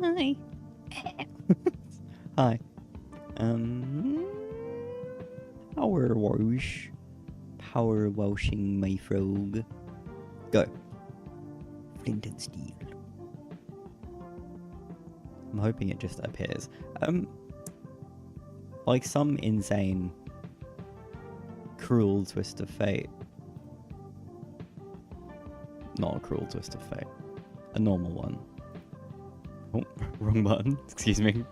Hi. Hi. Power wash. Power washing my frog. Go. Flint and steel. I'm hoping it just appears. Like some insane, cruel twist of fate. Not a cruel twist of fate. A normal one. Oh, wrong button. Excuse me.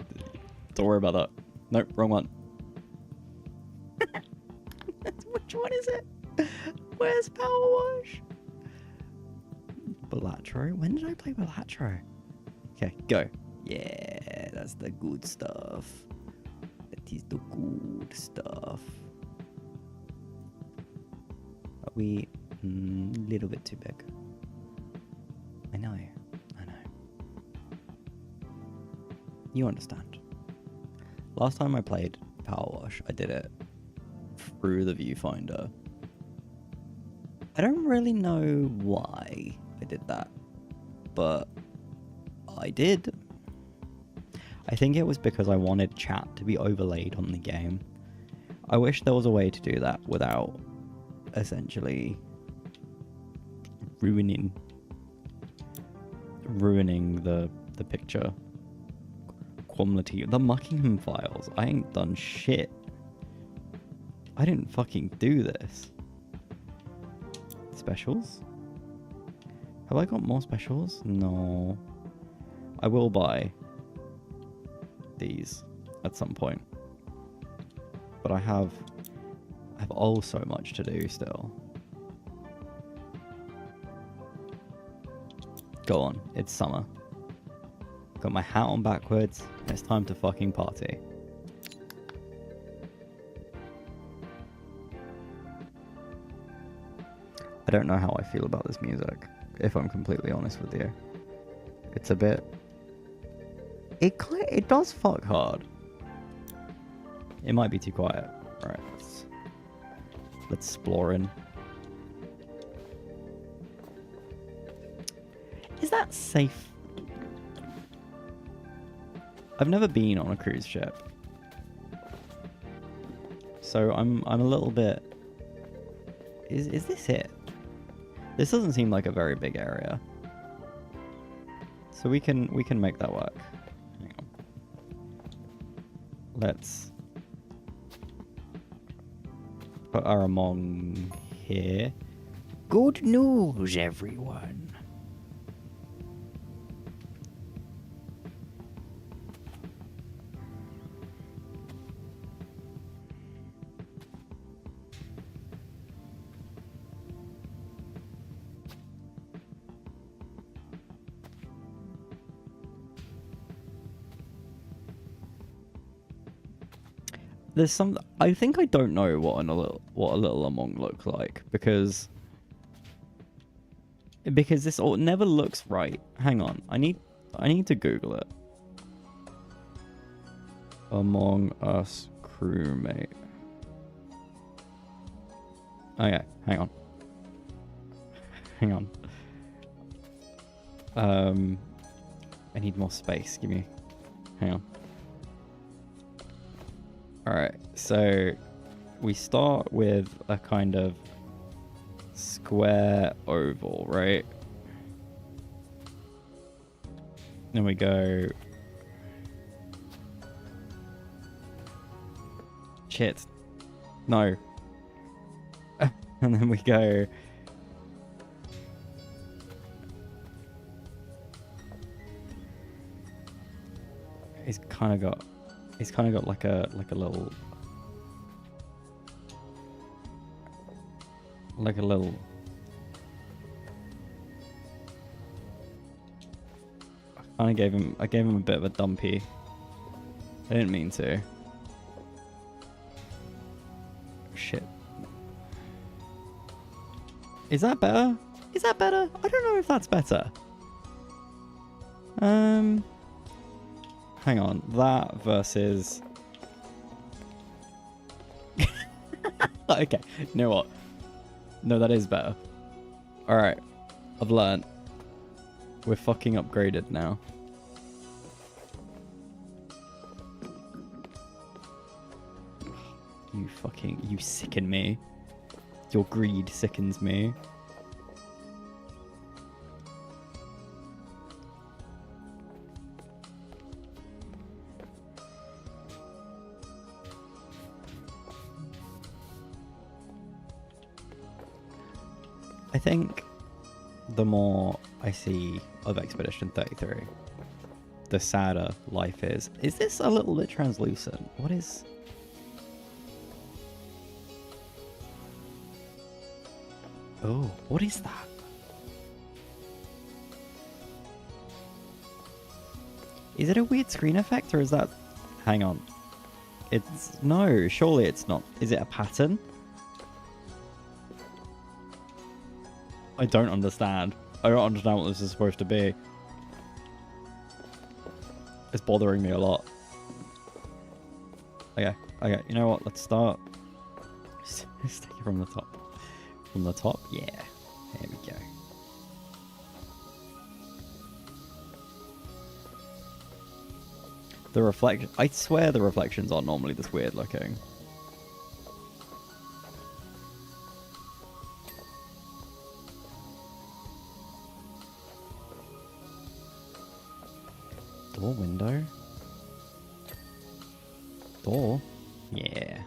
Don't worry about that. Nope, wrong one. Which one is it? Where's Power Wash? Balatro? When did I play Balatro? Okay, go. Yeah, that's the good stuff. That is the good stuff. Are we a little bit too big? I know. You understand. Last time I played Power Wash, I did it through the viewfinder. I don't really know why I did that, but I did. I think it was because I wanted chat to be overlaid on the game. I wish there was a way to do that without essentially ruining the picture quality. The Muckingham Files. I ain't done shit. I didn't fucking do this. Specials? Have I got more specials? No. I will buy these at some point. But I have oh so much to do still. Go on, it's summer. Got my hat on backwards, and it's time to fucking party. I don't know how I feel about this music, if I'm completely honest with you. It's a bit... It does fuck hard. It might be too quiet. Alright, let's explore in. Is that safe? I've never been on a cruise ship. So I'm a little bit... Is this it? This doesn't seem like a very big area. So we can make that work. Hang on. Let's put our Among here. Good news, everyone. There's some... I think I don't know what a little Among looks like, because this all never looks right. Hang on, I need to Google it. Among Us crewmate. Okay, hang on. Hang on. I need more space. Give me... Hang on. Alright, so we start with a kind of square oval, right? Then we go... Shit. No. And then we go... He's kind of got like a little I gave him a bit of a dumpy. I didn't mean to. Shit. Is that better? Is that better? I don't know if that's better. Hang on, that versus... Okay, you know what? No, that is better. Alright, I've learned. We're fucking upgraded now. You sicken me. Your greed sickens me. I think the more I see of Expedition 33, the sadder life is. Is this a little bit translucent? What is... Oh, what is that? Is it a weird screen effect, or is that... Hang on. It's... No, surely it's not. Is it a pattern? I don't understand. I don't understand what this is supposed to be. It's bothering me a lot. Okay, you know what? Let's start. Let's take it from the top. From the top? Yeah. There we go. The reflection... I swear the reflections aren't normally this weird looking. Door, window. Door? Yeah.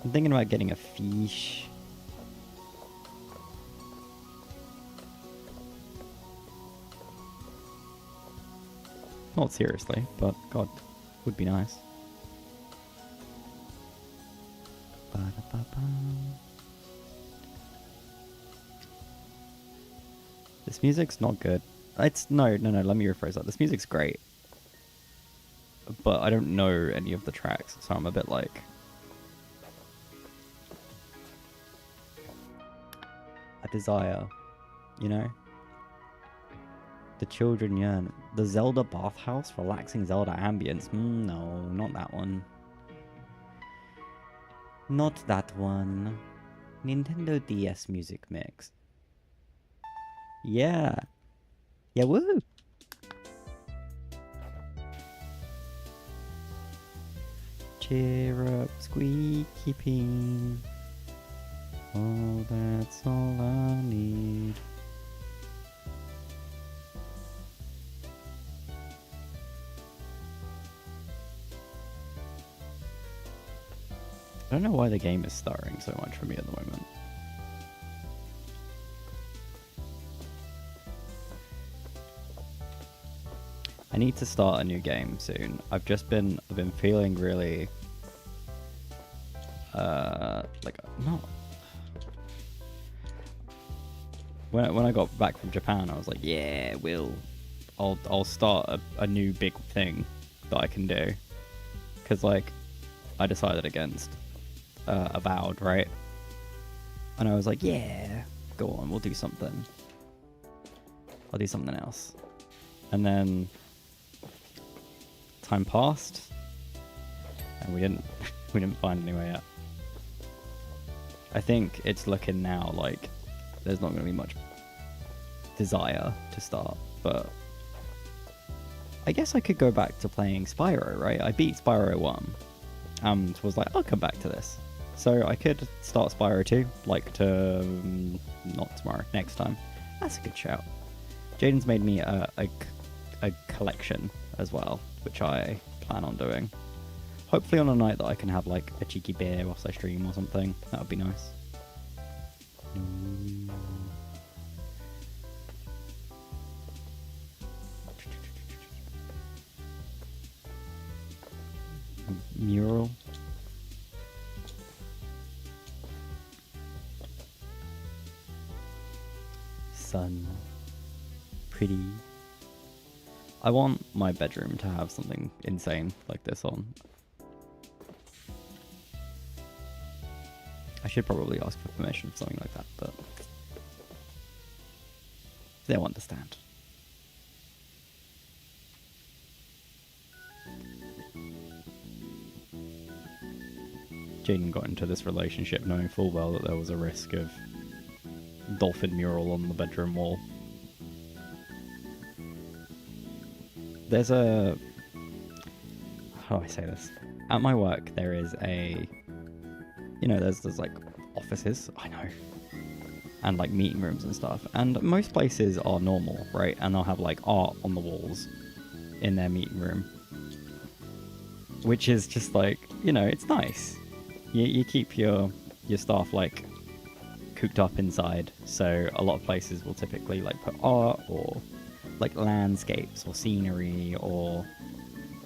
I'm thinking about getting a fish. Not seriously, but God, would be nice. Ba-da-ba-ba. This music's not good. It's no, let me rephrase that. This music's great. But I don't know any of the tracks, so I'm a bit like... a desire, you know? The children yearn. The Zelda bathhouse, relaxing Zelda ambience. No, not that one. Not that one. Nintendo DS music mix. Yeah. Yeah, woo! Cheer up, squeaky peen. Oh, that's all I need. I don't know why the game is stuttering so much for me at the moment. I need to start a new game soon. I've been feeling really like not when I got back from Japan, I was like, yeah, I'll start a new big thing that I can do, because like I decided against Avowed, right? And I was like, yeah, go on, we'll do something. I'll do something else. And then time passed, and we didn't find anywhere yet. I think it's looking now like there's not going to be much desire to start, but I guess I could go back to playing Spyro, right? I beat Spyro 1 and was like, I'll come back to this. So I could start Spyro 2, like not tomorrow, next time. That's a good shout. Jaden's made me a collection as well, which I plan on doing. Hopefully on a night that I can have like a cheeky beer whilst I stream or something. That would be nice. Mural. Sun. Pretty. I want my bedroom to have something insane like this on. I should probably ask for permission for something like that, but they'll understand. Jaden got into this relationship knowing full well that there was a risk of dolphin mural on the bedroom wall. There's a... how do I say this? At my work, there is a... you know, there's like offices, I know, and like meeting rooms and stuff. And most places are normal, right? And they'll have like art on the walls in their meeting room, which is just like, you know, it's nice. You keep your staff like cooped up inside. So a lot of places will typically like put art or like landscapes or scenery or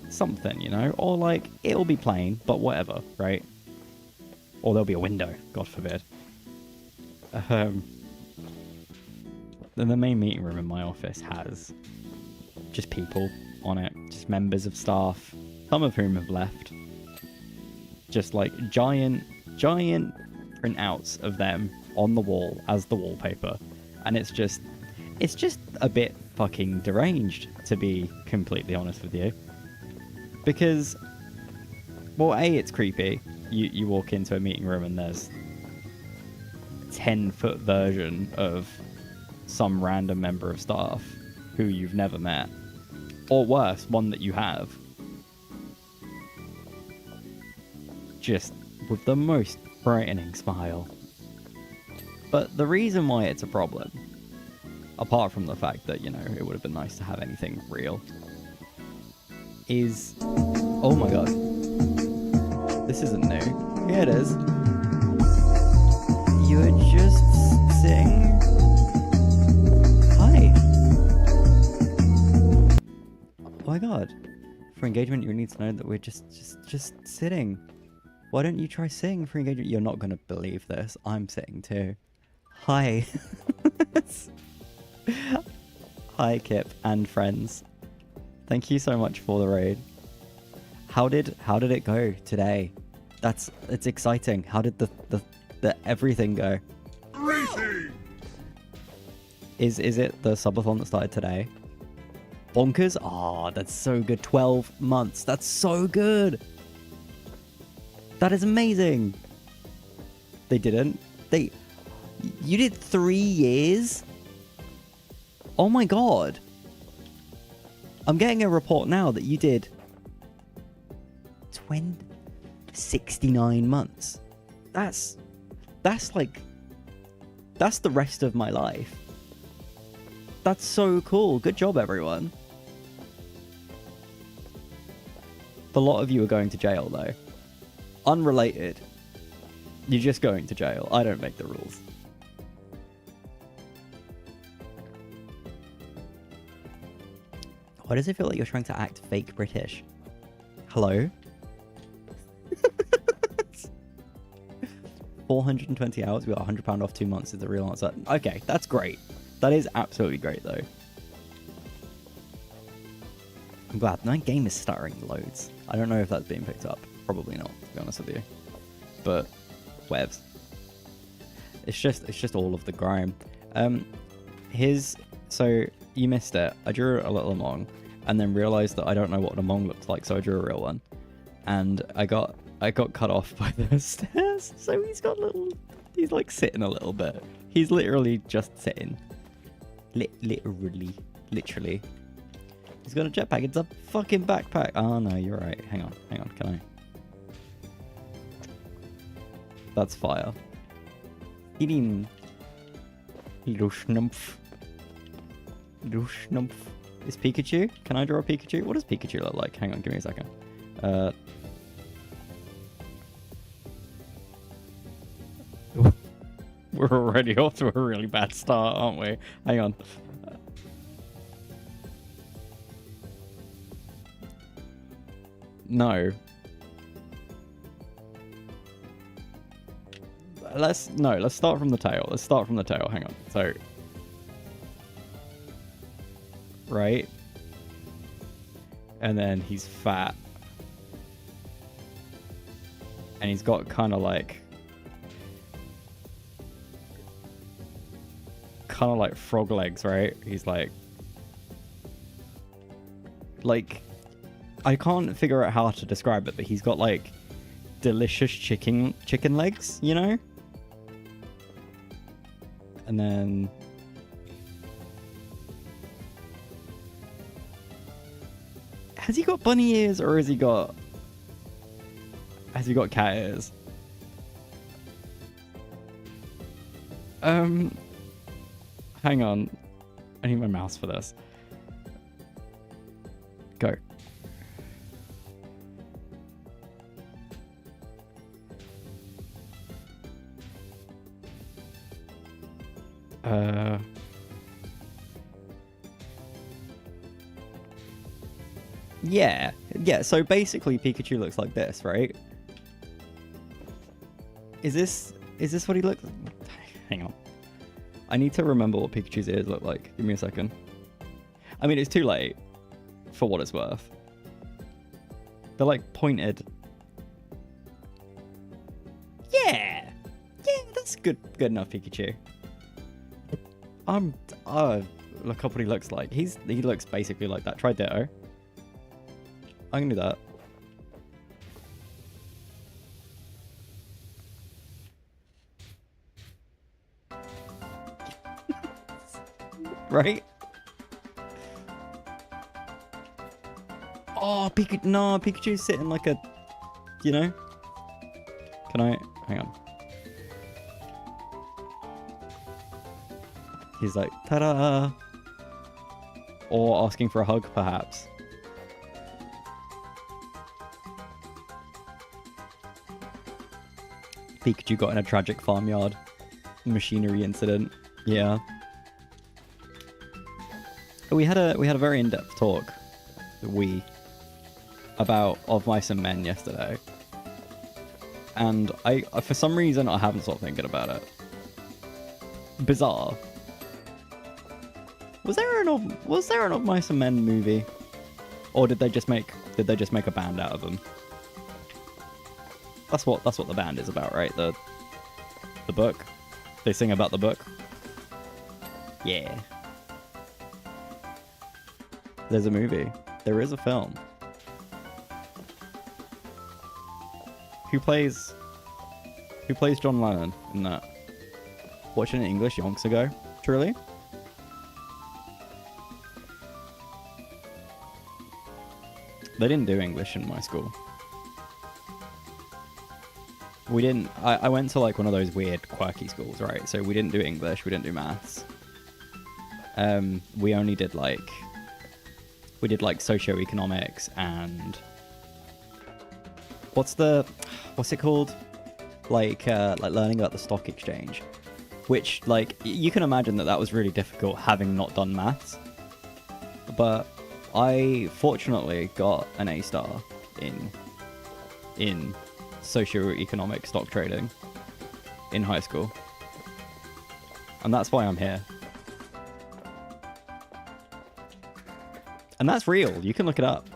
something, you know, or like it'll be plain, but whatever, right? Or there'll be a window, God forbid. Then the main meeting room in my office has just people on it, just members of staff, some of whom have left. Just like giant printouts of them on the wall as the wallpaper. And it's just a bit fucking deranged, to be completely honest with you. Because, well, A, it's creepy. You walk into a meeting room and there's a 10-foot version of some random member of staff who you've never met. Or worse, one that you have. Just with the most frightening smile. But the reason why it's a problem, apart from the fact that, you know, it would have been nice to have anything real, is... Oh my god. This isn't new. Here it is. You're just sitting... Hi. Oh my god. For engagement, you need to know that we're just sitting. Why don't you try sitting for engagement? You're not going to believe this. I'm sitting too. Hi. Hi, Kip and friends. Thank you so much for the raid. How did it go today? It's exciting. How did the everything go? Is it the subathon that started today? Bonkers? Oh, that's so good. 12 months. That's so good. That is amazing. They didn't. You did 3 years? Oh my god. I'm getting a report now that you did 69 months. That's the rest of my life. That's so cool. Good job, everyone. A lot of you are going to jail, though. Unrelated. You're just going to jail. I don't make the rules. Why does it feel like you're trying to act fake British? Hello? 420 hours, we got £100 off 2 months is the real answer. Okay, that's great. That is absolutely great, though. I'm glad. My game is stuttering loads. I don't know if that's being picked up. Probably not, to be honest with you. But, webs. It's just all of the grime. So, you missed it. I drew a little Among, and then realised that I don't know what an Among looks like, so I drew a real one. And I got cut off by the stairs, so he's like sitting a little bit. He's literally just sitting. Literally. He's got a jetpack. It's a fucking backpack. Oh no, you're right. Hang on. Can I? That's fire. Eating. Little schnumpf. Is Pikachu? Can I draw a Pikachu? What does Pikachu look like? Hang on, give me a second. We're already off to a really bad start, aren't we? Hang on. No. Let's start from the tail. Hang on. So, right, and then he's fat, and he's got kind of like frog legs, right? He's like I can't figure out how to describe it, but he's got like delicious chicken legs, you know? And then has he got bunny ears, or has he got cat ears? Hang on. I need my mouse for this. Go. Yeah, so basically Pikachu looks like this, right? Is this what he looks like? Hang on. I need to remember what Pikachu's ears look like. Give me a second. I mean, it's too late, for what it's worth. They're like pointed. Yeah, that's good enough, Pikachu. Look up what he looks like. He looks basically like that. Try Ditto. I can do that. Right? Oh, Pikachu's sitting like a, you know? Can I? Hang on. He's like, ta-da! Or asking for a hug, perhaps. Pikachu got in a tragic farmyard machinery incident. Yeah. We had a very in-depth talk, about Of Mice and Men yesterday. And I for some reason I haven't stopped thinking about it. Bizarre. Was there an Of Mice and Men movie? Or did they just make a band out of them? That's what the band is about, right? The book. They sing about the book. Yeah. There's a movie. There is a film. Who plays John Lennon in that? Watched it in English yonks ago. Truly. They didn't do English in my school. We didn't. I went to like one of those weird, quirky schools, right? So we didn't do English. We didn't do maths. We only did like socioeconomics and what's it called? Like learning about the stock exchange, which like you can imagine that was really difficult having not done maths. But I fortunately got an A star in socioeconomic stock trading in high school. And that's why I'm here. And that's real. You can look it up.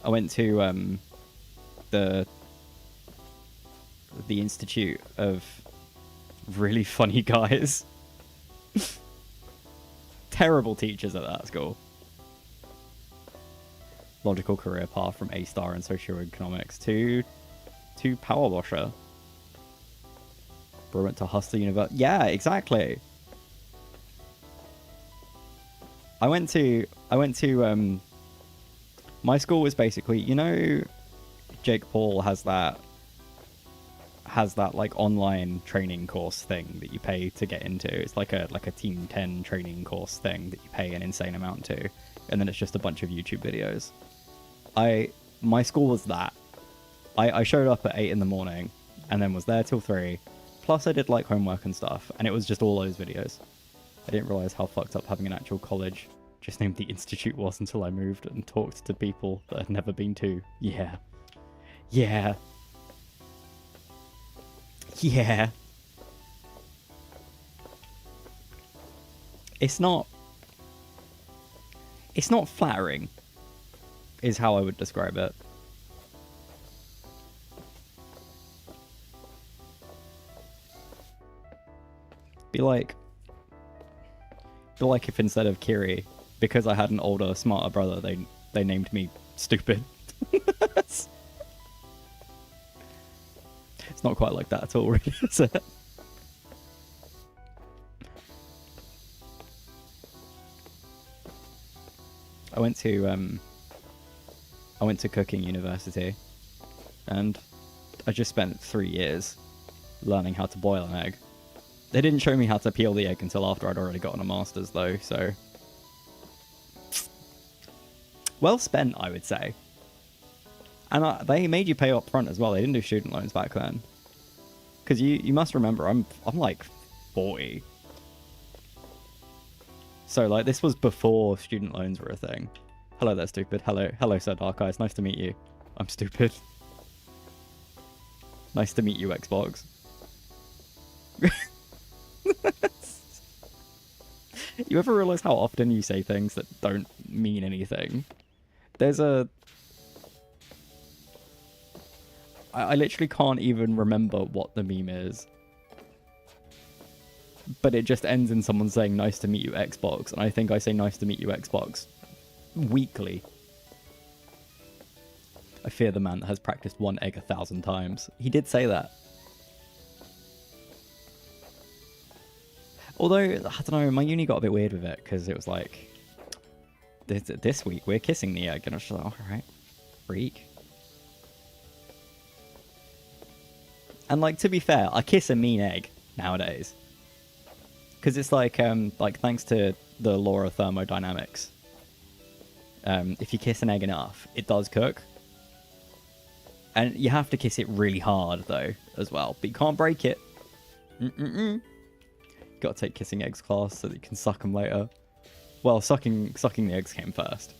I went to the Institute of Really Funny Guys. Terrible teachers at that school. Logical career path from A star in socioeconomics to powerwasher. Bro went to Hustler University. Yeah, exactly. I went to my school was basically, you know, Jake Paul has that like online training course thing that you pay to get into. It's like a Team 10 training course thing that you pay an insane amount to, and then it's just a bunch of YouTube videos. My school was that. I showed up at 8 in the morning and then was there till 3. Plus I did like homework and stuff, and it was just all those videos. I didn't realize how fucked up having an actual college just named the Institute was until I moved and talked to people that had never been to. Yeah. Yeah. Yeah. It's not flattering, is how I would describe it. Be like if instead of Kiri, because I had an older, smarter brother, they named me stupid. It's not quite like that at all, really, is it? I went to cooking university, and I just spent 3 years learning how to boil an egg. They didn't show me how to peel the egg until after I'd already gotten a master's, though, so... well spent, I would say. And they made you pay up front as well. They didn't do student loans back then. Because you must remember, I'm like 40. So, like, this was before student loans were a thing. Hello there, stupid. Hello, Sir Dark Eyes. Nice to meet you. I'm stupid. Nice to meet you, Xbox. You ever realize how often you say things that don't mean anything? There's I literally can't even remember what the meme is. But it just ends in someone saying, nice to meet you, Xbox. And I think I say, nice to meet you, Xbox, weekly. I fear the man that has practiced one egg 1,000 times. He did say that. Although, I don't know, my uni got a bit weird with it, because it was like, this week we're kissing the egg, and I was just like, alright, freak. And like, to be fair, I kiss a mean egg nowadays. Because it's like thanks to the law of thermodynamics, if you kiss an egg enough, it does cook. And you have to kiss it really hard, though, as well. But you can't break it. Got to take kissing eggs class so that you can suck them later. Well, sucking the eggs came first.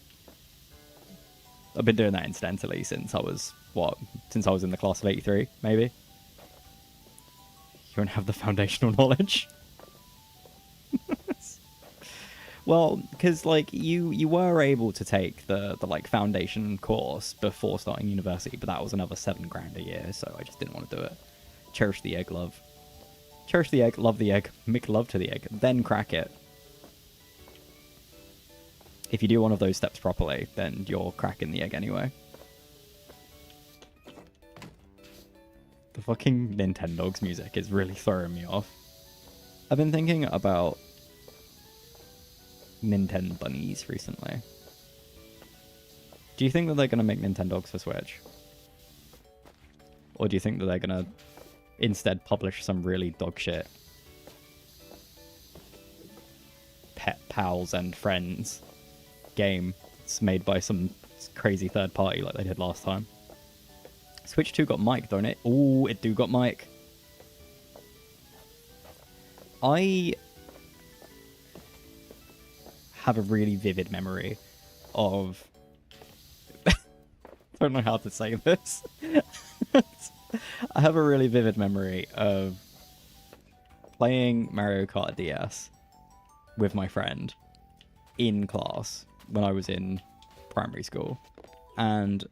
I've been doing that incidentally since I was, since I was in the class of 83, maybe. You don't have the foundational knowledge. Well, because, like, you were able to take the like, foundation course before starting university, but that was another $7,000 a year, so I just didn't want to do it. Cherish the egg, love. Cherish the egg, love the egg, make love to the egg, then crack it. If you do one of those steps properly, then you're cracking the egg anyway. The fucking Nintendogs music is really throwing me off. I've been thinking about Nintendo bunnies recently. Do you think that they're going to make Nintendogs for Switch? Or do you think that they're going to instead publish some really dogshit Pet Pals and Friends game that's made by some crazy third party like they did last time? Switch 2 got mic, don't it? Ooh, it do got mic. I have a really vivid memory of... I don't know how to say this. I have a really vivid memory of playing Mario Kart DS with my friend in class when I was in primary school. And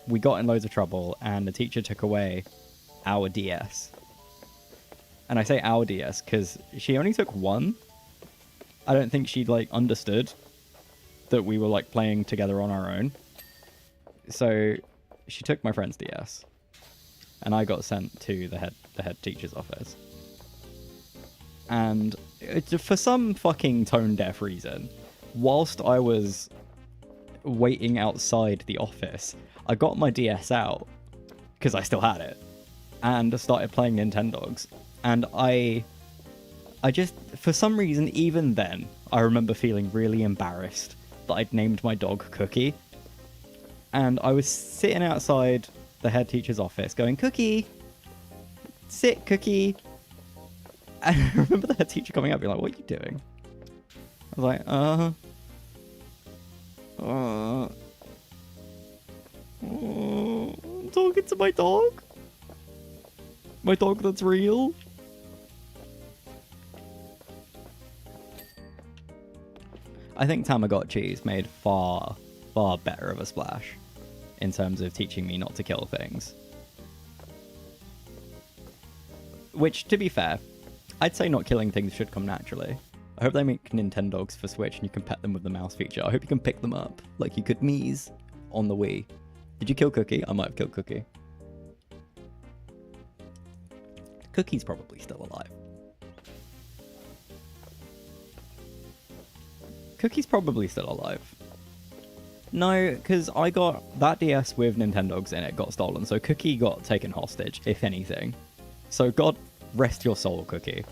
we got in loads of trouble and the teacher took away our DS. And I say our DS because she only took one. I don't think she like understood that we were like playing together on our own. So she took my friend's DS. And I got sent to the head teacher's office. And for some fucking tone-deaf reason, whilst I was waiting outside the office, I got my DS out, because I still had it, and started playing Nintendogs. And I just, for some reason, even then, I remember feeling really embarrassed that I'd named my dog Cookie. And I was sitting outside the head teacher's office going, Cookie! Sit, Cookie! And I remember the head teacher coming up and being like, what are you doing? I was like, I'm talking to my dog? My dog that's real? I think Tamagotchis made far, far better of a splash in terms of teaching me not to kill things. Which, to be fair, I'd say not killing things should come naturally. I hope they make Nintendogs for Switch and you can pet them with the mouse feature. I hope you can pick them up like you could Mii's on the Wii. Did you kill Cookie? I might have killed Cookie. Cookie's probably still alive. Cookie's probably still alive. No, because I got that DS with Nintendogs in it got stolen, so Cookie got taken hostage, if anything. So God rest your soul, Cookie.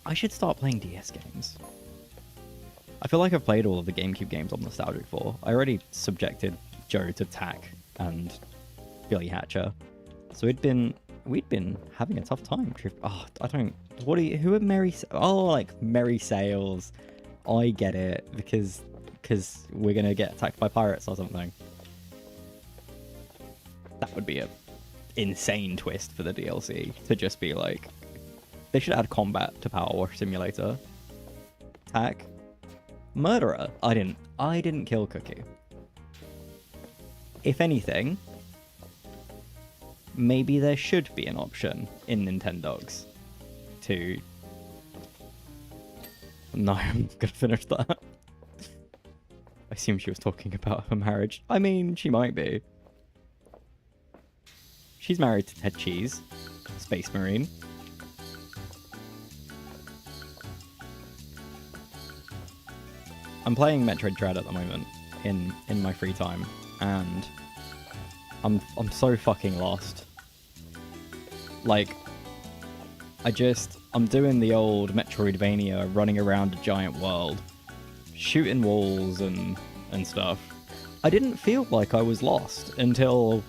I should start playing DS games. I feel like I've played all of the GameCube games I'm nostalgic for. I already subjected Joe to Tack and Billy Hatcher. So we'd been having a tough time. Oh, I don't... who are Merry... Oh, like Merry Sales. I get it, because we're gonna get attacked by pirates or something. That would be a insane twist for the DLC, to just be like... They should add combat to Power Wash Simulator. Attack. Murderer. I didn't kill Cookie. If anything, maybe there should be an option in Nintendogs to... No, I'm gonna finish that. I assume she was talking about her marriage. I mean, she might be. She's married to Ted Cheese, Space Marine. I'm playing Metroid Dread at the moment in my free time, and I'm so fucking lost Like, I'm doing the old Metroidvania, running around a giant world, shooting walls and stuff. I didn't feel like I was lost until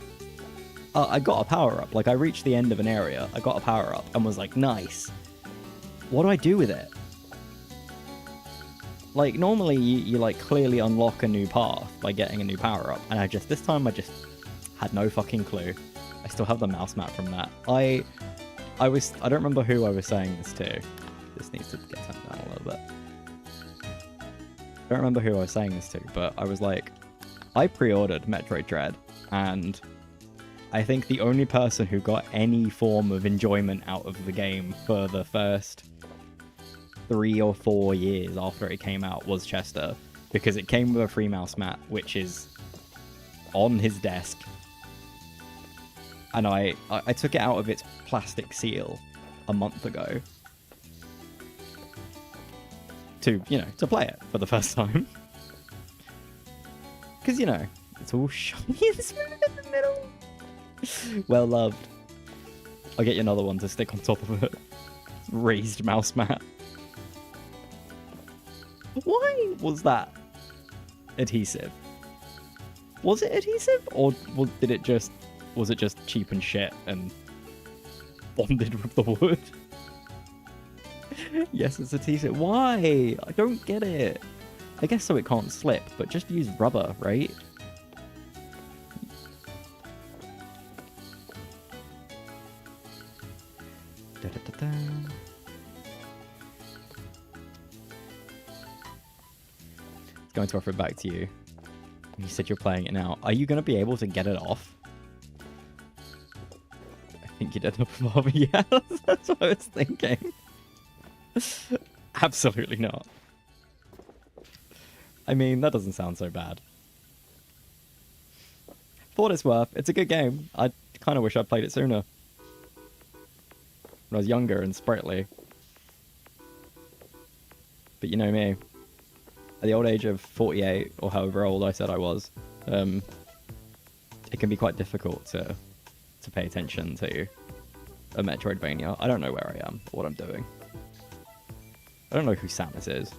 I got a power-up. Like, I reached the end of an area, I got a power-up, and was like, nice. What do I do with it? Like, normally you like clearly unlock a new path by getting a new power-up, and this time I just had no fucking clue. I still have the mouse map from that. I don't remember who I was saying this to. This needs to get turned down a little bit. I don't remember who I was saying this to, but I was like, I pre-ordered Metroid Dread, and I think the only person who got any form of enjoyment out of the game for the first 3 or 4 years after it came out was Chester, because it came with a free mouse mat, which is on his desk. And I took it out of its plastic seal a month ago to play it for the first time. Because, it's all shiny and smooth in the middle. Well loved. I'll get you another one to stick on top of it. Raised mouse mat. Why was that adhesive? Was it adhesive, or was it just cheap and shit and bonded with the wood? Yes, it's adhesive. Why? I don't get it. I guess so it can't slip, but just use rubber, right? Da, da, da, da. Going to offer it back to you. You said you're playing it now. Are you going to be able to get it off? I think you did. Yeah, that's what I was thinking. Absolutely not. I mean, that doesn't sound so bad. For what it's worth, it's a good game. I kind of wish I'd played it sooner. When I was younger and sprightly. But you know me. At the old age of 48, or however old I said I was, it can be quite difficult to pay attention to a Metroidvania. I don't know where I am, or what I'm doing. I don't know who Samus is.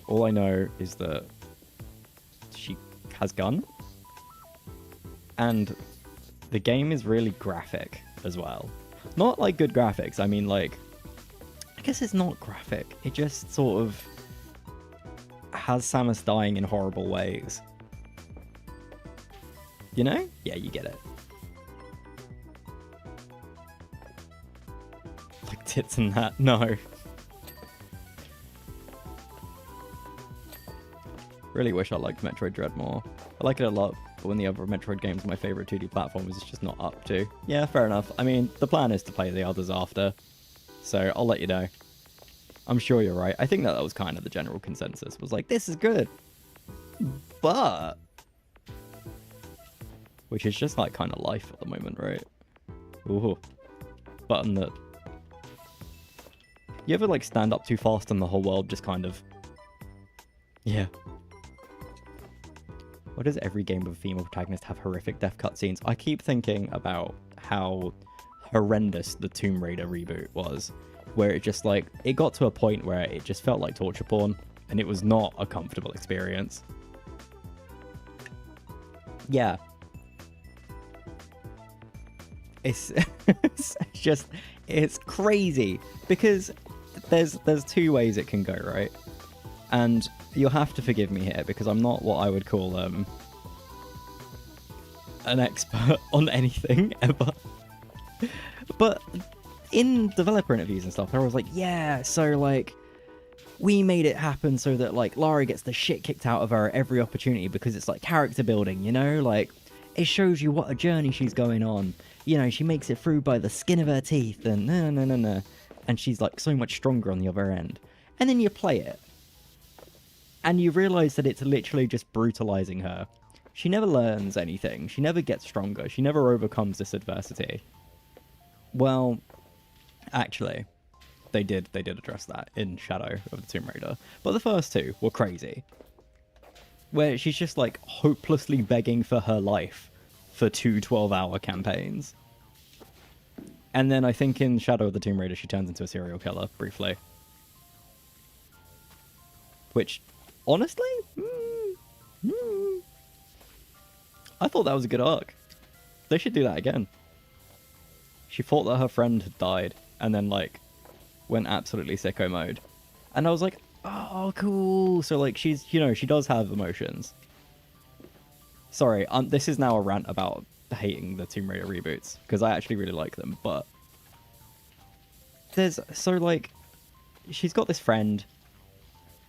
All I know is that she has gun. And the game is really graphic as well. Not like good graphics, I mean like... I guess it's not graphic. It just sort of has Samus dying in horrible ways. You know? Yeah, you get it. Like tits and that? No. Really wish I liked Metroid Dread more. I like it a lot, but when the other Metroid games are my favourite 2D platformers, it's just not up to. Yeah, fair enough. I mean, the plan is to play the others after. So I'll let you know. I'm sure you're right. I think that was kind of the general consensus. Was like, this is good. But... which is just like kind of life at the moment, right? Ooh. Button that... You ever like stand up too fast and the whole world just kind of... Yeah. Why does every game with a female protagonist have horrific death cutscenes? I keep thinking about how horrendous the Tomb Raider reboot was, where it just like, it got to a point where it just felt like torture porn, and it was not a comfortable experience. Yeah. It's it's crazy, because there's two ways it can go, right? And you'll have to forgive me here, because I'm not what I would call an expert on anything ever. But in developer interviews and stuff, they're always like, yeah, so like we made it happen so that like Lara gets the shit kicked out of her at every opportunity, because it's like character building, you know, like it shows you what a journey she's going on. You know, she makes it through by the skin of her teeth, and no, and she's like so much stronger on the other end. And then you play it, and you realize that it's literally just brutalizing her. She never learns anything. She never gets stronger. She never overcomes this adversity. Well, actually, they did address that in Shadow of the Tomb Raider. But the first two were crazy. Where she's just like hopelessly begging for her life for 2 12-hour campaigns. And then I think in Shadow of the Tomb Raider, she turns into a serial killer, briefly. Which, honestly, I thought that was a good arc. They should do that again. She thought that her friend had died, and then, like, went absolutely sicko mode. And I was like, oh, cool. So, like, she's, you know, she does have emotions. Sorry, this is now a rant about hating the Tomb Raider reboots, because I actually really like them, but there's, so, like, she's got this friend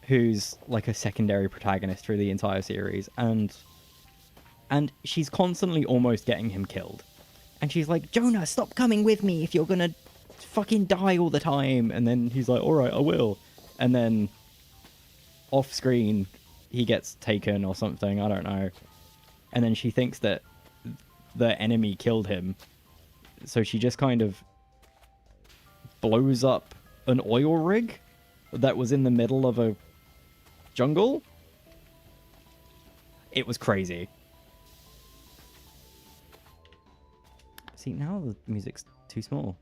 who's, like, a secondary protagonist through the entire series, and she's constantly almost getting him killed. And she's like, Jonah, stop coming with me if you're gonna fucking die all the time. And then he's like, alright, I will. And then off screen, he gets taken or something, I don't know. And then she thinks that the enemy killed him. So she just kind of blows up an oil rig that was in the middle of a jungle. It was crazy. See, now the music's too small.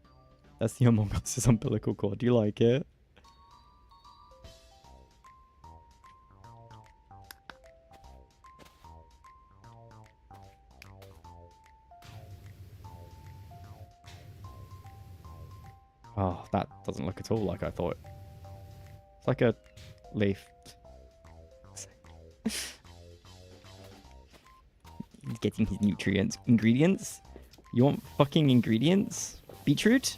That's the Among Us' umbilical cord. Do you like it? Oh, that doesn't look at all like I thought. It's like a leaf. He's getting his nutrients. Ingredients? You want fucking ingredients? Beetroot?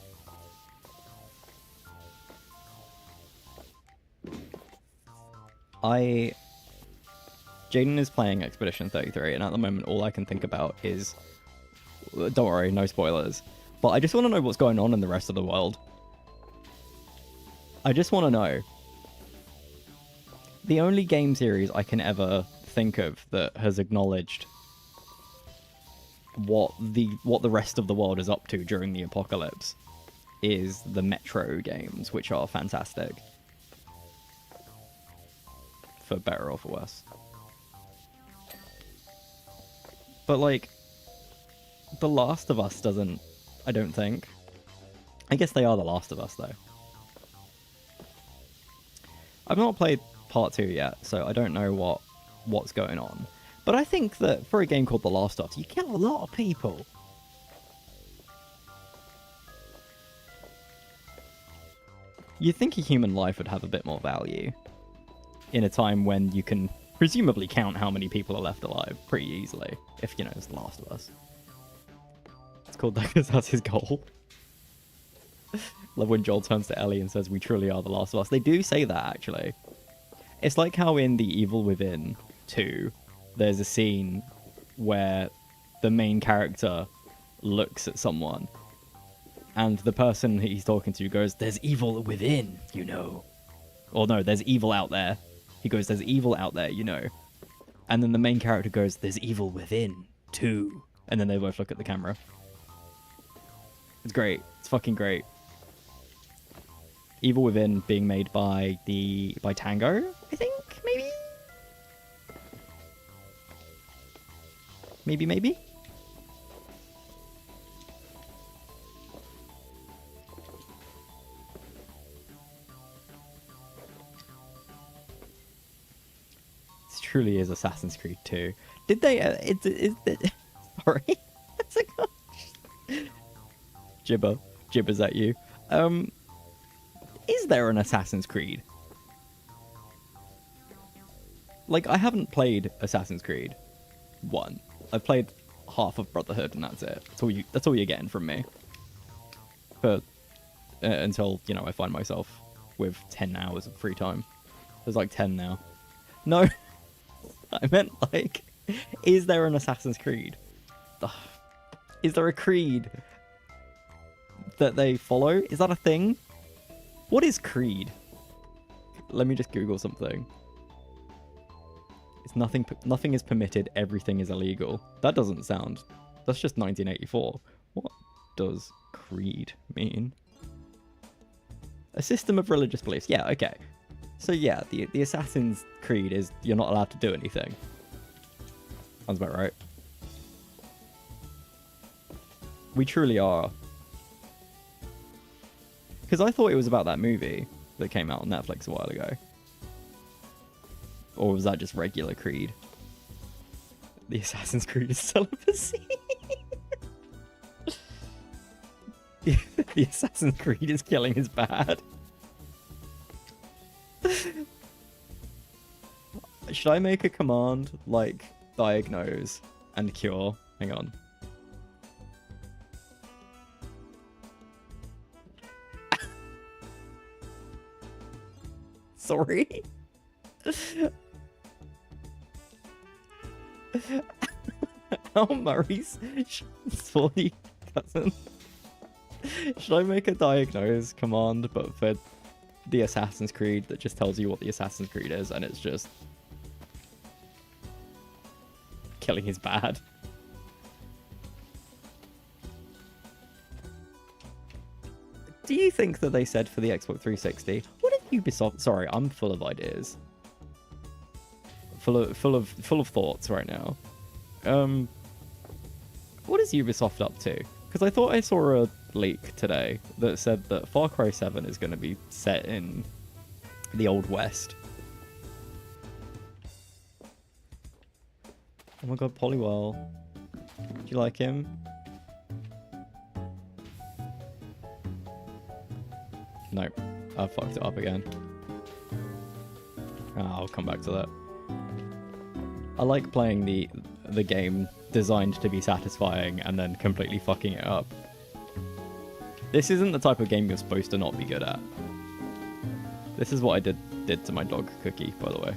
Jaden is playing Expedition 33, and at the moment all I can think about is... Don't worry, no spoilers. But I just want to know what's going on in the rest of the world. I just want to know. The only game series I can ever think of that has acknowledged what the rest of the world is up to during the apocalypse is the Metro games, which are fantastic. For better or for worse. But, like, The Last of Us doesn't, I don't think. I guess they are The Last of Us, though. I've not played Part 2 yet, so I don't know what's going on. But I think that for a game called The Last of Us, you kill a lot of people. You'd think a human life would have a bit more value in a time when you can presumably count how many people are left alive pretty easily, if, you know, it's The Last of Us. It's called that because that's his goal. Love when Joel turns to Ellie and says, we truly are The Last of Us. They do say that, actually. It's like how in The Evil Within 2, there's a scene where the main character looks at someone and the person he's talking to goes, there's evil within, you know. Or no, there's evil out there. He goes, there's evil out there, you know. And then the main character goes, there's evil within, too. And then they both look at the camera. It's great. It's fucking great. Evil Within being made by Tango, I think, maybe? Maybe? This truly is Assassin's Creed 2. Did they... sorry. Gibbers at you. Is there an Assassin's Creed? Like, I haven't played Assassin's Creed 1. I've played half of Brotherhood, and that's it. That's all you're getting from me. But until, you know, I find myself with 10 hours of free time. There's like 10 now. No, I meant, like, is there an Assassin's Creed? Ugh. Is there a creed that they follow? Is that a thing? What is creed? Let me just Google something. It's nothing is permitted, everything is illegal. That doesn't sound... That's just 1984. What does creed mean? A system of religious beliefs. Yeah, okay. So yeah, the Assassin's Creed is you're not allowed to do anything. Sounds about right. We truly are. Because I thought it was about that movie that came out on Netflix a while ago. Or was that just regular Creed? The Assassin's Creed is celibacy. The Assassin's Creed is killing is bad. Should I make a command like diagnose and cure? Hang on. Sorry. Al Murray's sorry cousin. Should I make a diagnose command but for the Assassin's Creed that just tells you what the Assassin's Creed is and it's just killing is bad? Do you think that they said for the Xbox 360? What if Ubisoft? Sorry, I'm full of ideas. Full of thoughts right now. What is Ubisoft up to? Because I thought I saw a leak today that said that Far Cry 7 is going to be set in the Old West. Oh my god, Polywell. Do you like him? Nope. I fucked it up again. I'll come back to that. I like playing the game designed to be satisfying and then completely fucking it up. This isn't the type of game you're supposed to not be good at. This is what I did to my dog Cookie, by the way.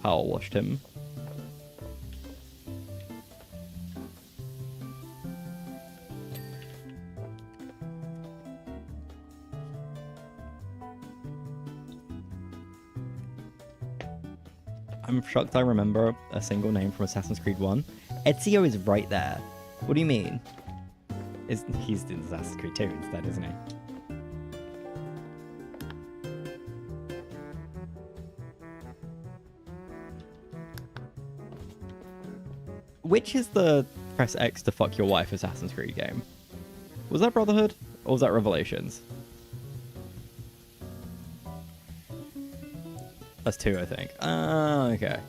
Power washed him. I'm shocked I remember a single name from Assassin's Creed 1. Ezio is right there. What do you mean? He's in Assassin's Creed 2 instead, isn't he? Which is the press X to fuck your wife Assassin's Creed game? Was that Brotherhood? Or was that Revelations? That's 2, I think. Ah, okay.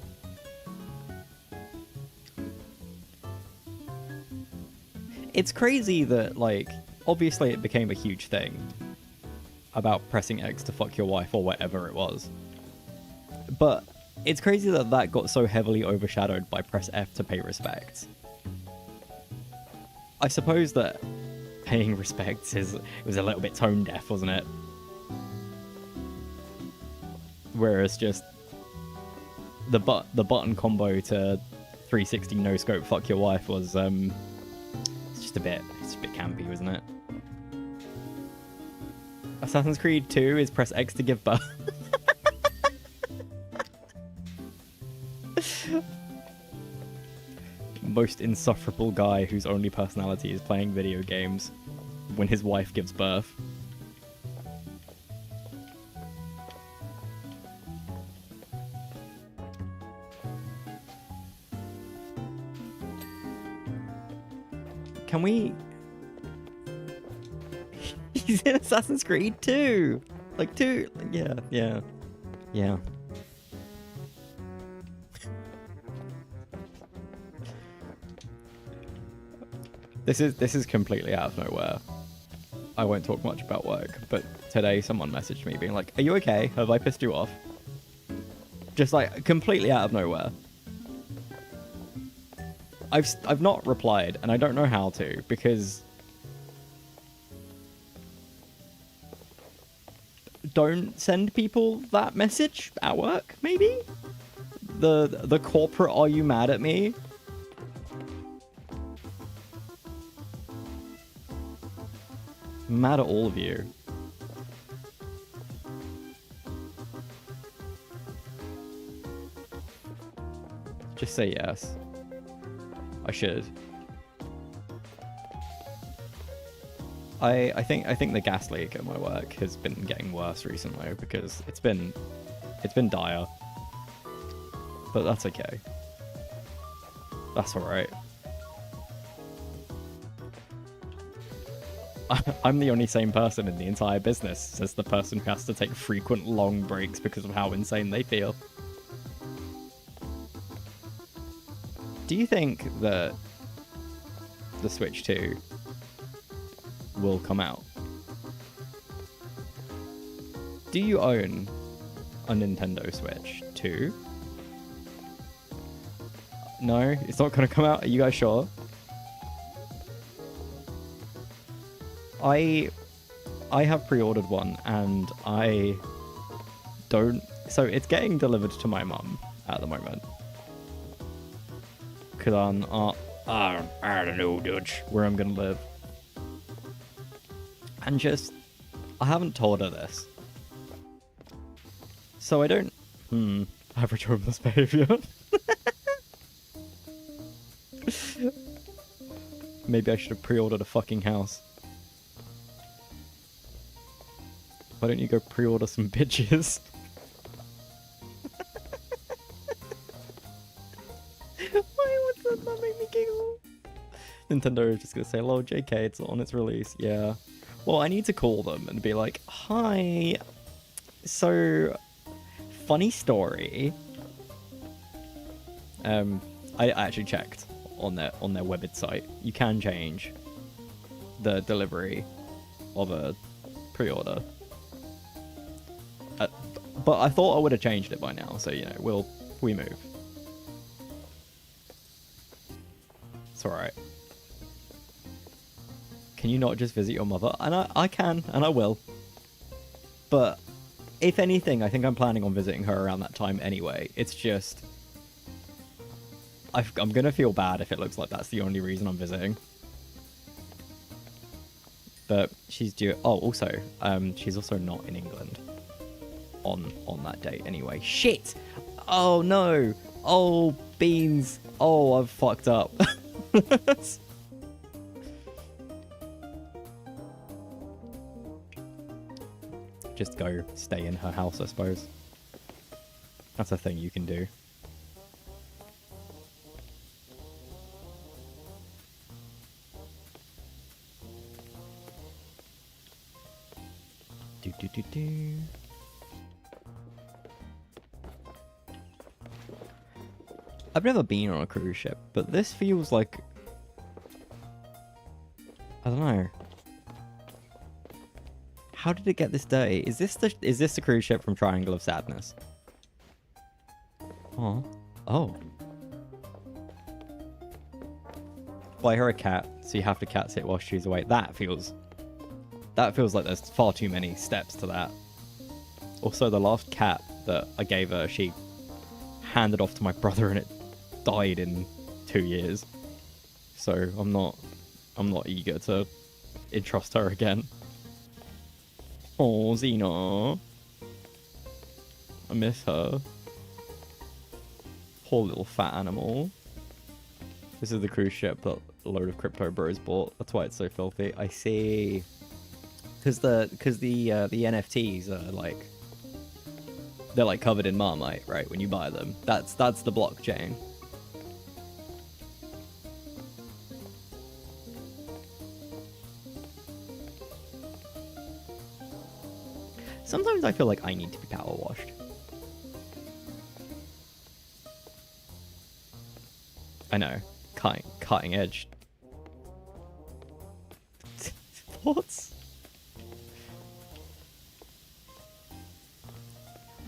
It's crazy that, like, obviously it became a huge thing about pressing X to fuck your wife or whatever it was. But it's crazy that that got so heavily overshadowed by press F to pay respects. I suppose that paying respects was a little bit tone deaf, wasn't it? Whereas just the button combo to 360 no scope fuck your wife was it's just a bit campy, wasn't it? Assassin's Creed 2 is press X to give birth. Most insufferable guy whose only personality is playing video games when his wife gives birth. Can we... He's in Assassin's Creed 2! Like, 2... Yeah. This is completely out of nowhere. I won't talk much about work, but today someone messaged me being like, "Are you okay? Have I pissed you off?" Just like completely out of nowhere. I've not replied, and I don't know how to, because don't send people that message at work, maybe? The corporate "are you mad at me?" I'm mad at all of you. Just say yes. I should. I think the gas leak at my work has been getting worse recently because it's been dire. But that's okay. That's alright. I'm the only sane person in the entire business, says the person who has to take frequent long breaks because of how insane they feel. Do you think that the Switch 2 will come out? Do you own a Nintendo Switch 2? No, it's not going to come out. Are you guys sure? I have pre-ordered one, and I don't... So it's getting delivered to my mum at the moment. Because I don't know, Dutch, where I'm going to live. And just... I haven't told her this. So I don't... Average homeless behavior. Maybe I should have pre-ordered a fucking house. Why don't you go pre-order some bitches? Why would that not make me giggle? Nintendo is just gonna say, "Lol, JK, it's on its release." Yeah. Well, I need to call them and be like, "Hi. So, funny story. I actually checked on their Webbit site. You can change the delivery of a pre-order. But I thought I would have changed it by now, so, you know, we move. It's alright. Can you not just visit your mother? And I can, and I will. But, if anything, I think I'm planning on visiting her around that time anyway. It's just... I'm gonna feel bad if it looks like that's the only reason I'm visiting. But she's due... Oh, also, she's also not in England on that date anyway. Shit! Oh, no! Oh, beans! Oh, I've fucked up. Just go stay in her house, I suppose. That's a thing you can do. Do. I've never been on a cruise ship, but this feels like... I don't know. How did it get this dirty? Is this the cruise ship from Triangle of Sadness? Oh. Oh. Buy her a cat, so you have to cat sit while she's away. That feels like there's far too many steps to that. Also, the last cat that I gave her, she handed off to my brother and it died in 2 years. So I'm not eager to entrust her again. Oh, Xena. I miss her. Poor little fat animal. This is the cruise ship that a load of crypto bros bought. That's why it's so filthy. I see. Because the NFTs are like... They're like covered in Marmite, right? When you buy them. That's the blockchain. Sometimes I feel like I need to be power washed. I know. Cutting edge. Thoughts?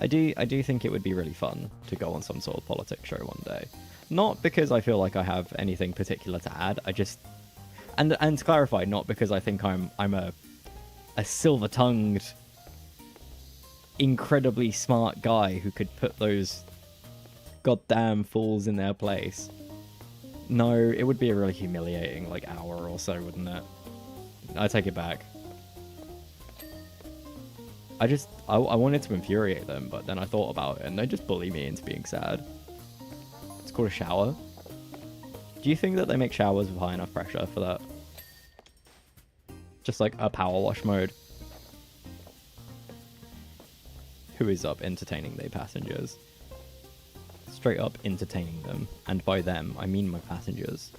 I do think it would be really fun to go on some sort of politics show one day. Not because I feel like I have anything particular to add. I just... And to clarify, not because I think I'm a silver-tongued, incredibly smart guy who could put those goddamn fools in their place. No, it would be a really humiliating, like, hour or so, wouldn't it? I take it back. I wanted to infuriate them, but then I thought about it, and they just bully me into being sad. It's called a shower. Do you think that they make showers with high enough pressure for that? Just like a power wash mode. Who is up entertaining their passengers? Straight up entertaining them. And by them, I mean my passengers.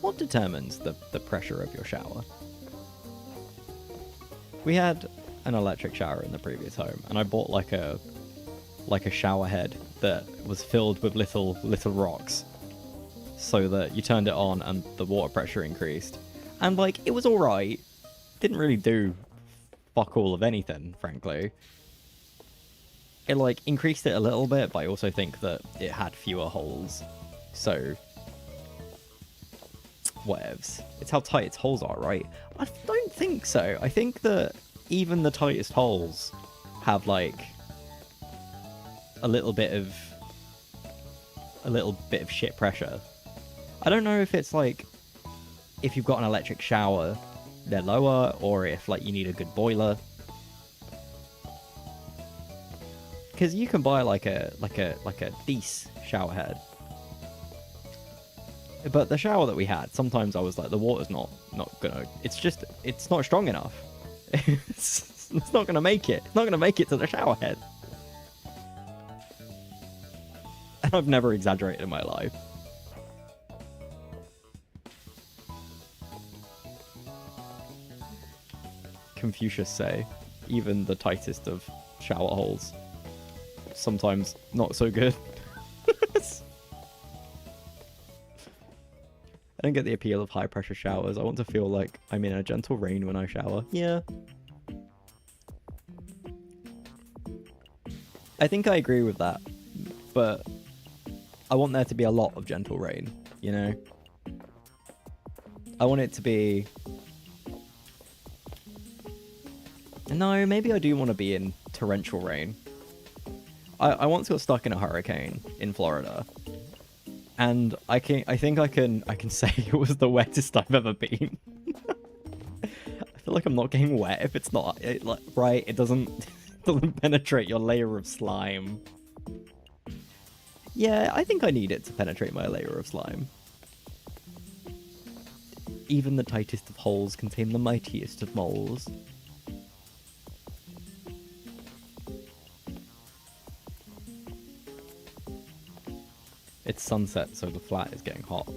What determines the pressure of your shower? We had an electric shower in the previous home, and I bought like a shower head that was filled with little rocks, so that you turned it on and the water pressure increased. And like, it was alright. Didn't really do fuck all of anything, frankly. It like increased it a little bit, but I also think that it had fewer holes. So whatevs. It's how tight its holes are, right? I don't think so. I think that even the tightest holes have like a little bit of shit pressure. I don't know if it's like, if you've got an electric shower, they're lower, or if like you need a good boiler. Because you can buy like a decent shower head. But the shower that we had, sometimes I was like, the water's not gonna, it's not strong enough. It's not gonna make it. It's not gonna make it to the shower head. And I've never exaggerated in my life. Confucius say, even the tightest of shower holes, sometimes not so good. I don't get the appeal of high pressure showers. I want to feel like I'm in a gentle rain when I shower. Yeah. I think I agree with that, but I want there to be a lot of gentle rain, you know? I want it to be... No, maybe I do want to be in torrential rain. I once got stuck in a hurricane in Florida, and I think I can say it was the wettest I've ever been. I feel like I'm not getting wet if it's not right. It doesn't penetrate your layer of slime. Yeah, I think I need it to penetrate my layer of slime. Even the tightest of holes contain the mightiest of moles. It's sunset, so the flat is getting hot.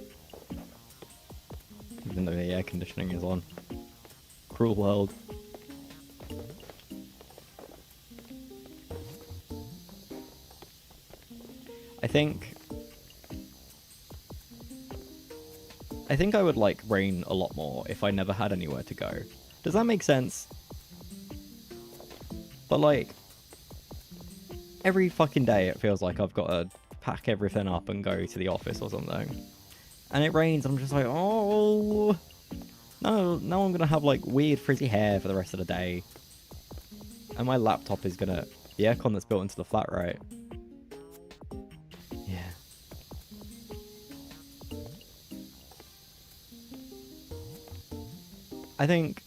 Even though the air conditioning is on. Cruel world. I think I would like rain a lot more if I never had anywhere to go. Does that make sense? But like, every fucking day it feels like I've got to pack everything up and go to the office or something. And it rains and I'm just like, oh, no, now I'm gonna have like weird frizzy hair for the rest of the day. And my laptop is gonna, the aircon that's built into the flat, right? Yeah. I think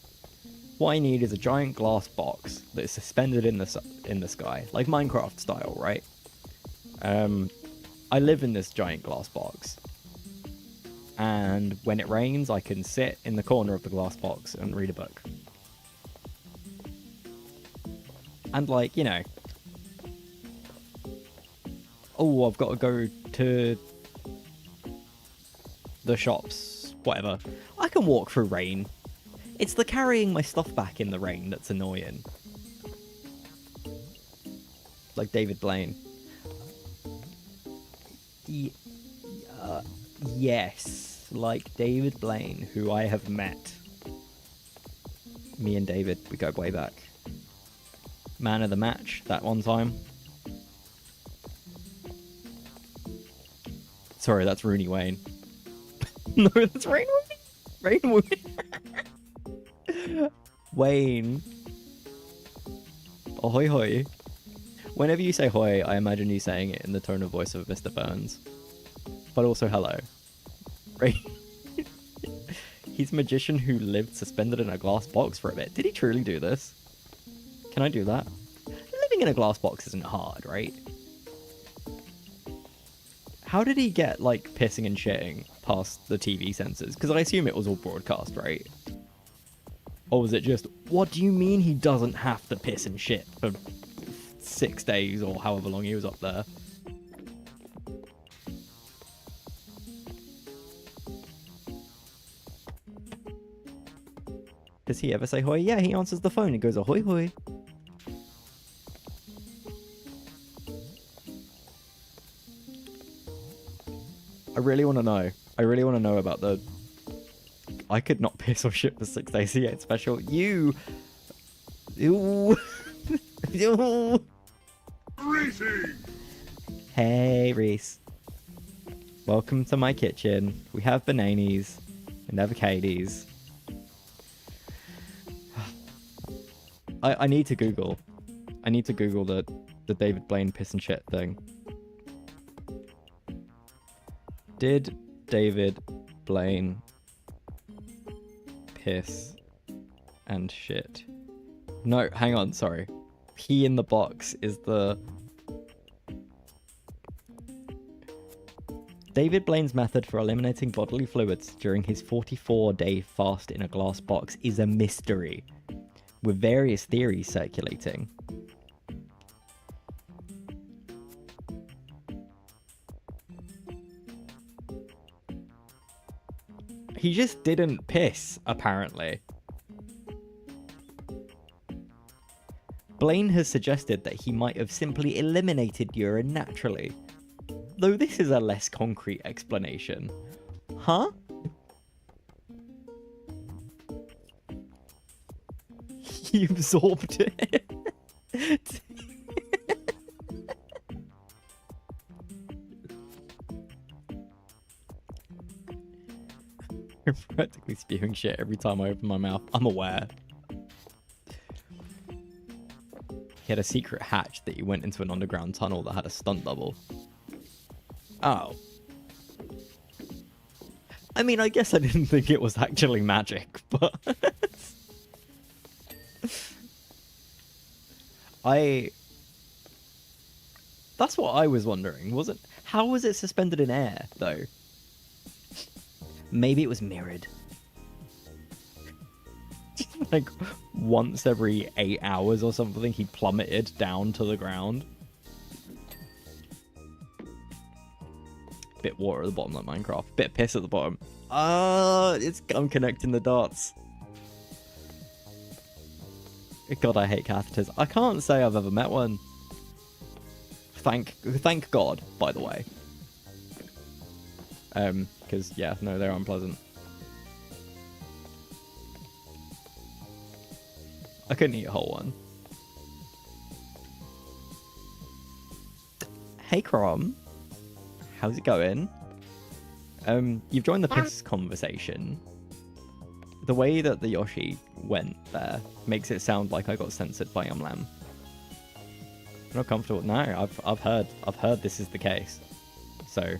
what I need is a giant glass box that is suspended in the sky, like Minecraft style, right? I live in this giant glass box, and when it rains, I can sit in the corner of the glass box and read a book. And like, you know, oh, I've got to go to the shops, whatever. I can walk through rain. It's the carrying my stuff back in the rain that's annoying. Like David Blaine. Yes, like David Blaine, who I have met. Me and David, we go way back. Man of the match, that one time. Sorry, that's Rooney Wayne. No, that's Rain Wayne. Rain Wayne. Wayne. Ahoy hoy. Whenever you say hoy, I imagine you saying it in the tone of voice of Mr. Burns. But also hello. Right? He's a magician who lived suspended in a glass box for a bit. Did he truly do this? Can I do that? Living in a glass box isn't hard, right? How did he get, like, pissing and shitting past the TV censors? Because I assume it was all broadcast, right? Or was it just, what do you mean he doesn't have to piss and shit for 6 days or however long he was up there? Does he ever say hoi? Yeah, he answers the phone. He goes ahoy hoi. I really want to know. I really want to know about the... I could not piss or shit for 6 days yet special. You... Ew. Ew. Reese! Hey, Reese. Welcome to my kitchen. We have bananas and avocados. I need to Google. I need to Google the David Blaine piss and shit thing. Did David Blaine piss and shit? No, hang on, sorry. Pee in the box is the... David Blaine's method for eliminating bodily fluids during his 44-day fast in a glass box is a mystery, with various theories circulating. He just didn't piss, apparently. Blaine has suggested that he might have simply eliminated urine naturally, though this is a less concrete explanation. Huh? He absorbed it. I'm practically spewing shit every time I open my mouth. I'm aware. He had a secret hatch that he went into an underground tunnel that had a stunt double. Oh. I mean, I guess I didn't think it was actually magic, but... That's what I was wondering, wasn't... How was it suspended in air, though? Maybe it was mirrored. Like, once every 8 hours or something, he plummeted down to the ground. Bit water at the bottom like Minecraft. Bit of piss at the bottom. I'm connecting the dots. God, I hate catheters. I can't say I've ever met one. Thank God, by the way. Because, yeah, no, they're unpleasant. I couldn't eat a whole one. Hey, Crom. How's it going? You've joined the piss conversation. The way that the Yoshi went there makes it sound like I got censored by Lam. I'm not comfortable. No, I've heard this is the case. So,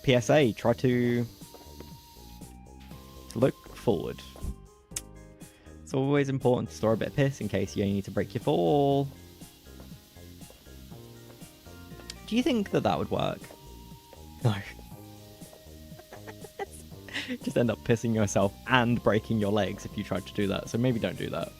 PSA, try to look forward. It's always important to store a bit of piss in case you need to break your fall. Do you think that would work? No. Just end up pissing yourself and breaking your legs if you tried to do that. So maybe don't do that.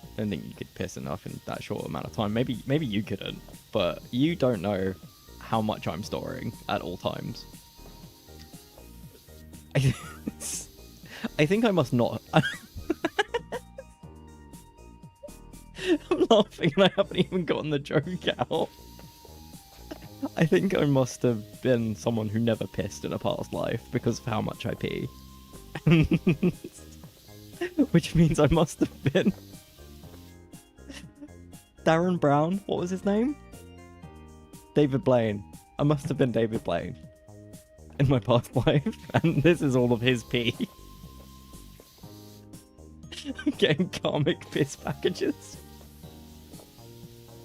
I don't think you could piss enough in that short amount of time. Maybe you couldn't, but you don't know how much I'm storing at all times. I think I must not. I'm laughing and I haven't even gotten the joke out. I think I must have been someone who never pissed in a past life because of how much I pee. Which means I must have been Darren Brown. What was his name? David Blaine. I must have been David Blaine in my past life, and this is all of his pee. Getting karmic piss packages.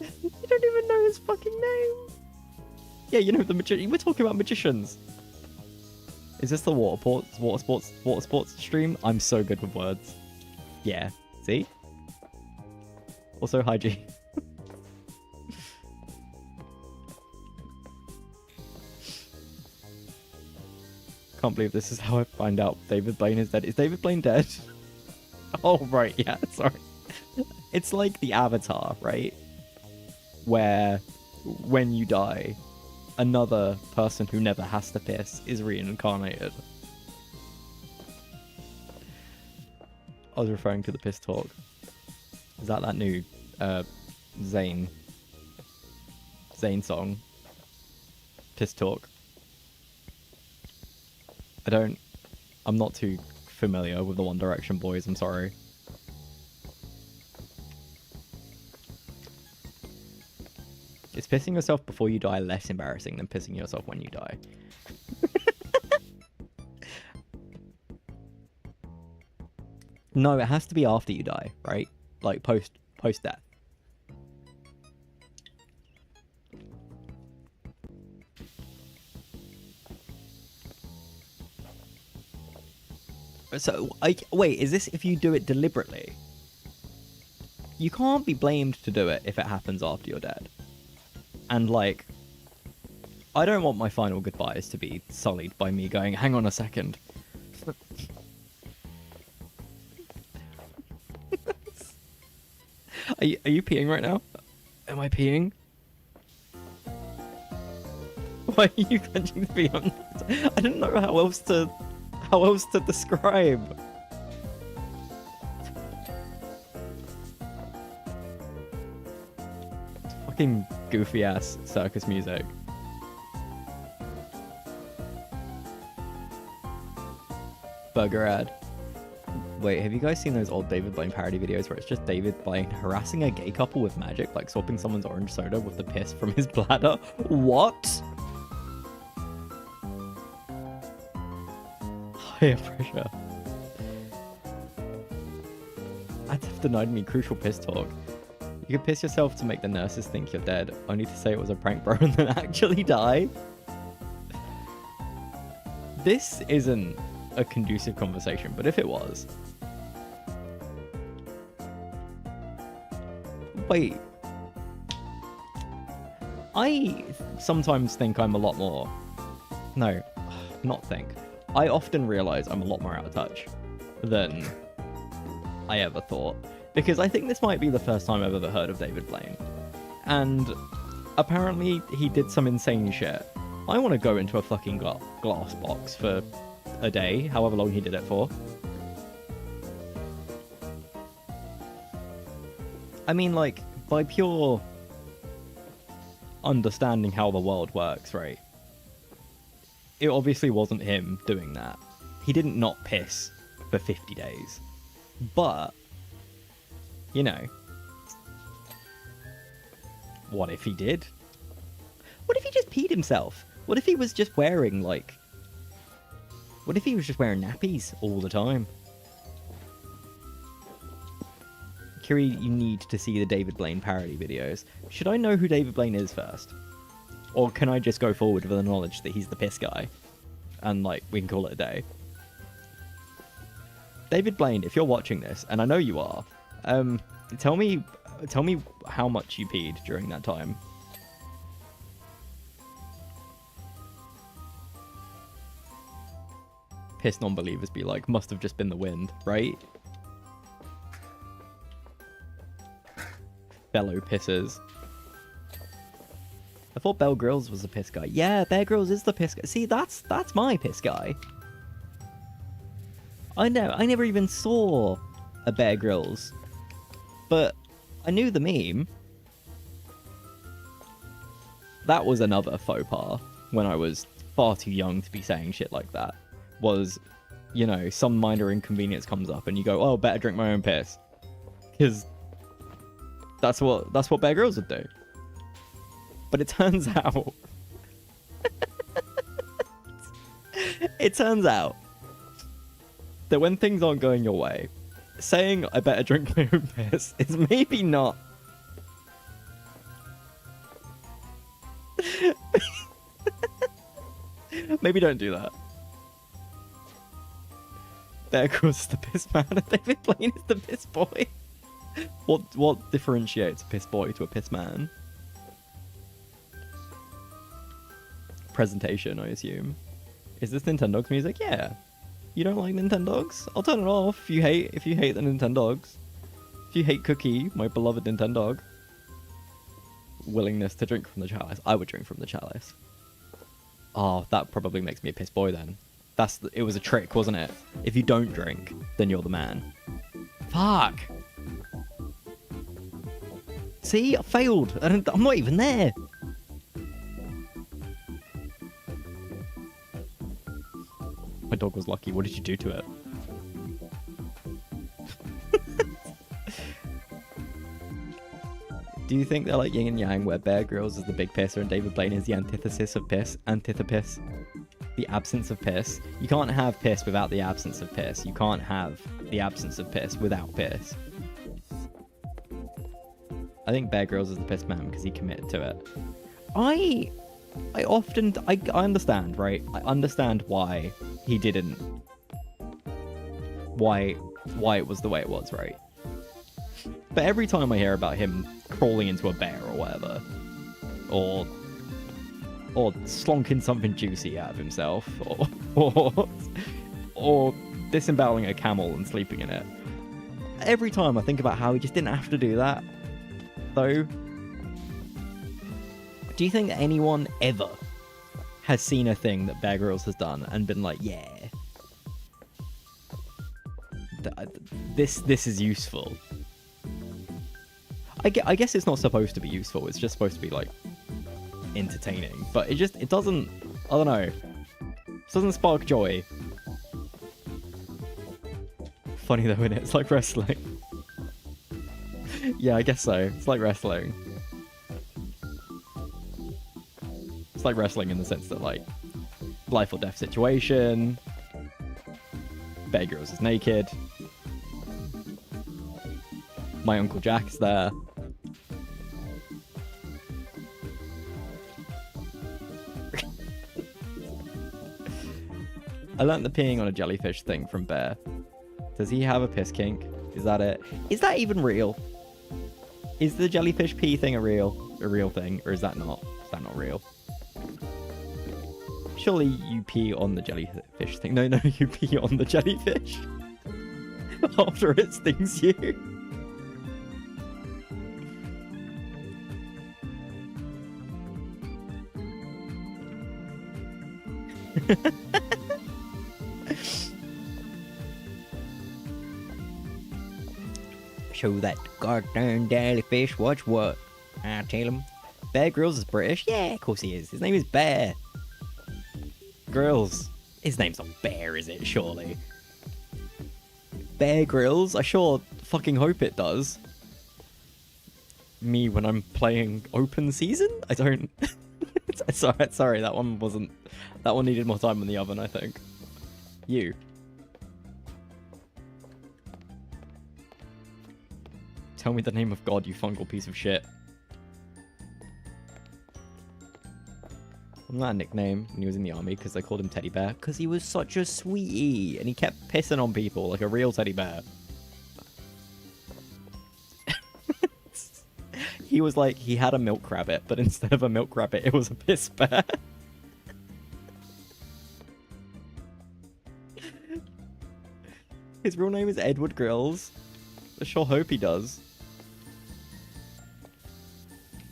You don't even know his fucking name. Yeah, you know the magician. We're talking about magicians. Is this the water sports stream? I'm so good with words. Yeah. See? Also, hi G. Can't believe this is how I find out David Blaine is dead. Is David Blaine dead? Oh, right. Yeah, sorry. It's like the Avatar, right? Where when you die, another person who never has to piss is reincarnated. I was referring to the piss talk. Is that new Zayn song? Piss talk. I'm not too familiar with the One Direction boys, I'm sorry. Is pissing yourself before you die less embarrassing than pissing yourself when you die? No, it has to be after you die, right? Like post death. So, wait, is this if you do it deliberately? You can't be blamed to do it if it happens after you're dead. And, like, I don't want my final goodbyes to be sullied by me going, hang on a second. Are you peeing right now? Am I peeing? Why are you clenching the pee? I didn't know how else to describe. Fucking goofy ass circus music. Burger ad. Wait, have you guys seen those old David Blaine parody videos where it's just David Blaine harassing a gay couple with magic, like swapping someone's orange soda with the piss from his bladder? What? Higher pressure. I'd have denied me crucial piss talk. You could piss yourself to make the nurses think you're dead, only to say it was a prank, bro, and then actually die. This isn't a conducive conversation, but if it was... Wait. I sometimes think I'm a lot more... No, not think. I often realise I'm a lot more out of touch than I ever thought. Because I think this might be the first time I've ever heard of David Blaine. And apparently he did some insane shit. I want to go into a fucking glass box for a day, however long he did it for. I mean, like, by pure understanding how the world works, right? It obviously wasn't him doing that. He didn't not piss for 50 days. But, you know, what if he did? What if he just peed himself? What if he was just wearing, like... What if he was just wearing nappies all the time? Kiri, you need to see the David Blaine parody videos. Should I know who David Blaine is first? Or can I just go forward with the knowledge that he's the piss guy? And, like, we can call it a day. David Blaine, if you're watching this, and I know you are, tell me how much you peed during that time. Piss non-believers be like, must have just been the wind, right? Fellow pissers. I thought Bear Grylls was the piss guy. Yeah, Bear Grylls is the piss guy. See, that's my piss guy. I never even saw a Bear Grylls, but I knew the meme. That was another faux pas when I was far too young to be saying shit like that. Was, you know, some minor inconvenience comes up and you go, oh, better drink my own piss. Because that's what Bear Grylls would do. But it turns out... it turns out that when things aren't going your way, saying, I better drink my own piss is maybe not... Maybe don't do that. Bear Grylls is the piss man and David Blaine is the piss boy. What differentiates a piss boy to a piss man? Presentation, I assume. Is this Nintendogs music? Yeah. You don't like Nintendogs? I'll turn it off if you hate the Nintendogs. If you hate Cookie, my beloved Nintendog. Willingness to drink from the chalice. I would drink from the chalice. Oh, that probably makes me a piss boy then. It was a trick, wasn't it? If you don't drink, then you're the man. Fuck. See, I failed. I'm not even there. My dog was lucky. What did you do to it? Do you think they're like yin and yang, where Bear Grylls is the big pisser and David Blaine is the antithesis of piss? Antithepis? The absence of piss. You can't have piss without the absence of piss. You can't have the absence of piss without piss. I think Bear Grylls is the piss man because he committed to it. I understand, right? I understand why he didn't. Why it was the way it was, right? But every time I hear about him crawling into a bear or whatever, or slonking something juicy out of himself, or disemboweling a camel and sleeping in it, every time I think about how he just didn't have to do that, though. Do you think that anyone ever has seen a thing that Bear Grylls has done and been like, yeah, this is useful? I guess it's not supposed to be useful. It's just supposed to be like entertaining. But it doesn't. I don't know. It doesn't spark joy. Funny though, innit? It's like wrestling. Yeah, I guess so. It's like wrestling. It's like wrestling in the sense that like life or death situation. Bear Grylls is naked. My Uncle Jack's there. I learnt the peeing on a jellyfish thing from Bear. Does he have a piss kink? Is that it? Is that even real? Is the jellyfish pee thing a real thing, or is that not? Is that not real? Surely you pee on the jellyfish thing. No, you pee on the jellyfish after it stings you. Show that goddamn jellyfish what's what. I tell him. Bear Grylls is British? Yeah, of course he is. His name is Bear Grylls. His name's not Bear, is it? Surely. Bear Grylls? I sure fucking hope it does. Me when I'm playing open season? I don't... sorry, that one wasn't... That one needed more time in the oven, I think. You. Tell me the name of God, you fungal piece of shit. Wasn't that a nickname when he was in the army because they called him Teddy Bear? Because he was such a sweetie and he kept pissing on people like a real teddy bear. He was like, he had a milk rabbit, but instead of a milk rabbit, it was a piss bear. His real name is Edward Grylls. I sure hope he does.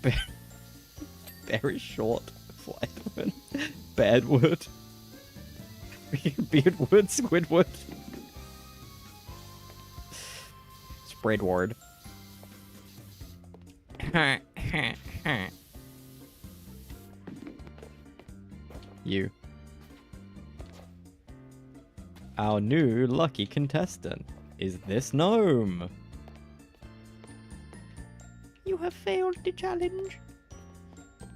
Bear is short for Edward. Beardwood. Beardwood, Squidward. Spreadward. You. Our new lucky contestant is this gnome. You have failed the challenge.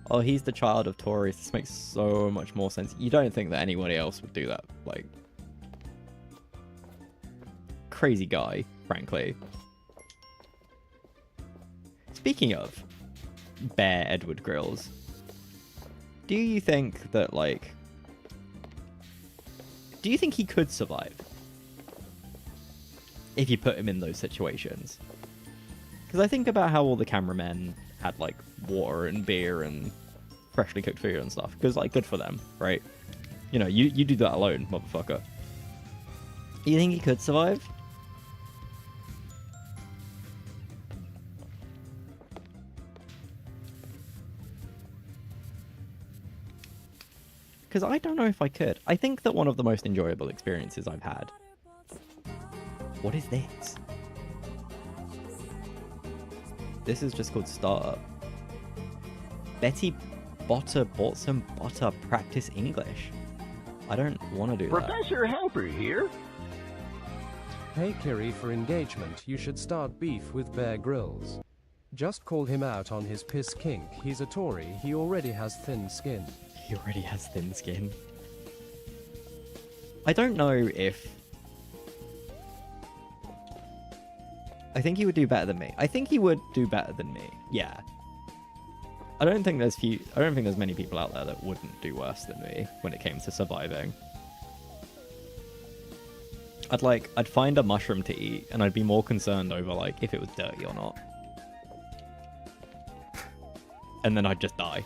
Oh, he's the child of Taurus. This makes so much more sense. You don't think that anybody else would do that. Like, crazy guy, frankly. Speaking of Bear Edward Grylls, do you think that, like... Do you think he could survive? If you put him in those situations? Because I think about how all the cameramen had, like, water and beer and freshly cooked food and stuff. Because, like, good for them, right? You know, you do that alone, motherfucker. You think he could survive? Because I don't know if I could. I think that one of the most enjoyable experiences I've had... What is this? This is just called Startup. Betty Botter bought some butter, practice English. I don't want to do that. Professor Helper here. Hey Kiri, for engagement, you should start beef with Bear Grylls. Just call him out on his piss kink. He's a Tory, he already has thin skin. He already has thin skin. I don't know if... I think he would do better than me. I think he would do better than me. Yeah. I don't think there's many people out there that wouldn't do worse than me when it came to surviving. I'd find a mushroom to eat, and I'd be more concerned over, like, if it was dirty or not. And then I'd just die.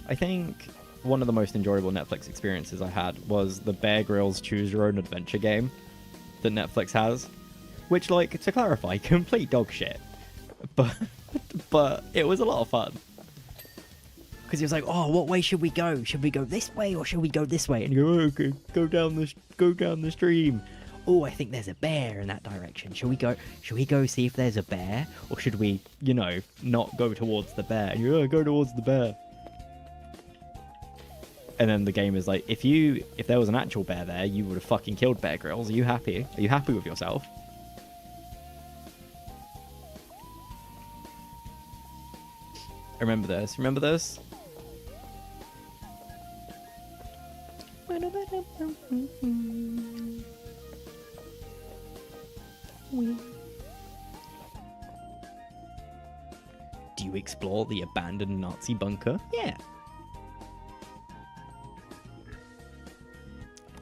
I think one of the most enjoyable Netflix experiences I had was the Bear Grylls Choose Your Own Adventure game that Netflix has. Which, like, to clarify, complete dog shit. But it was a lot of fun. Because he was like, oh, what way should we go? Should we go this way or should we go this way? And you go, oh, okay, go down the stream. Oh, I think there's a bear in that direction. Should we go see if there's a bear? Or should we, you know, not go towards the bear? And you go, go towards the bear. And then the game is like, if there was an actual bear there, you would have fucking killed Bear Grylls. Are you happy? Are you happy with yourself? Remember this? Remember this? Do you explore the abandoned Nazi bunker? Yeah.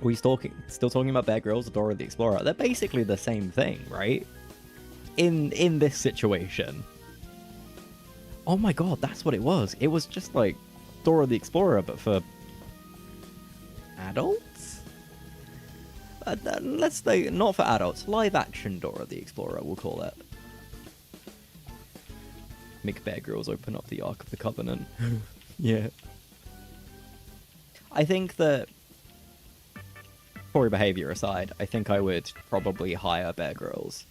Are we still talking about Bear Grylls or Dora the Explorer? They're basically the same thing, right? In this situation. Oh my god, that's what it was. It was just like Dora the Explorer, but for adults? Let's say, not for adults. Live action Dora the Explorer, we'll call it. Make Bear Grylls open up the Ark of the Covenant. Yeah. I think that, Tory behavior aside, I think I would probably hire Bear Grylls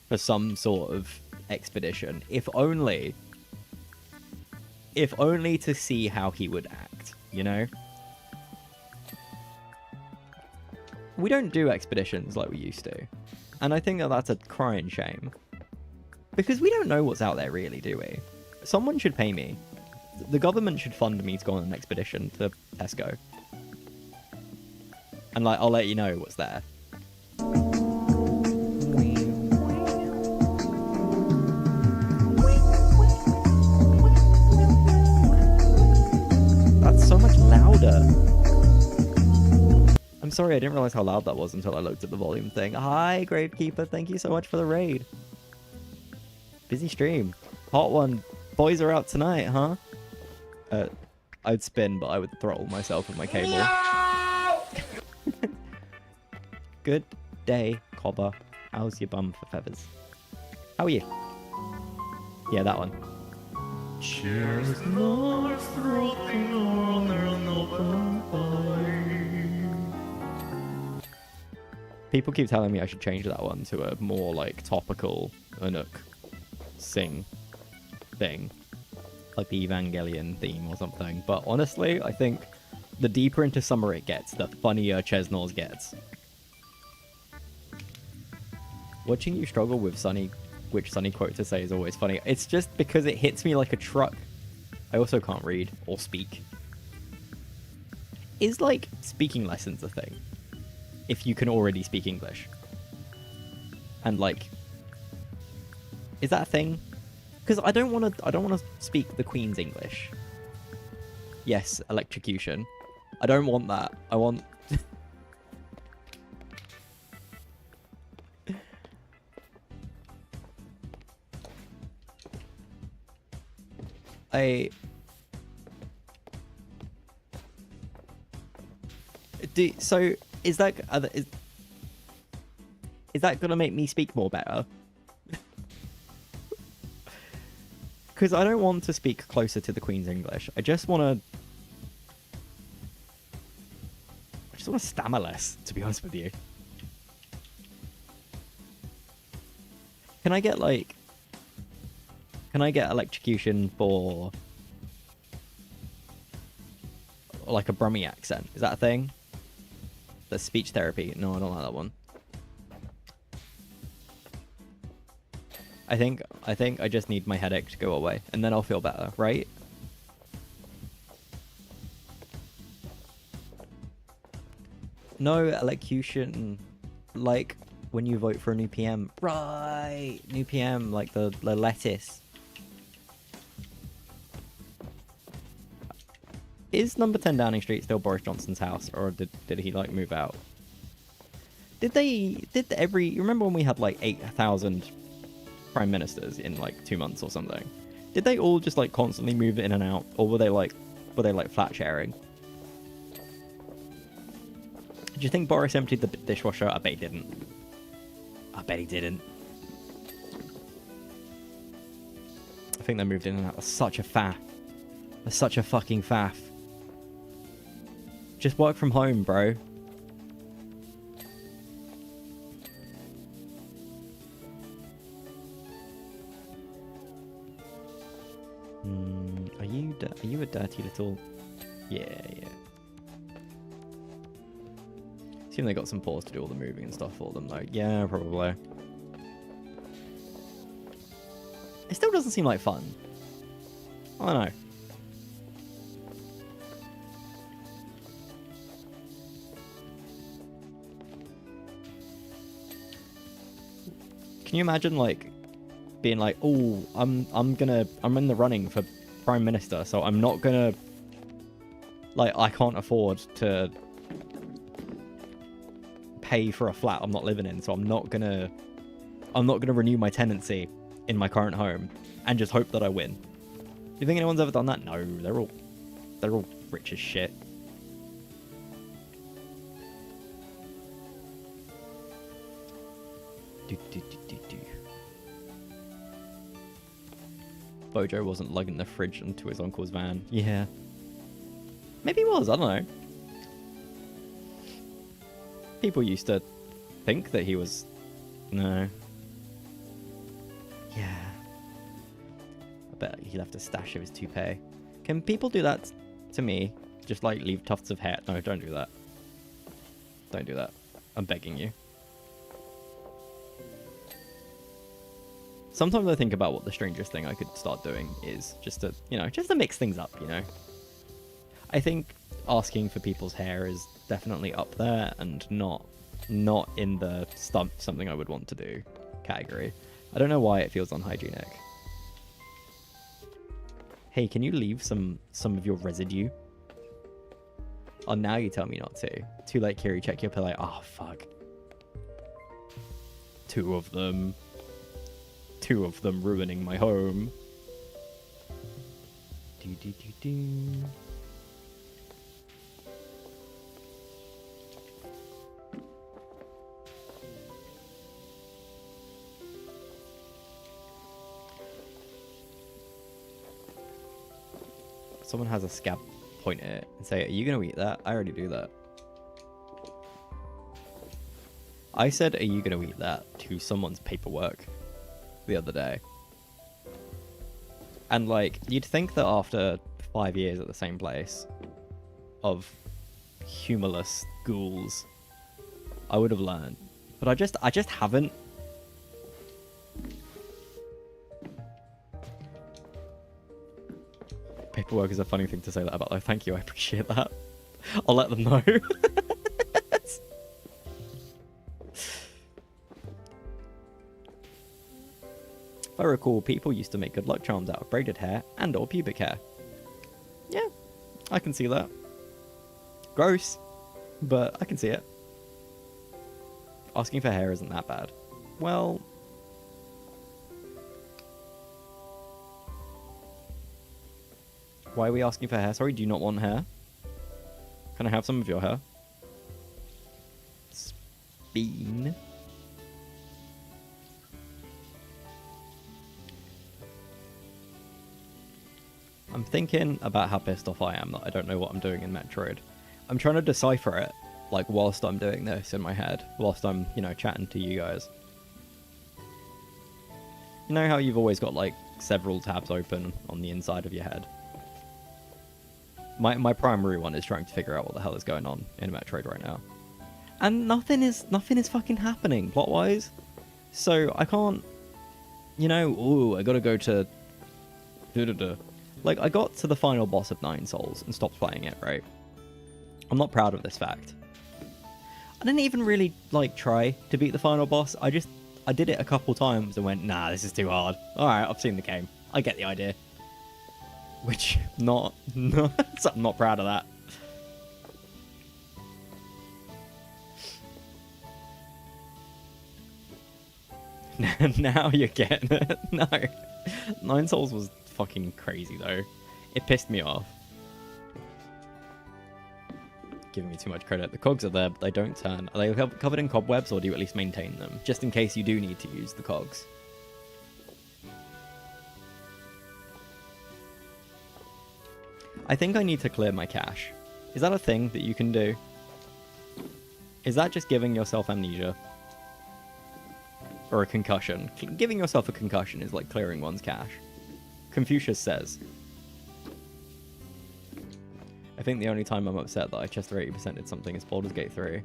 for some sort of expedition, if only to see how he would act, you know? We don't do expeditions like we used to, and I think that that's a crying shame. Because we don't know what's out there really, do we? Someone should pay me. The government should fund me to go on an expedition to Tesco. And, like, I'll let you know what's there. That's so much louder. I'm sorry, I didn't realize how loud that was until I looked at the volume thing. Hi, Gravekeeper. Thank you so much for the raid. Busy stream. Hot one. Boys are out tonight, huh? I'd spin, but I would throttle myself with my cable. No! Good day, Cobber. How's your bum for feathers? How are you? Yeah, that one. Cheers, North, rocking on an open fire. People keep telling me I should change that one to a more, like, topical Anuk sing thing. Like the Evangelion theme or something. But honestly, I think the deeper into summer it gets, the funnier Chesnors gets. Watching you struggle with which Sunny quote to say is always funny. It's just because it hits me like a truck. I also can't read or speak. Is, like, speaking lessons a thing? If you can already speak English. And, like, is that a thing? Because I don't want to speak the Queen's English. Yes, electrocution. I don't want that. I want... So, is that... Is that going to make me speak more better? Because I don't want to speak closer to the Queen's English. I just want to stammer less, to be honest with you. Can I get, like... Can I get electrocution for... like a Brummie accent? Is that a thing? The speech therapy? No, I don't like that one. I think I just need my headache to go away, and then I'll feel better, right? No elocution, like when you vote for a new PM. Right, new PM, like the lettuce. Is number 10 Downing Street still Boris Johnson's house, or did he like move out? You remember when we had like 8,000 prime ministers in like 2 months or something? Did they all just like constantly move in and out, or were they like flat sharing? Do you think Boris emptied the dishwasher? I bet he didn't. I bet he didn't. I think they moved in and out. That's such a faff. That's such a fucking faff. Just work from home, bro. Are you a dirty little... Yeah. Assume they got some paws to do all the moving and stuff for them, though. Yeah, probably. It still doesn't seem like fun. I don't know. Can you imagine, like, being like, oh, I'm in the running for Prime Minister, so I'm not gonna, like, I can't afford to pay for a flat I'm not living in, so I'm not gonna renew my tenancy in my current home and just hope that I win. Do you think anyone's ever done that? No, they're all rich as shit. Bojo wasn't lugging the fridge into his uncle's van. Yeah. Maybe he was, I don't know. People used to think that he was... No. Yeah. I bet he left a stash of his toupee. Can people do that to me? Just like leave tufts of hair? No, don't do that. Don't do that. I'm begging you. Sometimes I think about what the strangest thing I could start doing is just to, just to mix things up, I think asking for people's hair is definitely up there and not in the something I would want to do category. I don't know why it feels unhygienic. Hey, can you leave some of your residue? Oh, now you tell me not to. Too late, Kiri. Check your pillow. Oh, fuck. Two of them ruining my home. Someone has a scab, point at it and say, are you going to eat that? I already do that. I said, are you going to eat that to someone's paperwork the other day. And like, you'd think that after 5 years at the same place of humorless ghouls, I would have learned. But I just haven't. Paperwork is a funny thing to say that about, though. Thank you, I appreciate that. I'll let them know. If I recall, people used to make good luck charms out of braided hair and or pubic hair. Yeah, I can see that. Gross, but I can see it. Asking for hair isn't that bad. Well... Why are we asking for hair? Sorry, do you not want hair? Can I have some of your hair? Bean. I'm thinking about how pissed off I am that I don't know what I'm doing in Metroid. I'm trying to decipher it, like, whilst I'm doing this in my head, whilst I'm, you know, chatting to you guys. You know how you've always got, like, several tabs open on the inside of your head? My primary one is trying to figure out what the hell is going on in Metroid right now. And nothing is fucking happening, plot-wise. So, I can't, you know, ooh, I gotta go to... Like, I got to the final boss of 9 Souls and stopped playing it, right? I'm not proud of this fact. I didn't even really, like, try to beat the final boss. I did it a couple times and went, nah, this is too hard. Alright, I've seen the game. I get the idea. Which, I'm not proud of that. Now you're getting it. No. 9 Souls was fucking crazy, though. It pissed me off. Giving me too much credit. The cogs are there, but they don't turn. Are they covered in cobwebs, or do you at least maintain them? Just in case you do need to use the cogs. I think I need to clear my cache. Is that a thing that you can do? Is that just giving yourself amnesia? Or a concussion? Giving yourself a concussion is like clearing one's cache. Confucius says. I think the only time I'm upset that I Chester 80% did something is Baldur's Gate 3.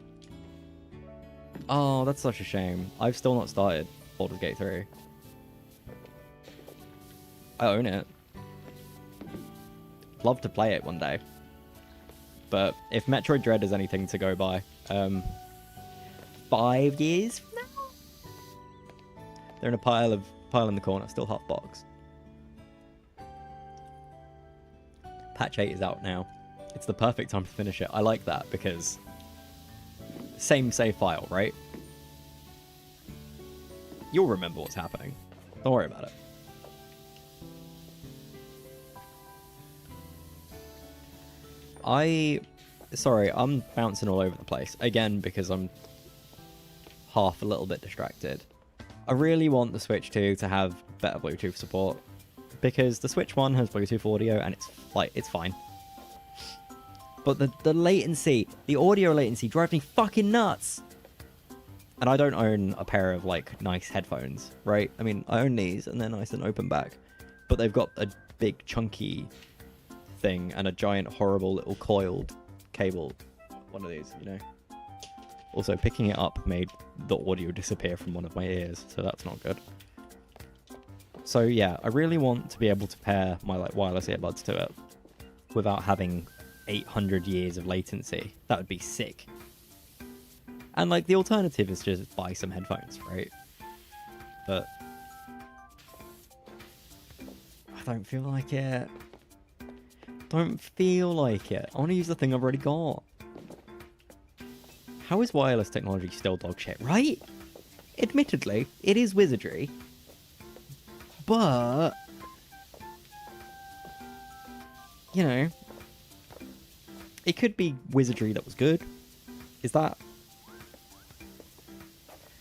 Oh, that's such a shame. I've still not started Baldur's Gate 3. I own it. Love to play it one day. But if Metroid Dread is anything to go by, 5 years from now? They're in a pile in the corner, still half box. Patch 8 is out now. It's the perfect time to finish it. I like that because same save file, right? You'll remember what's happening. Don't worry about it. Sorry, I'm bouncing all over the place. Again, because I'm a little bit distracted. I really want the Switch 2 to have better Bluetooth support. Because the Switch 1 has Bluetooth audio and it's fine. But the latency, the audio latency drives me fucking nuts. And I don't own a pair of, like, nice headphones, right? I mean, I own these and they're nice and open back. But they've got a big chunky thing and a giant horrible little coiled cable. One of these, you know. Also, picking it up made the audio disappear from one of my ears, so that's not good. So yeah, I really want to be able to pair my, like, wireless earbuds to it without having 800 years of latency. That would be sick. And, like, the alternative is just buy some headphones, right? But I don't feel like it. Don't feel like it. I want to use the thing I've already got. How is wireless technology still dog shit, right? Admittedly, it is wizardry. But, you know, it could be wizardry that was good. Is that?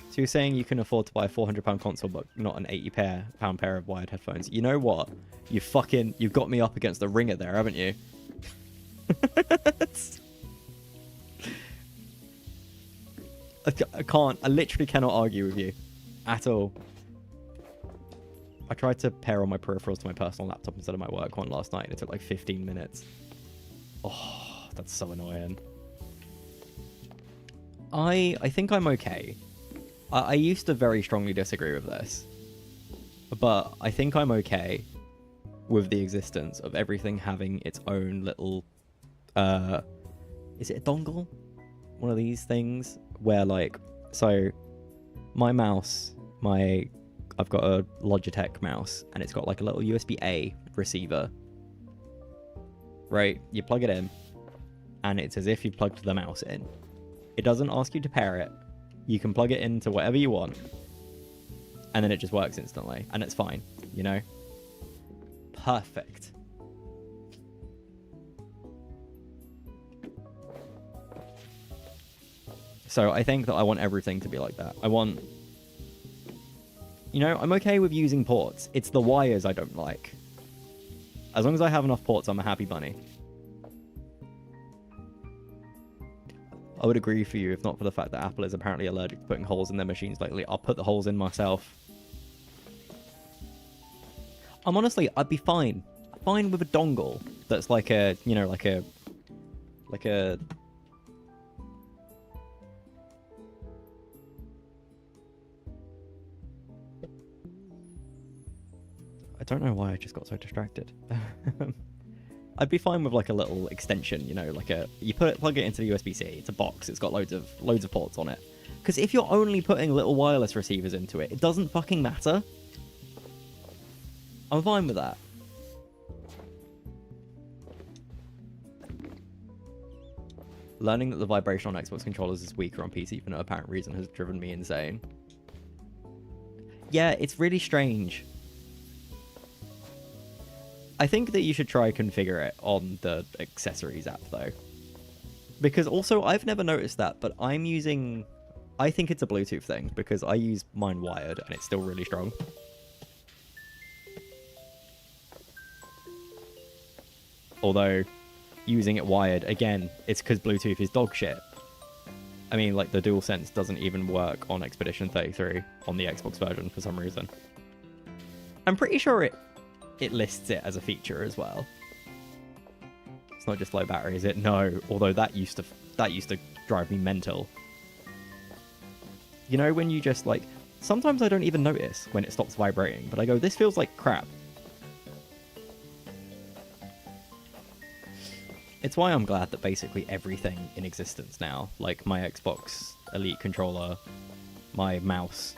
So you're saying you can afford to buy a £400 console, but not an £80 pair of wired headphones. You know what? You've got me up against the ringer there, haven't you? I literally cannot argue with you. At all. I tried to pair all my peripherals to my personal laptop instead of my work one last night, and it took like 15 minutes. Oh, that's so annoying. I think I'm okay. I used to very strongly disagree with this. But I think I'm okay with the existence of everything having its own little... is it a dongle? One of these things where, like... So, my mouse, I've got a Logitech mouse, and it's got like a little USB-A receiver. Right? You plug it in, and it's as if you plugged the mouse in. It doesn't ask you to pair it. You can plug it into whatever you want, and then it just works instantly, and it's fine, you know? Perfect. So I think that I want everything to be like that. I want... You know, I'm okay with using ports. It's the wires I don't like. As long as I have enough ports, I'm a happy bunny. I would agree for you if not for the fact that Apple is apparently allergic to putting holes in their machines lately. I'll put the holes in myself. I'd be fine. Fine with a dongle that's like a, you know, like a... I don't know why I just got so distracted. I'd be fine with like a little extension, you know, like plug it into the USB-C. It's a box. It's got loads of ports on it. Because if you're only putting little wireless receivers into it, it doesn't fucking matter. I'm fine with that. Learning that the vibration on Xbox controllers is weaker on PC for no apparent reason has driven me insane. Yeah, it's really strange. I think that you should try configure it on the accessories app though. Because also, I've never noticed that, but I think it's a Bluetooth thing, because I use mine wired and it's still really strong. Although, using it wired, again, it's because Bluetooth is dog shit. I mean, like, the DualSense doesn't even work on Expedition 33 on the Xbox version for some reason. I'm pretty sure it lists it as a feature as well. It's not just low battery, is it? No, although that used to drive me mental. You know, when you just, like... Sometimes I don't even notice when it stops vibrating, but I go, this feels like crap. It's why I'm glad that basically everything in existence now, like my Xbox Elite controller, my mouse,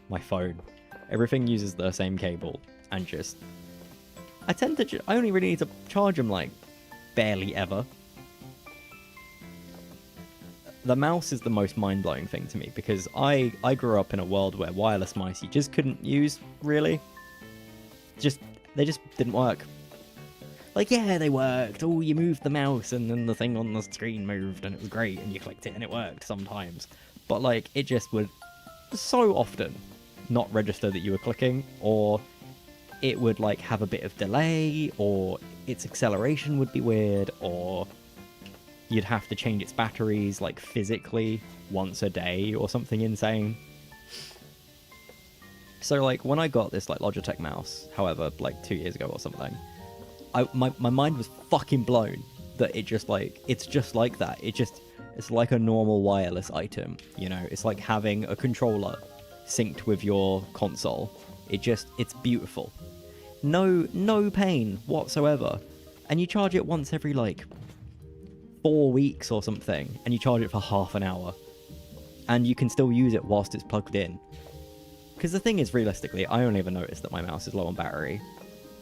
my phone, everything uses the same cable, and just... I only really need to charge them, like, barely ever. The mouse is the most mind-blowing thing to me, because I grew up in a world where wireless mice you just couldn't use, really. They just didn't work. Like, yeah, they worked. Oh, you moved the mouse and then the thing on the screen moved and it was great and you clicked it and it worked sometimes. But, like, it just would so often not register that you were clicking, or it would, like, have a bit of delay, or its acceleration would be weird, or you'd have to change its batteries, like, physically once a day or something insane. So, like, when I got this, like, Logitech mouse, however, like, 2 years ago or something, my mind was fucking blown that it just, like, it's just like that. It's like a normal wireless item, you know? It's like having a controller synced with your console. It's beautiful. No pain whatsoever. And you charge it once every, like, 4 weeks or something, and you charge it for half an hour. And you can still use it whilst it's plugged in. Because the thing is, realistically, I only ever notice that my mouse is low on battery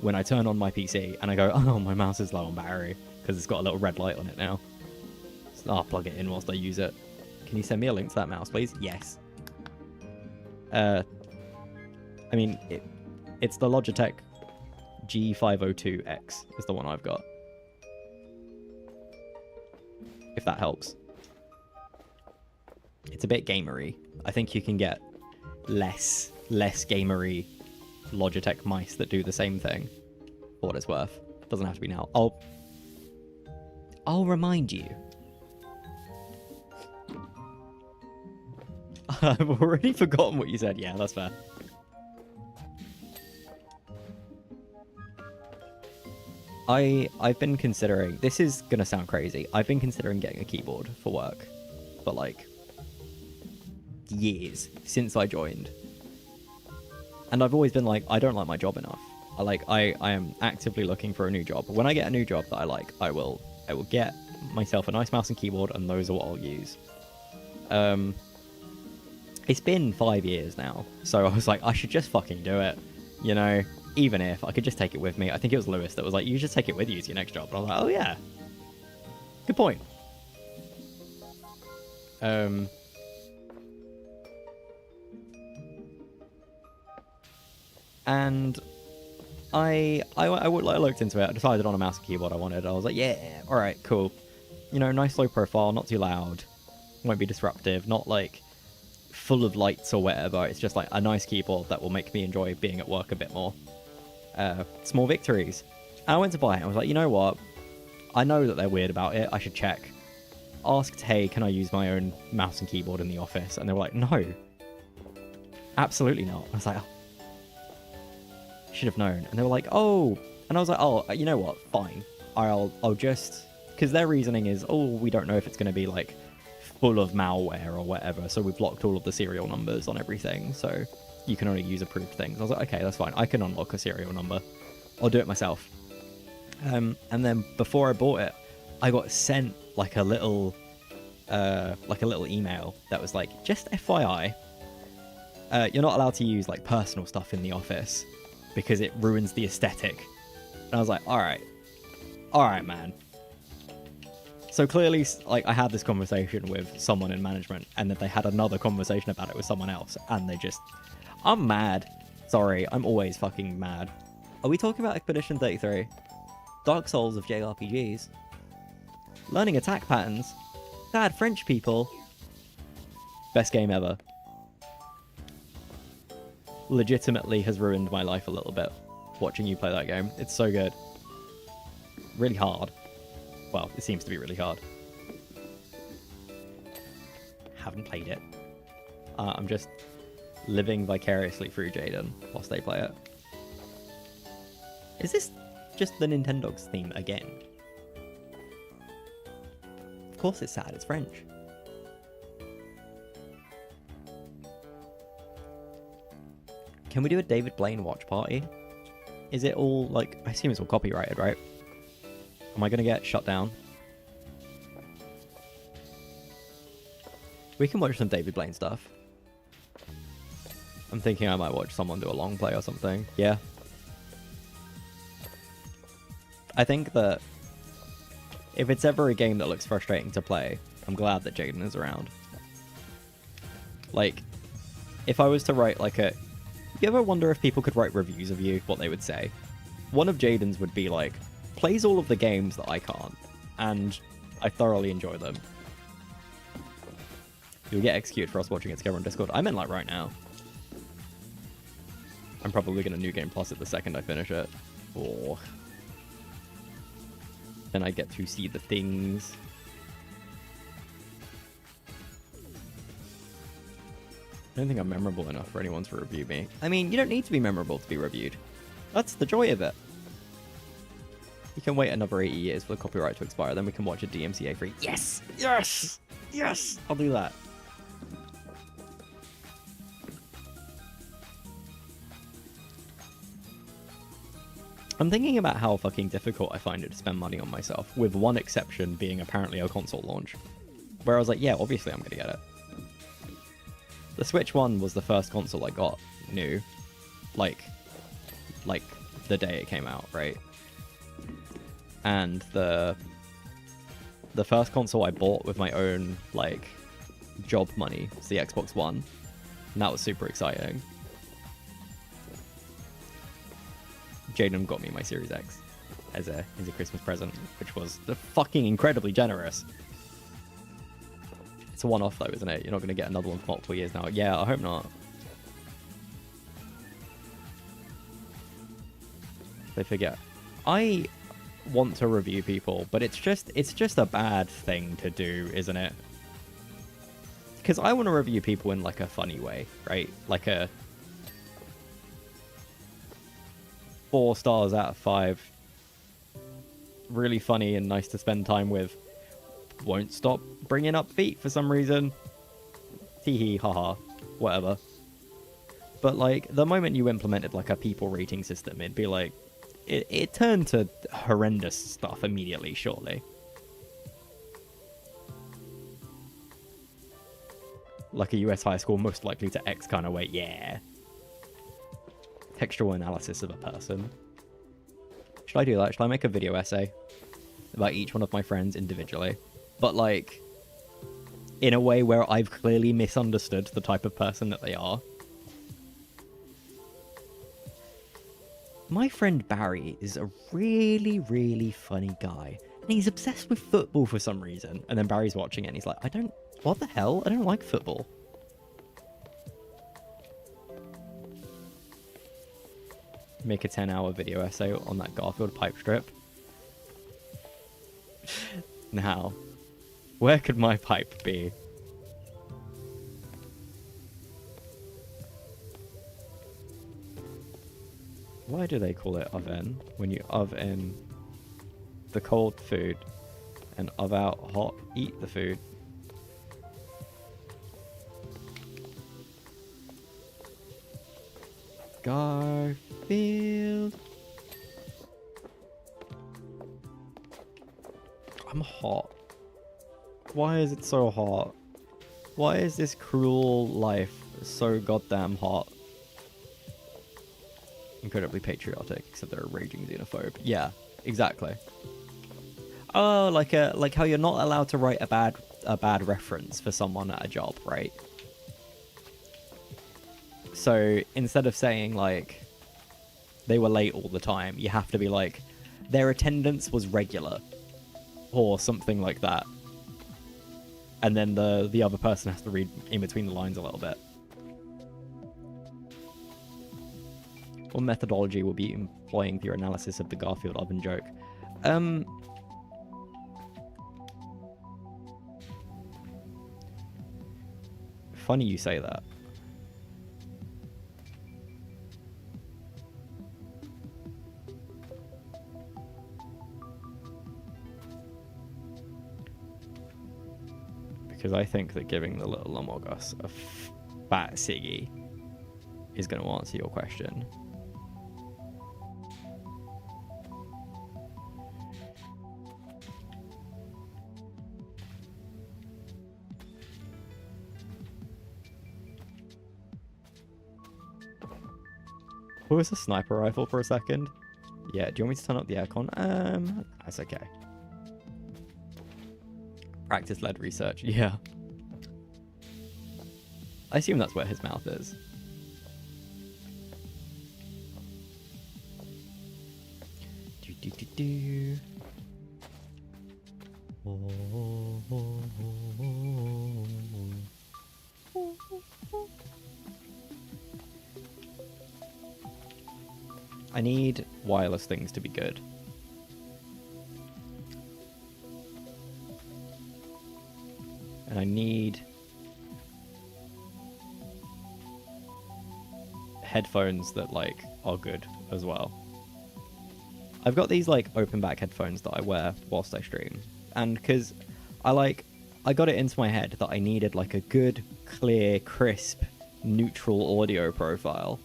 when I turn on my PC and I go, oh, my mouse is low on battery, because it's got a little red light on it now. So I'll plug it in whilst I use it. Can you send me a link to that mouse, please? Yes. I mean, it's the Logitech G502X is the one I've got. If that helps. It's a bit gamery. I think you can get less gamery Logitech mice that do the same thing, for what it's worth. Doesn't have to be now. I'll remind you. I've already forgotten what you said. Yeah, that's fair. I've been considering, this is gonna sound crazy, I've been considering getting a keyboard for work for, like, years since I joined. And I've always been like, I don't like my job enough. I am actively looking for a new job. When I get a new job that I like, I will get myself a nice mouse and keyboard, and those are what I'll use. It's been 5 years now, so I was like, I should just fucking do it, you know? Even if I could just take it with me. I think it was Lewis that was like, you just take it with you to your next job. And I was like, oh yeah, good point. And I looked into it. I decided on a mouse and keyboard I wanted. I was like, yeah, all right, cool. You know, nice low profile, not too loud, won't be disruptive, not like full of lights or whatever. It's just like a nice keyboard that will make me enjoy being at work a bit more. Small victories. And I went to buy it and I was like, you know what? I know that they're weird about it. I should check. Asked, hey, can I use my own mouse and keyboard in the office? And they were like, no. Absolutely not. I was like, oh, should have known. And they were like, oh. And I was like, oh, you know what? Fine. I'll just... Because their reasoning is, oh, we don't know if it's going to be, like, full of malware or whatever. So we've blocked all of the serial numbers on everything. So you can only use approved things. I was like, okay, that's fine. I can unlock a serial number. I'll do it myself. And then before I bought it, I got sent like a little email that was like, just FYI, you're not allowed to use like personal stuff in the office because it ruins the aesthetic. And I was like, all right, man. So clearly, like, I had this conversation with someone in management, and then they had another conversation about it with someone else, and they just, I'm mad. Sorry, I'm always fucking mad. Are we talking about Expedition 33? Dark Souls of JRPGs? Learning attack patterns? Bad French people? Best game ever. Legitimately has ruined my life a little bit, watching you play that game. It's so good. Really hard. Well, it seems to be really hard. Haven't played it. I'm just living vicariously through Jaden whilst they play it. Is this just the Nintendogs theme again? Of course it's sad, it's French. Can we do a David Blaine watch party? Is it all, like, I assume it's all copyrighted, right? Am I going to get shut down? We can watch some David Blaine stuff. I'm thinking I might watch someone do a long play or something. Yeah. I think that if it's ever a game that looks frustrating to play, I'm glad that Jaden is around. Like, if I was to write like a... You ever wonder if people could write reviews of you, what they would say? One of Jaden's would be like, plays all of the games that I can't, and I thoroughly enjoy them. You'll get executed for us watching it together on Discord. I meant like right now. I'm probably going to New Game Plus it the second I finish it. Oh. Then I get to see the things. I don't think I'm memorable enough for anyone to review me. I mean, you don't need to be memorable to be reviewed. That's the joy of it. You can wait another 80 years for the copyright to expire, then we can watch a DMCA free. Yes! Yes! Yes! I'll do that. I'm thinking about how fucking difficult I find it to spend money on myself, with one exception being apparently a console launch. Where I was like, yeah, obviously I'm gonna get it. The Switch 1 was the first console I got new. Like the day it came out, right? And the first console I bought with my own, like, job money was the Xbox One. And that was super exciting. Jaden got me my Series X as a Christmas present, which was fucking incredibly generous. It's a one-off though, isn't it? You're not going to get another one for multiple years now. Yeah, I hope not. They forget. I want to review people, but it's just a bad thing to do, isn't it? Because I want to review people in like a funny way, right? Like a 4 stars out of 5. Really funny and nice to spend time with. Won't stop bringing up feet for some reason. Tee hee, haha, whatever. But like the moment you implemented like a people rating system, it'd be like it turned to horrendous stuff immediately, surely. Like a US high school most likely to X kind of way, yeah. Textual analysis of a person. Should I do that? Should I make a video essay about each one of my friends individually? But like, in a way where I've clearly misunderstood the type of person that they are. My friend Barry is a really, really funny guy. And he's obsessed with football for some reason. And then Barry's watching it and he's like, what the hell? I don't like football. make a 10-hour video essay on that Garfield pipe strip. Now, where could my pipe be? Why do they call it oven when you oven the cold food and of out hot eat the food? Garfield. I'm hot. Why is it so hot? Why is this cruel life so goddamn hot? Incredibly patriotic, except they're a raging xenophobe. Yeah, exactly. Oh, like how you're not allowed to write a bad reference for someone at a job, right? So instead of saying like they were late all the time, you have to be like their attendance was regular or something like that. And then the other person has to read in between the lines a little bit. What methodology will be employing for your analysis of the Garfield oven joke? Funny you say that. Because I think that giving the little Lomogus a fat Siggy is going to answer your question. What was a sniper rifle for a second? Yeah, do you want me to turn up the aircon? That's okay. Practice-led research, yeah. I assume that's where his mouth is. Do. I need wireless things to be good. And I need headphones that like are good as well. I've got these like open back headphones that I wear whilst I stream. And because I got it into my head that I needed like a good, clear, crisp, neutral audio profile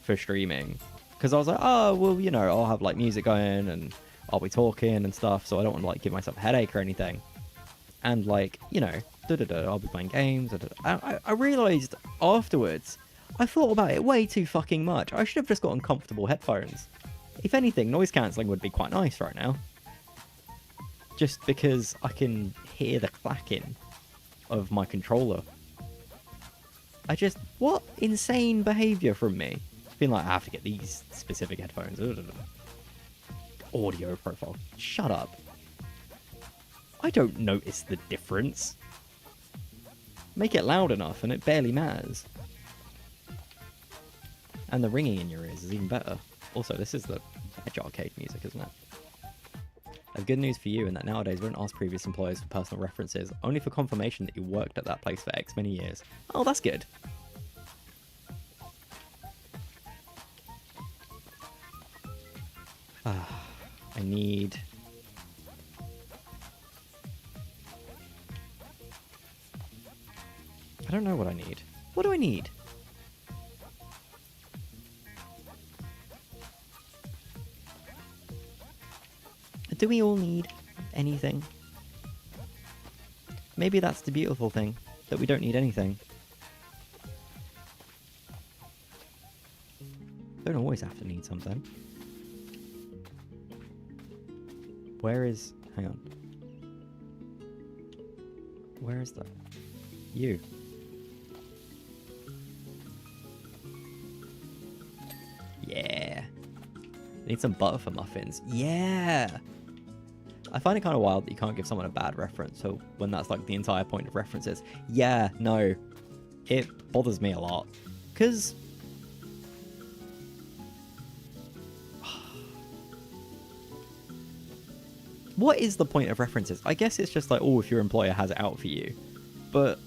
for streaming. Because I was like, oh, well, you know, I'll have like music going and I'll be talking and stuff, so I don't want to like give myself a headache or anything. And like, you know, I'll be playing games. I realized afterwards, I thought about it way too fucking much. I should have just gotten comfortable headphones. If anything, noise cancelling would be quite nice right now. Just because I can hear the clacking of my controller. What insane behaviour from me. Being like, I have to get these specific headphones. Audio profile. Shut up. I don't notice the difference. Make it loud enough and it barely matters. And the ringing in your ears is even better. Also, this is the Edge Arcade music, isn't it? I have good news for you in that nowadays we don't ask previous employers for personal references, only for confirmation that you worked at that place for X many years. Oh, that's good. I need... I don't know what I need. What do I need? Do we all need anything? Maybe that's the beautiful thing, that we don't need anything. Don't always have to need something. Where is... Hang on. Where is that? You. Yeah. Need some butter for muffins. Yeah! I find it kind of wild that you can't give someone a bad reference, so when that's like the entire point of references. Yeah, no. It bothers me a lot. Because What is the point of references? I guess it's just like, oh, if your employer has it out for you. But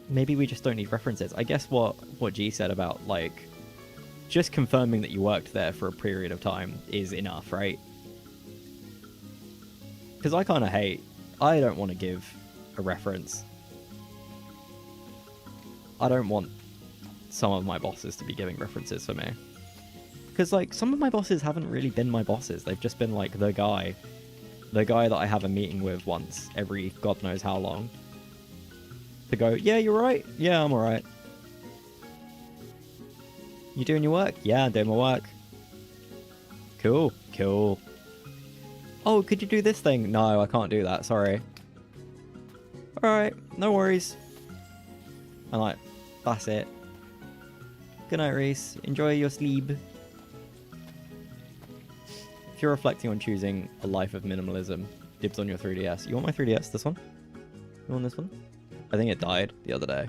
maybe we just don't need references. I guess what G said about, like, just confirming that you worked there for a period of time is enough, right? Because I kind of I don't want to give a reference. I don't want some of my bosses to be giving references for me. Because, like, some of my bosses haven't really been my bosses. They've just been, like, the guy that I have a meeting with once every God knows how long. To go, yeah, you're right. Yeah, I'm alright. You doing your work? Yeah, I'm doing my work. Cool, cool. Oh, could you do this thing? No, I can't do that, sorry. Alright, no worries. I'm like, that's it. Good night, Reese. Enjoy your sleep. If you're reflecting on choosing a life of minimalism, dibs on your 3DS. You want my 3DS? This one? You want this one? I think it died the other day.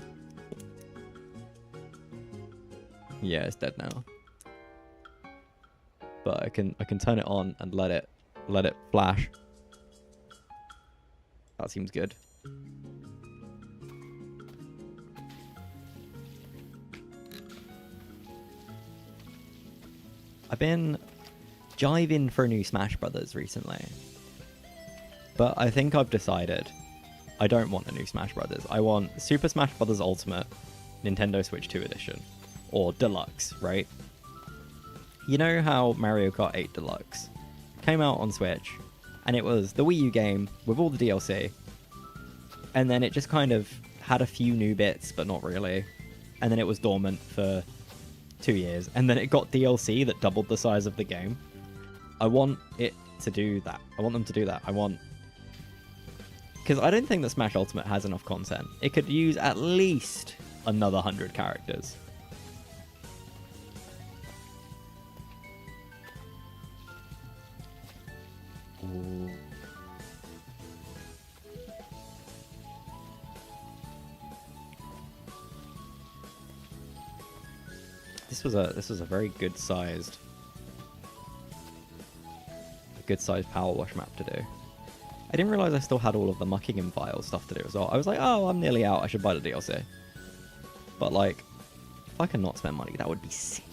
Yeah, it's dead now. But I can turn it on and let it flash. That seems good. I've been jiving for new Smash Brothers recently. But I think I've decided I don't want a new Smash Brothers. I want Super Smash Brothers Ultimate, Nintendo Switch 2 Edition. Or Deluxe, right? You know how Mario Kart 8 Deluxe came out on Switch, and it was the Wii U game with all the DLC, and then it just kind of had a few new bits, but not really, and then it was dormant for 2 years, and then it got DLC that doubled the size of the game. I want it to do that. I want them to do that. Because I don't think that Smash Ultimate has enough content. It could use at least another 100 characters. Ooh. This was a very good sized power wash map to do. I didn't realize I still had all of the Muckingham Files stuff to do as well. I was like, oh, I'm nearly out. I should buy the DLC. But, like, if I can not spend money, that would be sick.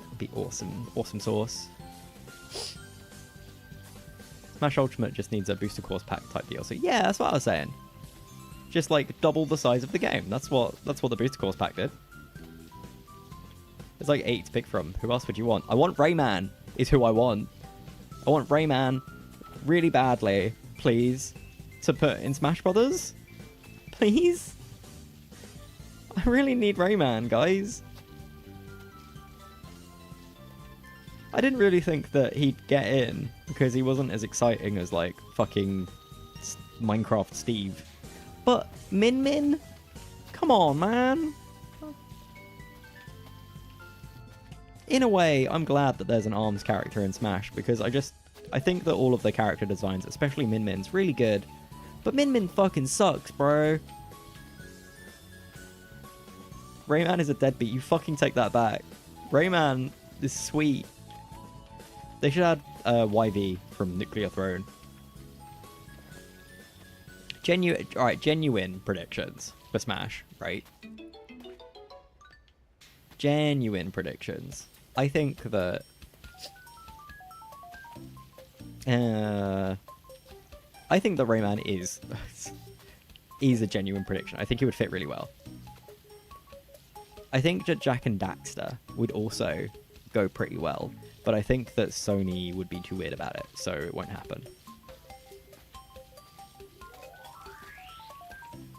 It'd be awesome. Awesome sauce. Smash Ultimate just needs a booster course pack type DLC. Yeah, that's what I was saying. Just, like, double the size of the game. That's what the booster course pack did. There's like 8 to pick from. Who else would you want? I want Rayman is who I want. I want Rayman really badly, please, to put in Smash Brothers. Please? I really need Rayman, guys. I didn't really think that he'd get in, because he wasn't as exciting as, like, fucking Minecraft Steve. But Min Min? Come on, man. In a way, I'm glad that there's an ARMS character in Smash, because I think that all of the character designs, especially Min Min's, really good. But Min Min fucking sucks, bro. Rayman is a deadbeat. You fucking take that back. Rayman is sweet. They should add YV from Nuclear Throne. Genuine predictions for Smash, right? Genuine predictions. I think that Rayman is a genuine prediction. I think he would fit really well. I think that Jack and Daxter would also go pretty well, but I think that Sony would be too weird about it, so it won't happen.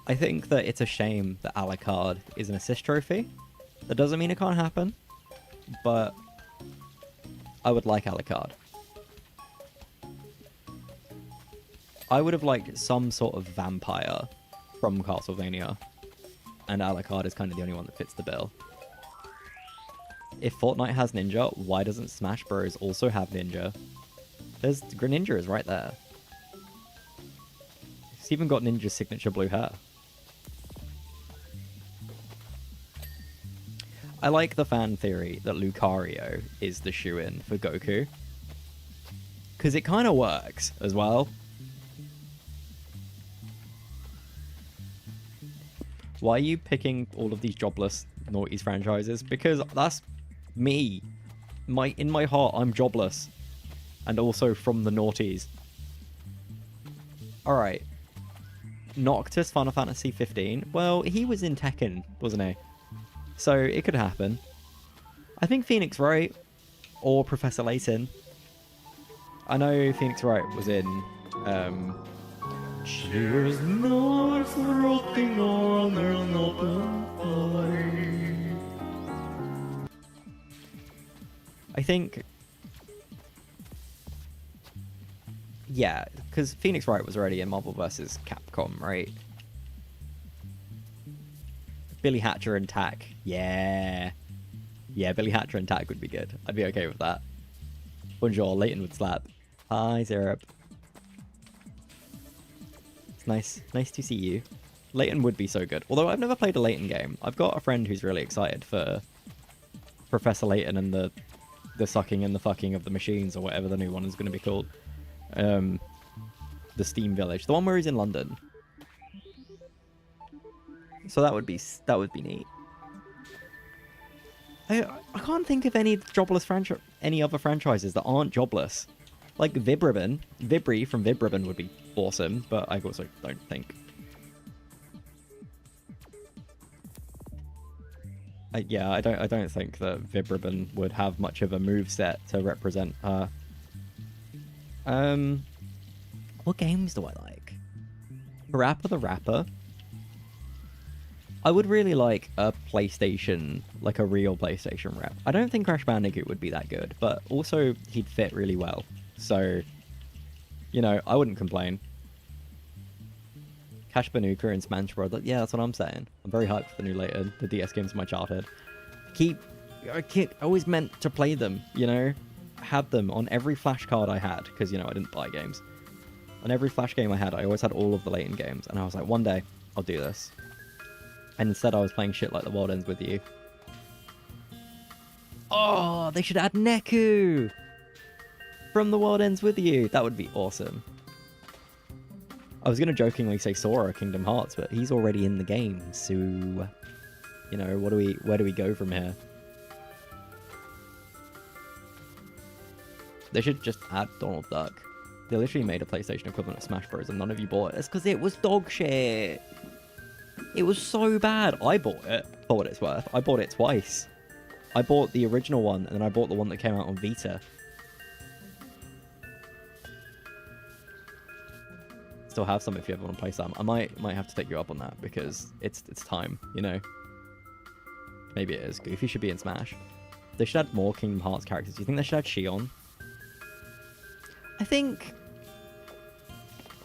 I think that it's a shame that Alucard is an assist trophy. That doesn't mean it can't happen, but I would like Alucard. I would have liked some sort of vampire from Castlevania, and Alucard is kind of the only one that fits the bill. If Fortnite has Ninja, why doesn't Smash Bros. Also have Ninja? Greninja is right there. It's even got Ninja's signature blue hair. I like the fan theory that Lucario is the shoo-in for Goku. Because it kind of works as well. Why are you picking all of these jobless Naughties franchises? Because that's me. In my heart, I'm jobless. And also from the Naughties. Alright. Noctis, Final Fantasy 15. Well, he was in Tekken, wasn't he? So it could happen. I think Phoenix Wright or Professor Layton. I know Phoenix Wright was in Cheers not for rotting on an open fire. I think, yeah, because Phoenix Wright was already in Marvel vs. Capcom, right? Billy Hatcher and Tack. Yeah. Yeah, Billy Hatcher and Tack would be good. I'd be okay with that. Bonjour, Layton would slap. Hi, Syrup. It's nice to see you. Layton would be so good. Although I've never played a Layton game. I've got a friend who's really excited for Professor Layton and the sucking and the fucking of the machines, or whatever the new one is going to be called. The Steam Village. The one where he's in London. So that would be neat. I can't think of any jobless any other franchises that aren't jobless. Like Vibri from Vibribbon would be awesome, but I also don't think. I don't think that Vibribbon would have much of a move set to represent her. What games do I like? Parappa the Rapper. I would really like a PlayStation, like a real PlayStation rep. I don't think Crash Bandicoot would be that good, but also he'd fit really well. So, you know, I wouldn't complain. Cash Banuka and Smash Bros. Yeah, that's what I'm saying. I'm very hyped for the new Layton, the DS games of my childhood. I always meant to play them, you know? Had them on every flash card I had, because, you know, I didn't buy games. On every flash game I had, I always had all of the Layton games, and I was like, one day, I'll do this. And instead I was playing shit like The World Ends With You. Oh, they should add Neku! From The World Ends With You. That would be awesome. I was going to jokingly say Sora Kingdom Hearts, but he's already in the game, so... You know, where do we go from here? They should just add Donald Duck. They literally made a PlayStation equivalent of Smash Bros. And none of you bought it. It's because it was dog shit. It was so bad. I bought it for what it's worth. I bought it twice. I bought the original one, and then I bought the one that came out on Vita. Still have some if you ever want to play some. I might have to take you up on that, because it's time, you know? Maybe it is. Goofy should be in Smash. They should add more Kingdom Hearts characters. Do you think they should add Shion? I think...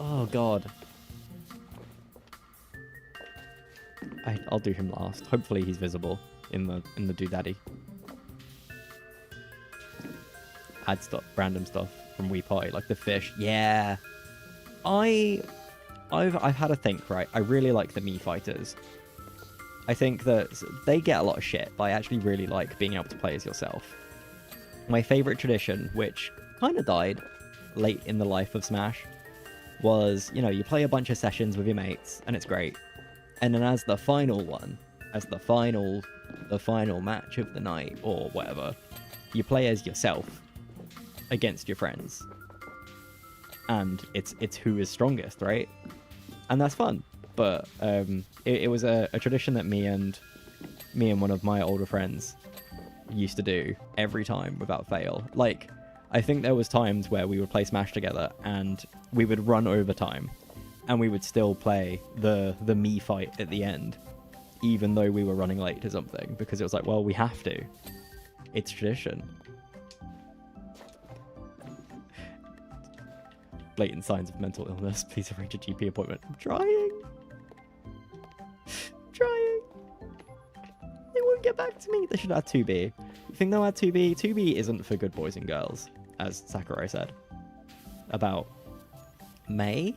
Oh, God. I'll do him last. Hopefully he's visible in the doodaddy. Add stuff, random stuff from Wii Party, like the fish. Yeah. I've had a think, right? I really like the Mii Fighters. I think that they get a lot of shit, but I actually really like being able to play as yourself. My favorite tradition, which kind of died late in the life of Smash, was, you know, you play a bunch of sessions with your mates, and it's great. And then as the final one, as the final match of the night, or whatever, you play as yourself against your friends. And it's who is strongest, right? And that's fun. But it was a tradition that me and one of my older friends used to do every time without fail. Like, I think there was times where we would play Smash together and we would run overtime and we would still play the Mii fight at the end, even though we were running late to something, because it was like, well, we have to. It's tradition. Blatant signs of mental illness. Please arrange a GP appointment. I'm trying. They won't get back to me. They should add 2B. You think they'll add 2B? 2B isn't for good boys and girls, as Sakurai said. About May?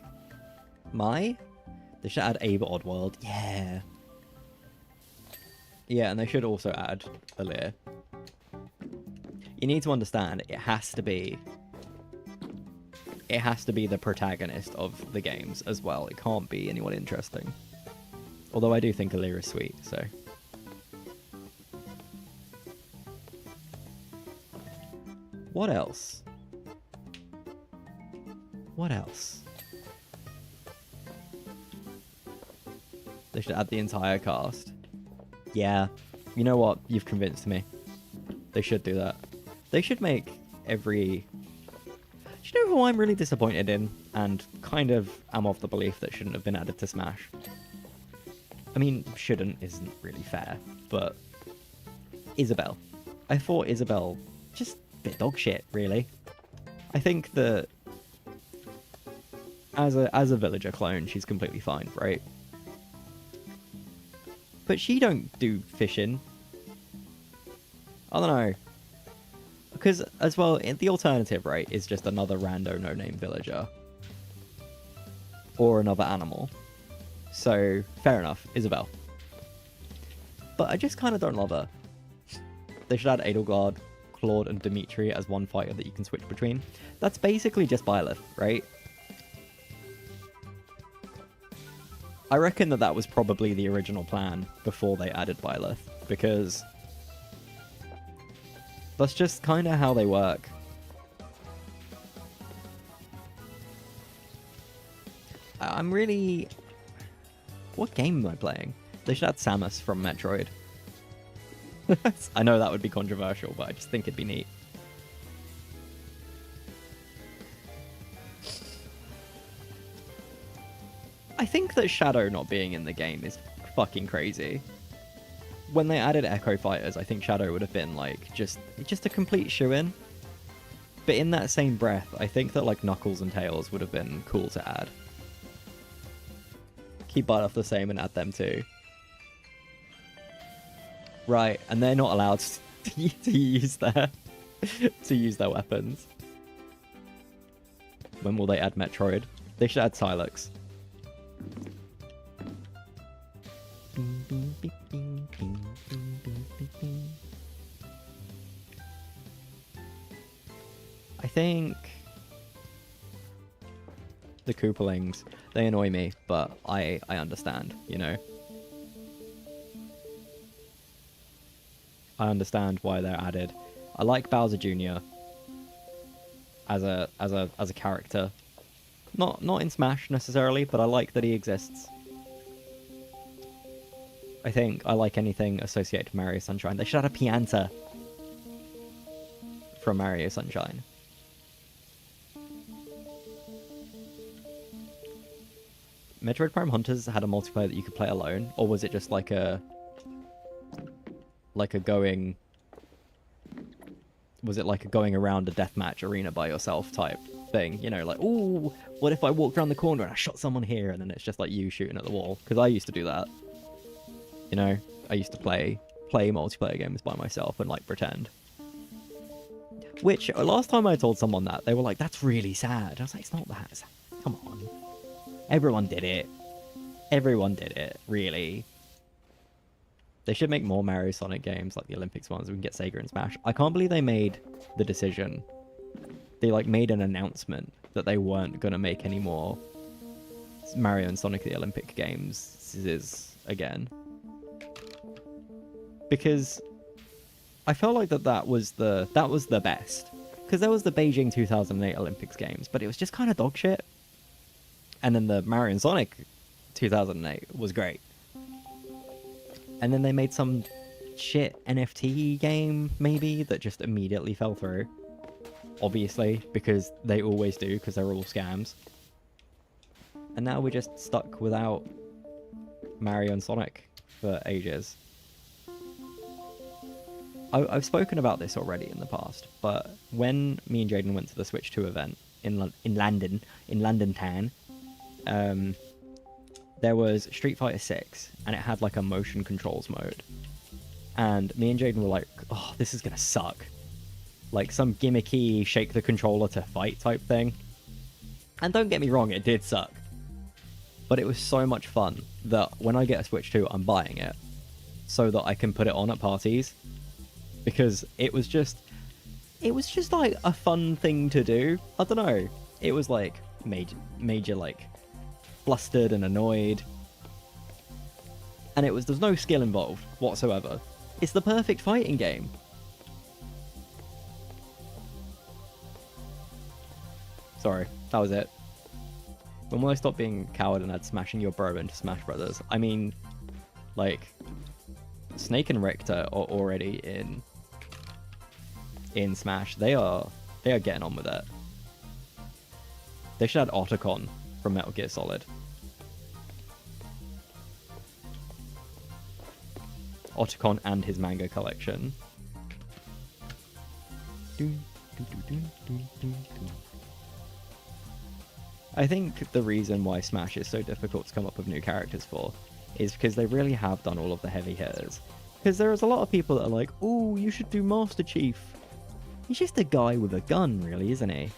They should add Abe Oddworld. Yeah. Yeah, and they should also add Alear. You need to understand, it has to be it has to be the protagonist of the games as well. It can't be anyone interesting. Although I do think Alira's sweet, so... What else? What else? They should add the entire cast. Yeah. You know what? You've convinced me. They should do that. They should make every... Do you know who I'm really disappointed in? And kind of am of the belief that shouldn't have been added to Smash. I mean, shouldn't isn't really fair, but... Isabelle. I thought Isabelle just a bit dog shit, really. I think that... As a villager clone, she's completely fine, right? But she don't do fishing. I don't know. Because, as well, the alternative, right, is just another rando no-name villager. Or another animal. So, fair enough, Isabelle. But I just kind of don't love her. They should add Edelgard, Claude, and Dimitri as one fighter that you can switch between. That's basically just Byleth, right? I reckon that was probably the original plan before they added Byleth, because that's just kind of how they work. I'm really... What game am I playing? They should add Samus from Metroid. I know that would be controversial, but I just think it'd be neat. I think that Shadow not being in the game is fucking crazy. When they added Echo Fighters, I think Shadow would have been, like, just a complete shoo-in. But in that same breath, I think that, like, Knuckles and Tails would have been cool to add. Keep Byleth the same and add them too. Right, and they're not allowed to use their weapons. When will they add Metroid? They should add Silex. I think the Koopalings, they annoy me, but I understand, you know. I understand why they're added. I like Bowser Jr. as a character. Not in Smash necessarily, but I like that he exists. I think I like anything associated with Mario Sunshine. They should add a Pianta from Mario Sunshine. Metroid Prime Hunters had a multiplayer that you could play alone, or was it just like a going... Was it like a going around a deathmatch arena by yourself type thing? You know, like, ooh, what if I walked around the corner and I shot someone here, and then it's just like you shooting at the wall? Because I used to do that. You know, I used to play multiplayer games by myself and, like, pretend. Which, last time I told someone that, they were like, that's really sad. I was like, it's not that sad. Come on. Everyone did it. Everyone did it, really. They should make more Mario Sonic games, like the Olympics ones. We can get Sega and Smash. I can't believe they made the decision. They, like, made an announcement that they weren't going to make any more Mario and Sonic the Olympic games again. Because I felt like that was the best. Because there was the Beijing 2008 Olympics games, but it was just kind of dog shit. And then the Mario and Sonic 2008 was great. And then they made some shit NFT game, maybe, that just immediately fell through. Obviously, because they always do, because they're all scams. And now we're just stuck without Mario and Sonic for ages. I've spoken about this already in the past, but when me and Jaden went to the Switch 2 event in London town, there was Street Fighter 6, and it had like a motion controls mode. And me and Jaden were like, oh, this is gonna suck. Like some gimmicky shake the controller to fight type thing. And don't get me wrong, it did suck. But it was so much fun that when I get a Switch 2, I'm buying it. So that I can put it on at parties. Because it was just like a fun thing to do. I don't know. it was like major like flustered and annoyed. And there's no skill involved whatsoever. It's the perfect fighting game. Sorry, that was it. When will I stop being a coward and add smashing your bro into Smash Brothers? I mean, like, Snake and Richter are already in Smash. They are getting on with it. They should add Otacon from Metal Gear Solid. Otacon and his manga collection. I think the reason why Smash is so difficult to come up with new characters for is because they really have done all of the heavy hitters. Because there's a lot of people that are like, oh, you should do Master Chief. He's just a guy with a gun, really, isn't he?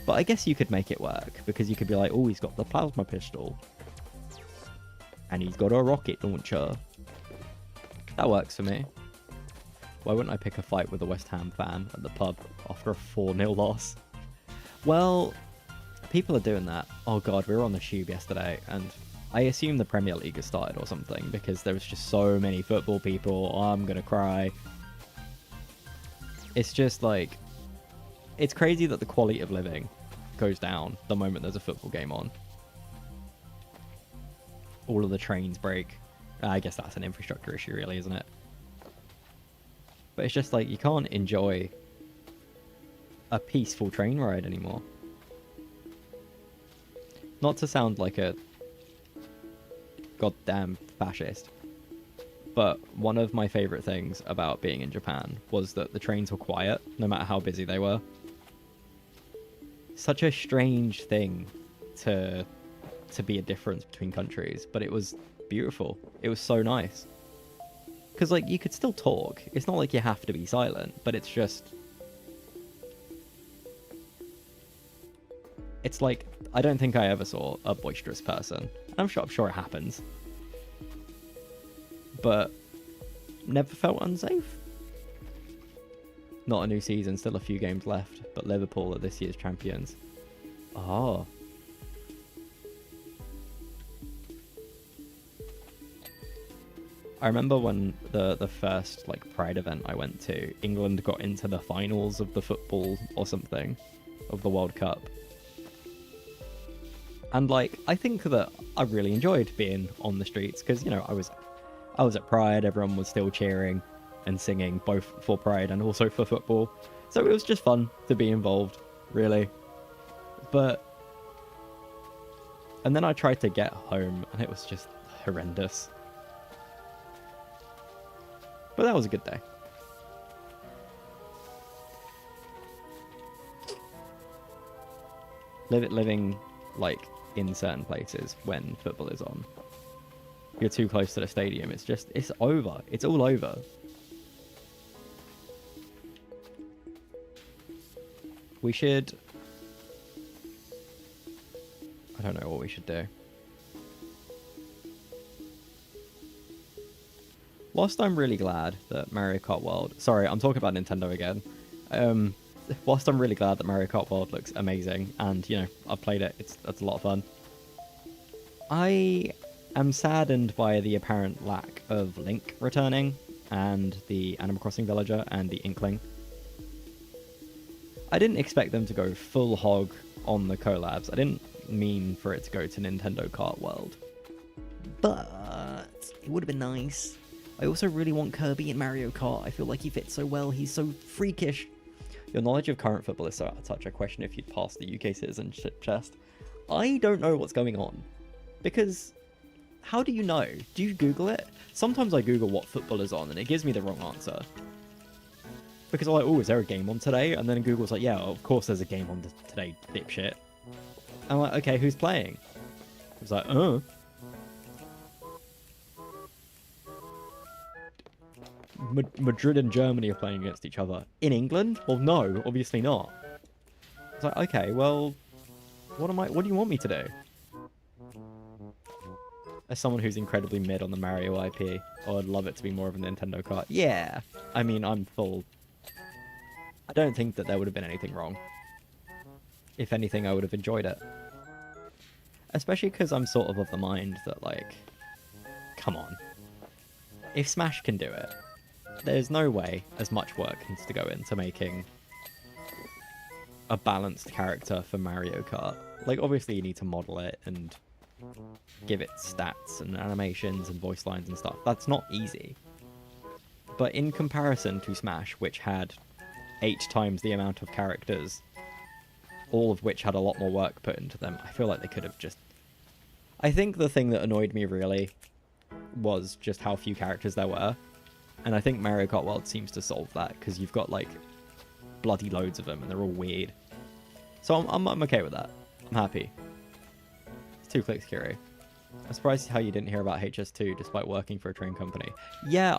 But I guess you could make it work, because you could be like, oh, he's got the plasma pistol. And he's got a rocket launcher. That works for me. Why wouldn't I pick a fight with a West Ham fan at the pub after a 4-0 loss? Well, people are doing that. Oh god, we were on the tube yesterday, and I assume the Premier League has started or something, because there was just so many football people. Oh, I'm gonna cry. It's just like, it's crazy that the quality of living goes down the moment there's a football game on. All of the trains break. I guess that's an infrastructure issue, really, isn't it? But it's just like, you can't enjoy a peaceful train ride anymore. Not to sound like a goddamn fascist, but one of my favorite things about being in Japan was that the trains were quiet, no matter how busy they were. Such a strange thing to be a difference between countries, but it was beautiful. It was so nice. Because, like, you could still talk. It's not like you have to be silent, but it's just... It's like, I don't think I ever saw a boisterous person. I'm sure it happens. But never felt unsafe. Not a new season, still a few games left, but Liverpool are this year's champions. Oh. I remember when the first like Pride event I went to, England got into the finals of the football or something of the World Cup. And like, I think that I really enjoyed being on the streets because, you know, I was at Pride, everyone was still cheering and singing both for Pride and also for football. So it was just fun to be involved, really. But and then I tried to get home and it was just horrendous. But that was a good day. Living like in certain places when football is on. You're too close to the stadium. It's over. It's all over. We should... I don't know what we should do. Whilst I'm really glad that Mario Kart World... Sorry, I'm talking about Nintendo again. Whilst I'm really glad that Mario Kart World looks amazing, and, you know, I've played it, it's a lot of fun. I am saddened by the apparent lack of Link returning, and the Animal Crossing Villager, and the Inkling. I didn't expect them to go full hog on the collabs. I didn't mean for it to go to Nintendo Kart World. But it would have been nice. I also really want Kirby in Mario Kart. I feel like he fits so well. He's so freakish. Your knowledge of current football is so out of touch. I question if you'd pass the UK citizenship test. I don't know what's going on. Because, how do you know? Do you Google it? Sometimes I Google what football is on and it gives me the wrong answer. Because I'm like, oh, is there a game on today? And then Google's like, yeah, of course there's a game on today, dipshit. I'm like, okay, who's playing? It's like, Madrid and Germany are playing against each other. In England? Well, no, obviously not. It's like, okay, well, what do you want me to do? As someone who's incredibly mid on the Mario IP, I would love it to be more of a Nintendo Kart. Yeah, I mean, I'm full. I don't think that there would have been anything wrong. if anything, I would have enjoyed it. Especially because I'm sort of the mind that, like, come on. If Smash can do it, there's no way as much work needs to go into making a balanced character for Mario Kart. Like, obviously you need to model it and give it stats and animations and voice lines and stuff. That's not easy. But in comparison to Smash, which had 8 times the amount of characters, all of which had a lot more work put into them, I feel like they could have just... I think the thing that annoyed me really was just how few characters there were. And I think Mario Kart World seems to solve that, because you've got, like, bloody loads of them, and they're all weird. So I'm okay with that. I'm happy. It's 2 clicks, Kiri. I'm surprised how you didn't hear about HS2 despite working for a train company. Yeah,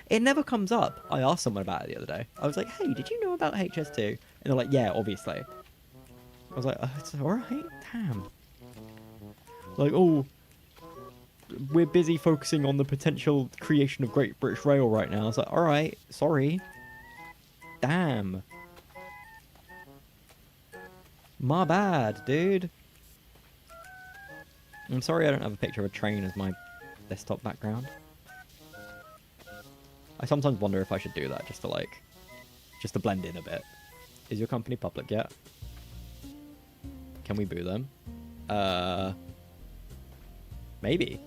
it never comes up. I asked someone about it the other day. I was like, hey, did you know about HS2? And they're like, yeah, obviously. I was like, it's alright, damn. Like, oh, we're busy focusing on the potential creation of Great British Rail right now. I was like, alright, sorry. Damn. My bad, dude. I'm sorry I don't have a picture of a train as my desktop background. I sometimes wonder if I should do that just to blend in a bit. Is your company public yet? Can we boo them? Maybe.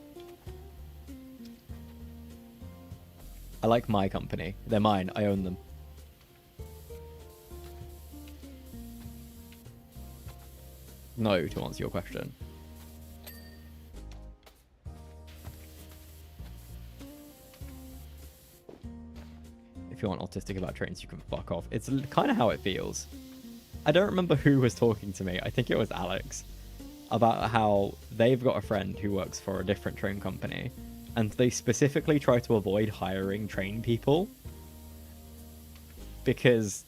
I like my company. They're mine. I own them. No, to answer your question. If you aren't autistic about trains, you can fuck off. It's kind of how it feels. I don't remember who was talking to me. I think it was Alex. About how they've got a friend who works for a different train company. And they specifically try to avoid hiring train people. Because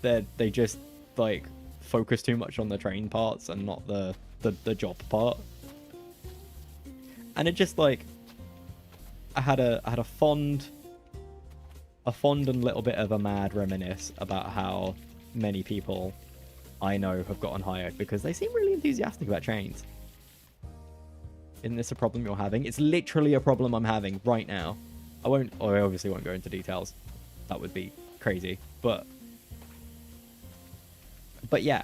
they just, like, focus too much on the train parts and not the job part. And it just, like, I had a fond and little bit of a mad reminisce about how many people I know have gotten hired because they seem really enthusiastic about trains. Isn't this a problem you're having? It's literally a problem I'm having right now. I obviously won't go into details. That would be crazy. But yeah.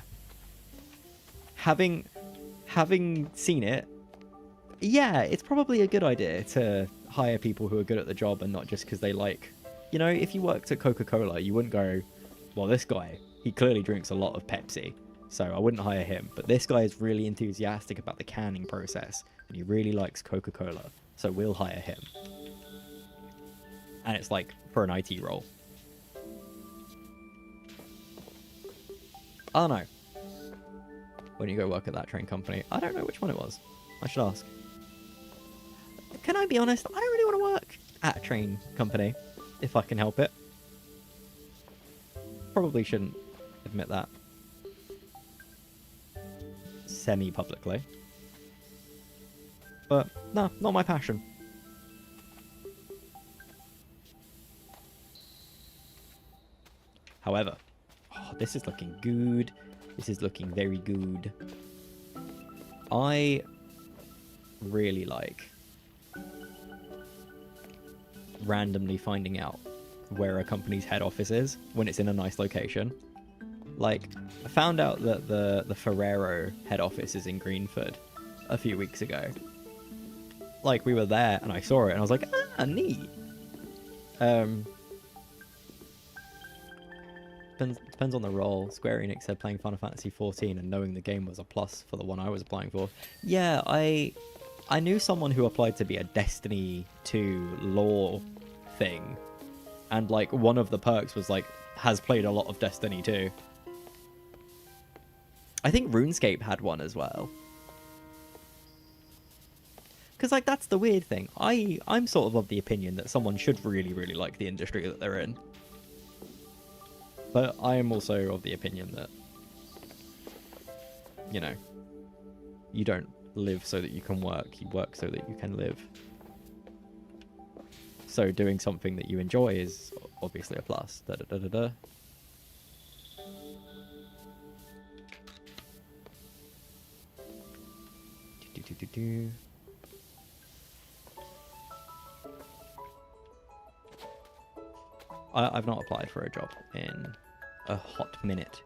Having seen it, yeah, it's probably a good idea to hire people who are good at the job and not just because they like... You know, if you worked at Coca-Cola, you wouldn't go, well, this guy, he clearly drinks a lot of Pepsi, so I wouldn't hire him. But this guy is really enthusiastic about the canning process, and he really likes Coca-Cola, so we'll hire him. And it's like for an IT role. I don't know. When you go work at that train company, I don't know which one it was. I should ask. Can I be honest? I don't really want to work at a train company. If I can help it. Probably shouldn't admit that. Semi-publicly. But, no, not my passion. However, oh, this is looking good. This is looking very good. I really like randomly finding out where a company's head office is when it's in a nice location. Like, I found out that the Ferrero head office is in Greenford a few weeks ago. Like, we were there and I saw it and I was like, ah, neat. Depends on the role. Square Enix said playing Final Fantasy XIV and knowing the game was a plus for the one I was applying for. Yeah, I knew someone who applied to be a Destiny 2 lore thing. And, like, one of the perks was, like, has played a lot of Destiny 2. I think RuneScape had one as well. Because, like, that's the weird thing. I'm sort of the opinion that someone should really, really like the industry that they're in. But I am also of the opinion that, you know, you don't live so that you can work. You work so that you can live. So doing something that you enjoy is obviously a plus. Da, da, da, da, da. do. I've not applied for a job in a hot minute.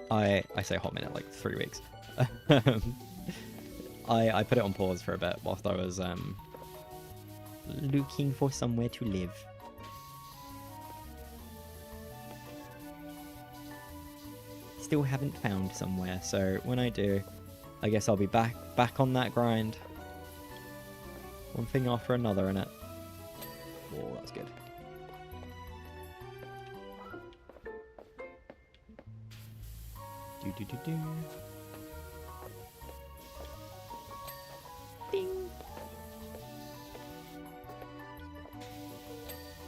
I say hot minute, like 3 weeks. I put it on pause for a bit whilst I was looking for somewhere to live. Still haven't found somewhere, so when I do, I guess I'll be back on that grind. One thing after another, innit? Oh, that's good. Do. Ding.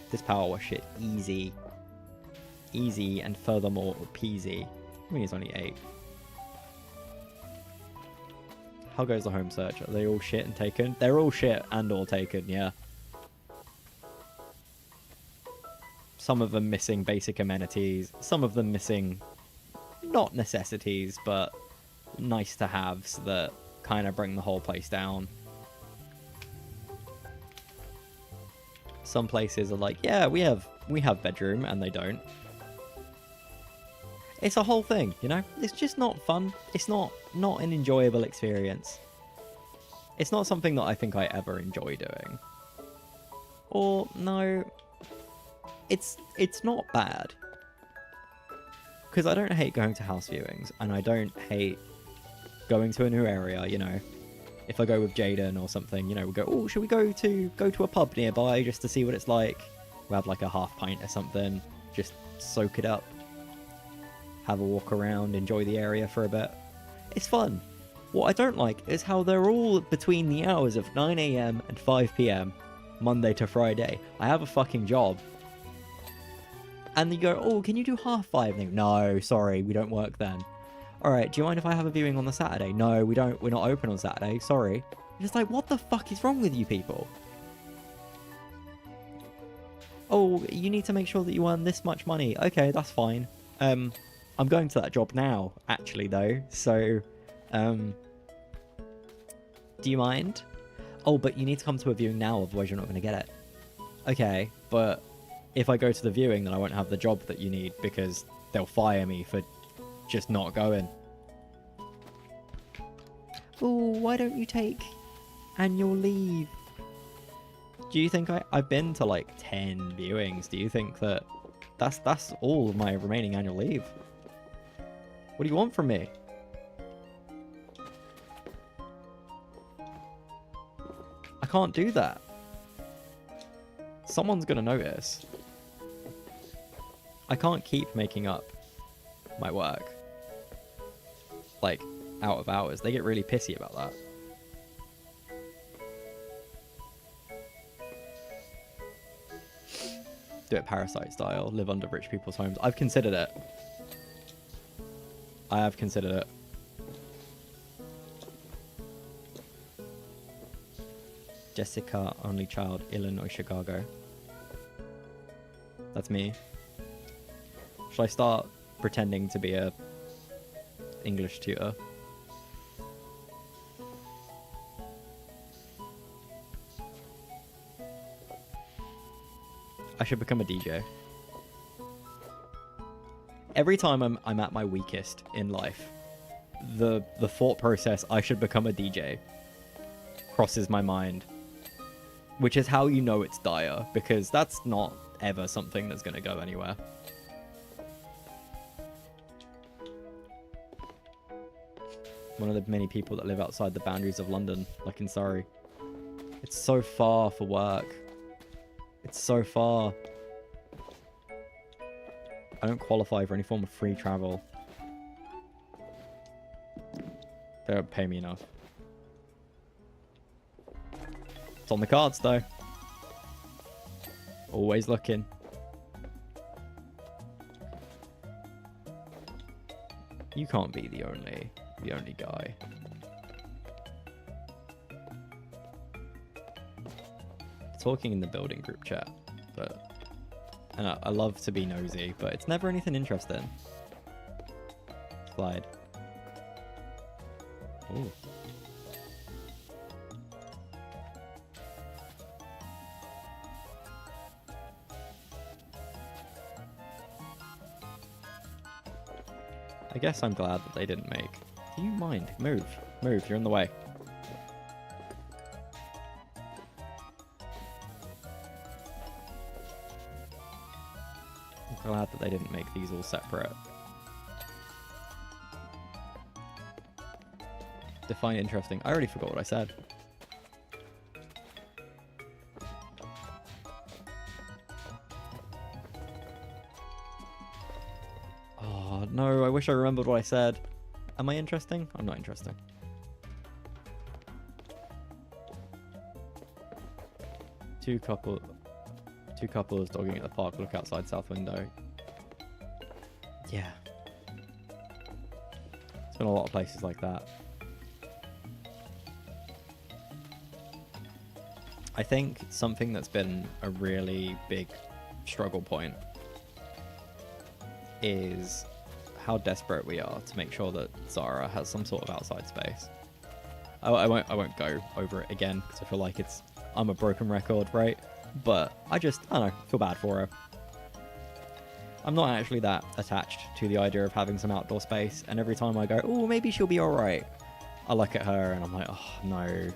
This power wash shit easy. Easy and furthermore peasy. I mean, it's only 8. How goes the home search? Are they all shit and taken? They're all shit and all taken, yeah. Some of them missing basic amenities. Some of them missing, not necessities, but nice to haves that kind of bring the whole place down. Some places are like, yeah, we have bedroom, and they don't. It's a whole thing, you know? It's just not fun. It's not an enjoyable experience. It's not something that I think I ever enjoy doing. Or, no, it's not bad. Because I don't hate going to house viewings, and I don't hate going to a new area, you know? If I go with Jaden or something, you know, we'll go, oh, should we go to a pub nearby just to see what it's like? We'll have like a half pint or something, just soak it up. Have a walk around, enjoy the area for a bit. It's fun. What I don't like is how they're all between the hours of 9 AM and 5 PM, Monday to Friday. I have a fucking job. And you go, oh, can you do 5:30? And they go, no, sorry, we don't work then. Alright, do you mind if I have a viewing on the Saturday? No, we don't. We're not open on Saturday, sorry. It's like, what the fuck is wrong with you people? Oh, you need to make sure that you earn this much money. Okay, that's fine. I'm going to that job now, actually, though. So, do you mind? Oh, but you need to come to a viewing now, otherwise you're not going to get it. Okay, but if I go to the viewing, then I won't have the job that you need because they'll fire me for just not going. Oh, why don't you take annual leave? Do you think I've been to like 10 viewings? Do you think that that's all of my remaining annual leave? What do you want from me? I can't do that. Someone's gonna notice. I can't keep making up my work. Like, out of hours. They get really pissy about that. Do it Parasite style. Live under rich people's homes. I've considered it. I have considered it. Jessica, only child, Illinois, Chicago. That's me. Should I start pretending to be a English tutor? I should become a DJ. Every time I'm at my weakest in life, the thought process, I should become a DJ, crosses my mind. Which is how you know it's dire, because that's not ever something that's going to go anywhere. One of the many people that live outside the boundaries of London, like in Surrey. It's so far for work. It's so far. I don't qualify for any form of free travel. They don't pay me enough. It's on the cards though. Always looking. You can't be the only guy. Talking in the building group chat, but and I love to be nosy, but it's never anything interesting. Slide. Ooh. I guess I'm glad that they didn't make... Do you mind? Move. Move, you're in the way. I'm glad that they didn't make these all separate. Define interesting. I already forgot what I said. Oh, no, I wish I remembered what I said. Am I interesting? I'm not interesting. Two couples dogging at the park, look outside south window. Yeah. There's been a lot of places like that. I think something that's been a really big struggle point is how desperate we are to make sure that Zara has some sort of outside space. I won't go over it again because I feel like I'm a broken record, right? But I don't know, feel bad for her. I'm not actually that attached to the idea of having some outdoor space, and every time I go, oh, maybe she'll be alright, I look at her and I'm like, oh no.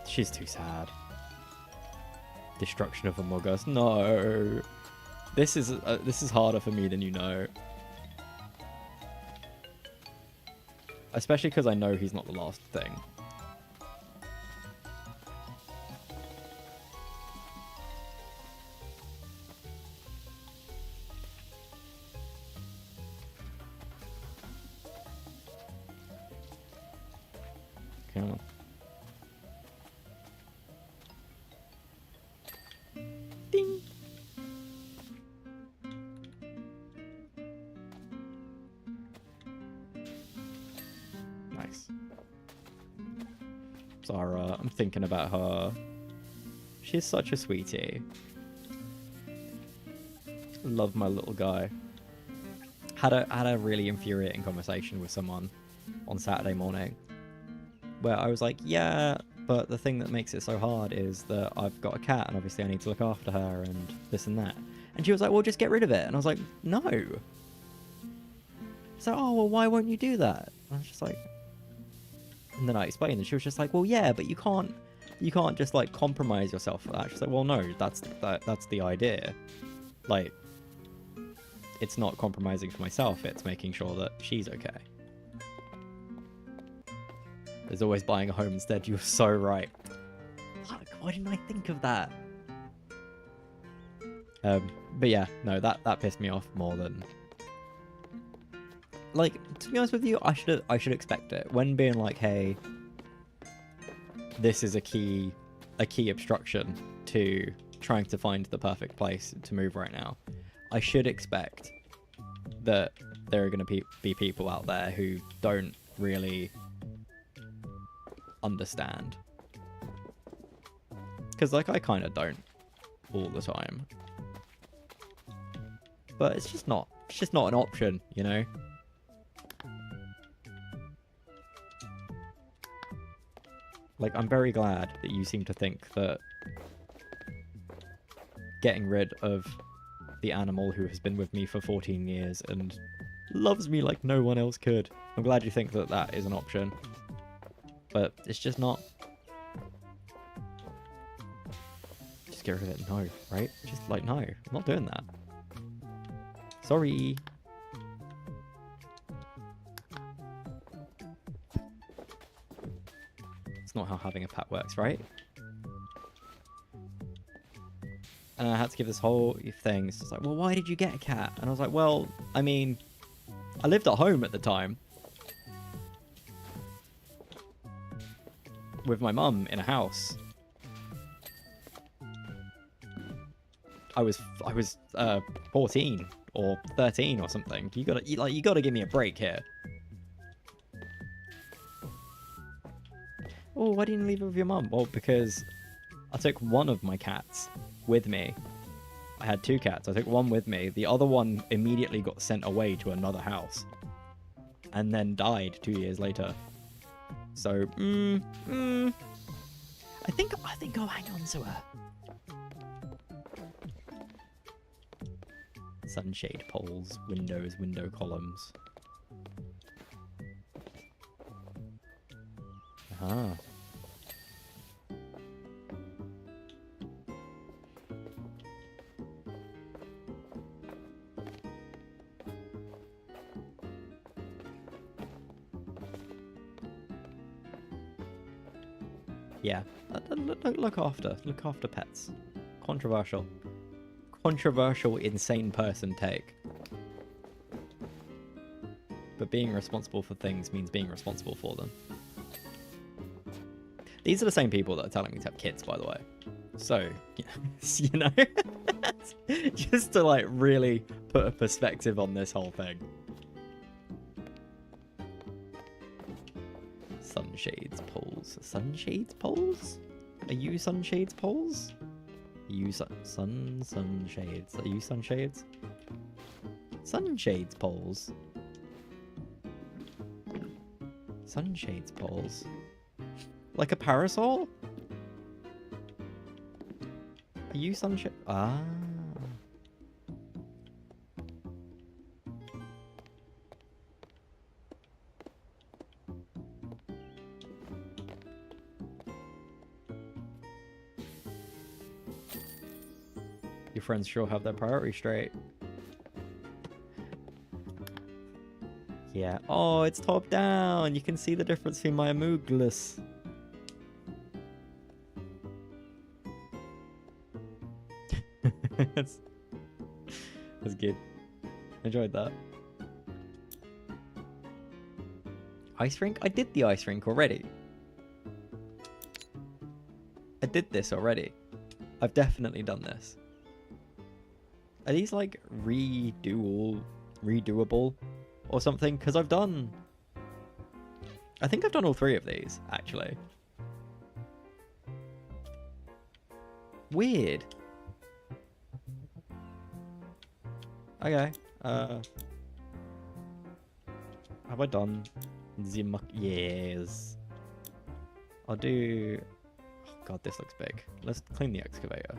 She's too sad. Destruction of Among Us. No. This is harder for me than you know. Especially because I know he's not the last thing. Come on. Ding. Nice. Zara, I'm thinking about her. She's such a sweetie. Love my little guy. Had a really infuriating conversation with someone on Saturday morning where I was like, yeah, but the thing that makes it so hard is that I've got a cat and obviously I need to look after her and this and that. And she was like, well, just get rid of it. And I was like, no. So, oh, well, why won't you do that? And I was just like, and then I explained and she was just like, well, yeah, but you can't just like compromise yourself for that. She's like, well, no, that's the idea. Like, it's not compromising for myself, it's making sure that she's okay. There's always buying a home instead. You're so right. Fuck, why didn't I think of that? But yeah, no, that pissed me off more than... Like, to be honest with you, I should expect it. When being like, hey, this is a key obstruction to trying to find the perfect place to move right now, I should expect that there are going to be people out there who don't really understand. Because, like, I kind of don't all the time. But it's just not an option, you know? Like, I'm very glad that you seem to think that getting rid of the animal who has been with me for 14 years and loves me like no one else could. I'm glad you think that that is an option. But it's just not. Just get rid of it. No, right? Just like, no, I'm not doing that. Sorry. It's not how having a pet works, right? And I had to give this whole thing. It's just like, well, why did you get a cat? And I was like, well, I mean, I lived at home at the time with my mum in a house. I was 14 or 13 or something. You gotta give me a break here. Oh, why didn't you leave it with your mum? Well, because I took one of my cats with me. I had 2 cats. I took one with me. The other one immediately got sent away to another house and then died 2 years later. So, I think I'll hang on to her. Sunshade poles, windows, window columns. Ah. Yeah, look after pets. Controversial. Controversial, insane person take. But being responsible for things means being responsible for them. These are the same people that are telling me to have kids, by the way. So, you know, just to like really put a perspective on this whole thing. Sunshades poles. Sunshades poles? Are you sunshades poles? Are you sunshades? Are you sunshades? Sunshades poles. Sunshades poles. Like a parasol? Are you sunshade? Ah. Your friends sure have their priorities straight. Yeah. Oh, it's top down. You can see the difference between my amooglas. that's good. Enjoyed that. Ice rink? I did the ice rink already. I did this already. I've definitely done this. Are these like redoable or something? Because I think I've done all 3 of these, actually. Weird. Okay. Have I done the muck? Yes. I'll do... Oh god, this looks big. Let's clean the excavator.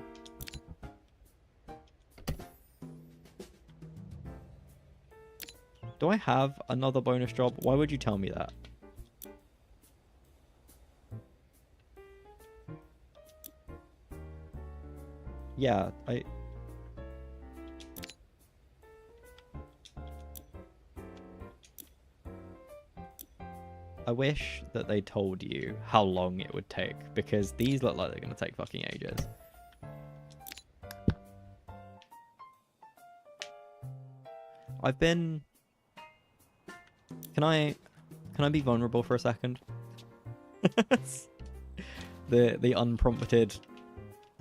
Do I have another bonus job? Why would you tell me that? Yeah, I wish that they told you how long it would take, because these look like they're going to take fucking ages. I've been... Can I be vulnerable for a second? the unprompted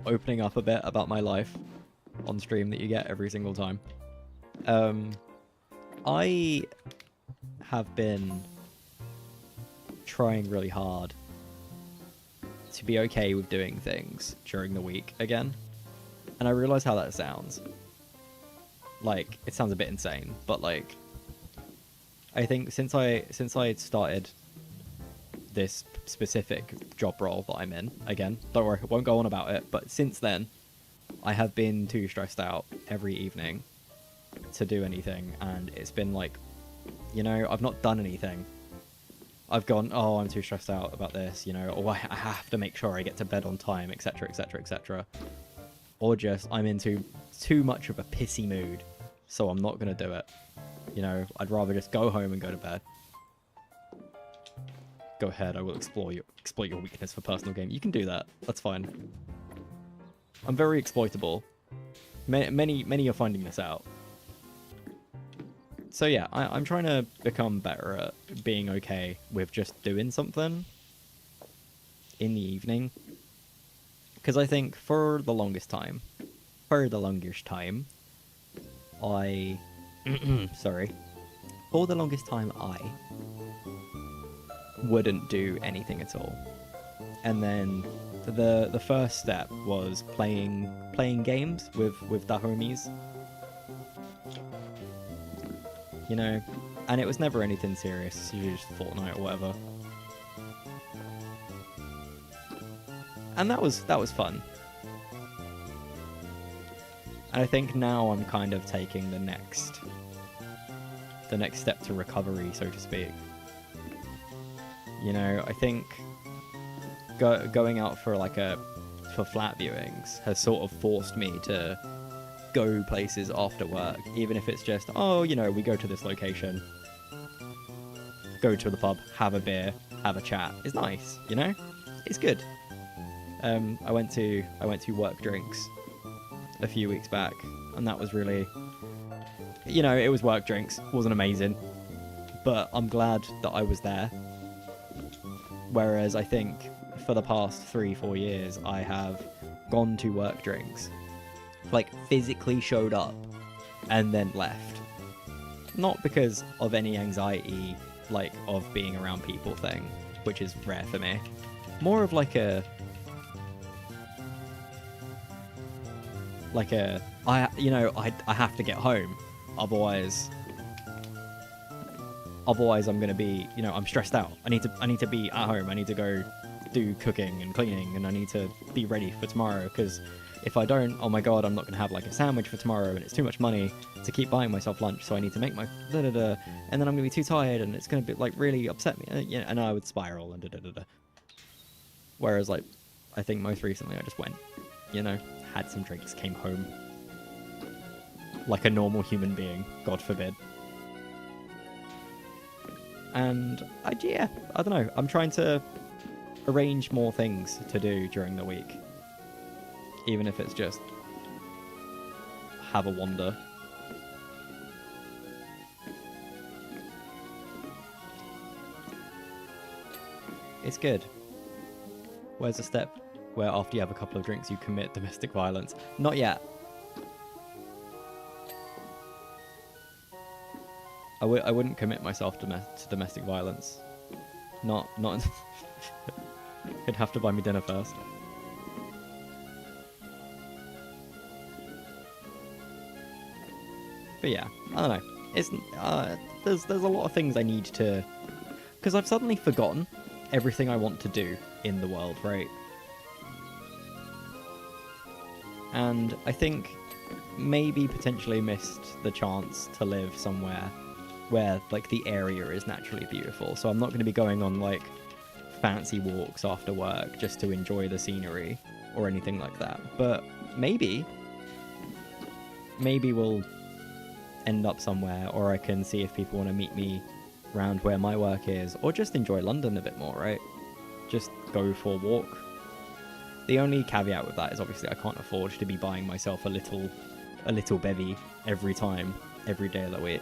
opening up a bit about my life on stream that you get every single time. I have been trying really hard to be okay with doing things during the week again. And I realize how that sounds. Like, it sounds a bit insane, but like, I think since I started this specific job role that I'm in, again, don't worry, I won't go on about it, but since then, I have been too stressed out every evening to do anything, and it's been like, you know, I've not done anything. I've gone, oh, I'm too stressed out about this, you know, or I have to make sure I get to bed on time, etc, etc, etc. Or just, I'm into too much of a pissy mood, so I'm not going to do it. You know, I'd rather just go home and go to bed. Go ahead, I will exploit your weakness for personal gain. You can do that. That's fine. I'm very exploitable. Many are finding this out. So yeah, I'm trying to become better at being okay with just doing something in the evening. Because I think for the longest time, I... sorry. For the longest time, I wouldn't do anything at all. And then the first step was playing games with the homies. You know, and it was never anything serious. It's usually just Fortnite or whatever. And that was fun. And I think now I'm kind of taking the next step to recovery, so to speak. You know, I think going out for flat viewings has sort of forced me to go places after work, even if it's just, oh, you know, we go to this location, go to the pub, have a beer, have a chat. It's nice, you know? It's good. I went to work drinks a few weeks back, and that was really, you know, it was work drinks. Wasn't amazing, but I'm glad that I was there. Whereas I think for the past 3-4 years, I have gone to work drinks, like physically showed up and then left. Not because of any anxiety, like, of being around people thing, which is rare for me. More of I have to get home, otherwise I'm gonna be, you know, I'm stressed out. I need to be at home. I need to go do cooking and cleaning, and I need to be ready for tomorrow, because if I don't, oh my god, I'm not gonna have like a sandwich for tomorrow, and it's too much money to keep buying myself lunch, so I need to make my and then I'm gonna be too tired, and it's gonna be like really upset me, and I would spiral and Whereas, like, I think most recently I just went, you know, had some drinks, came home like a normal human being, God forbid. And I don't know, I'm trying to arrange more things to do during the week, even if it's just have a wander. It's good. Where's the step where after you have a couple of drinks you commit domestic violence? Not yet. I wouldn't commit myself to domestic violence. Not. You'd have to buy me dinner first. But yeah, I don't know. It's there's a lot of things I need to, because I've suddenly forgotten everything I want to do in the world, right? And I think maybe potentially missed the chance to live somewhere where, like, the area is naturally beautiful. So I'm not going to be going on, like, fancy walks after work just to enjoy the scenery or anything like that. But maybe we'll end up somewhere, or I can see if people want to meet me around where my work is, or just enjoy London a bit more, right? Just go for a walk. The only caveat with that is obviously I can't afford to be buying myself a little bevy every day of the week.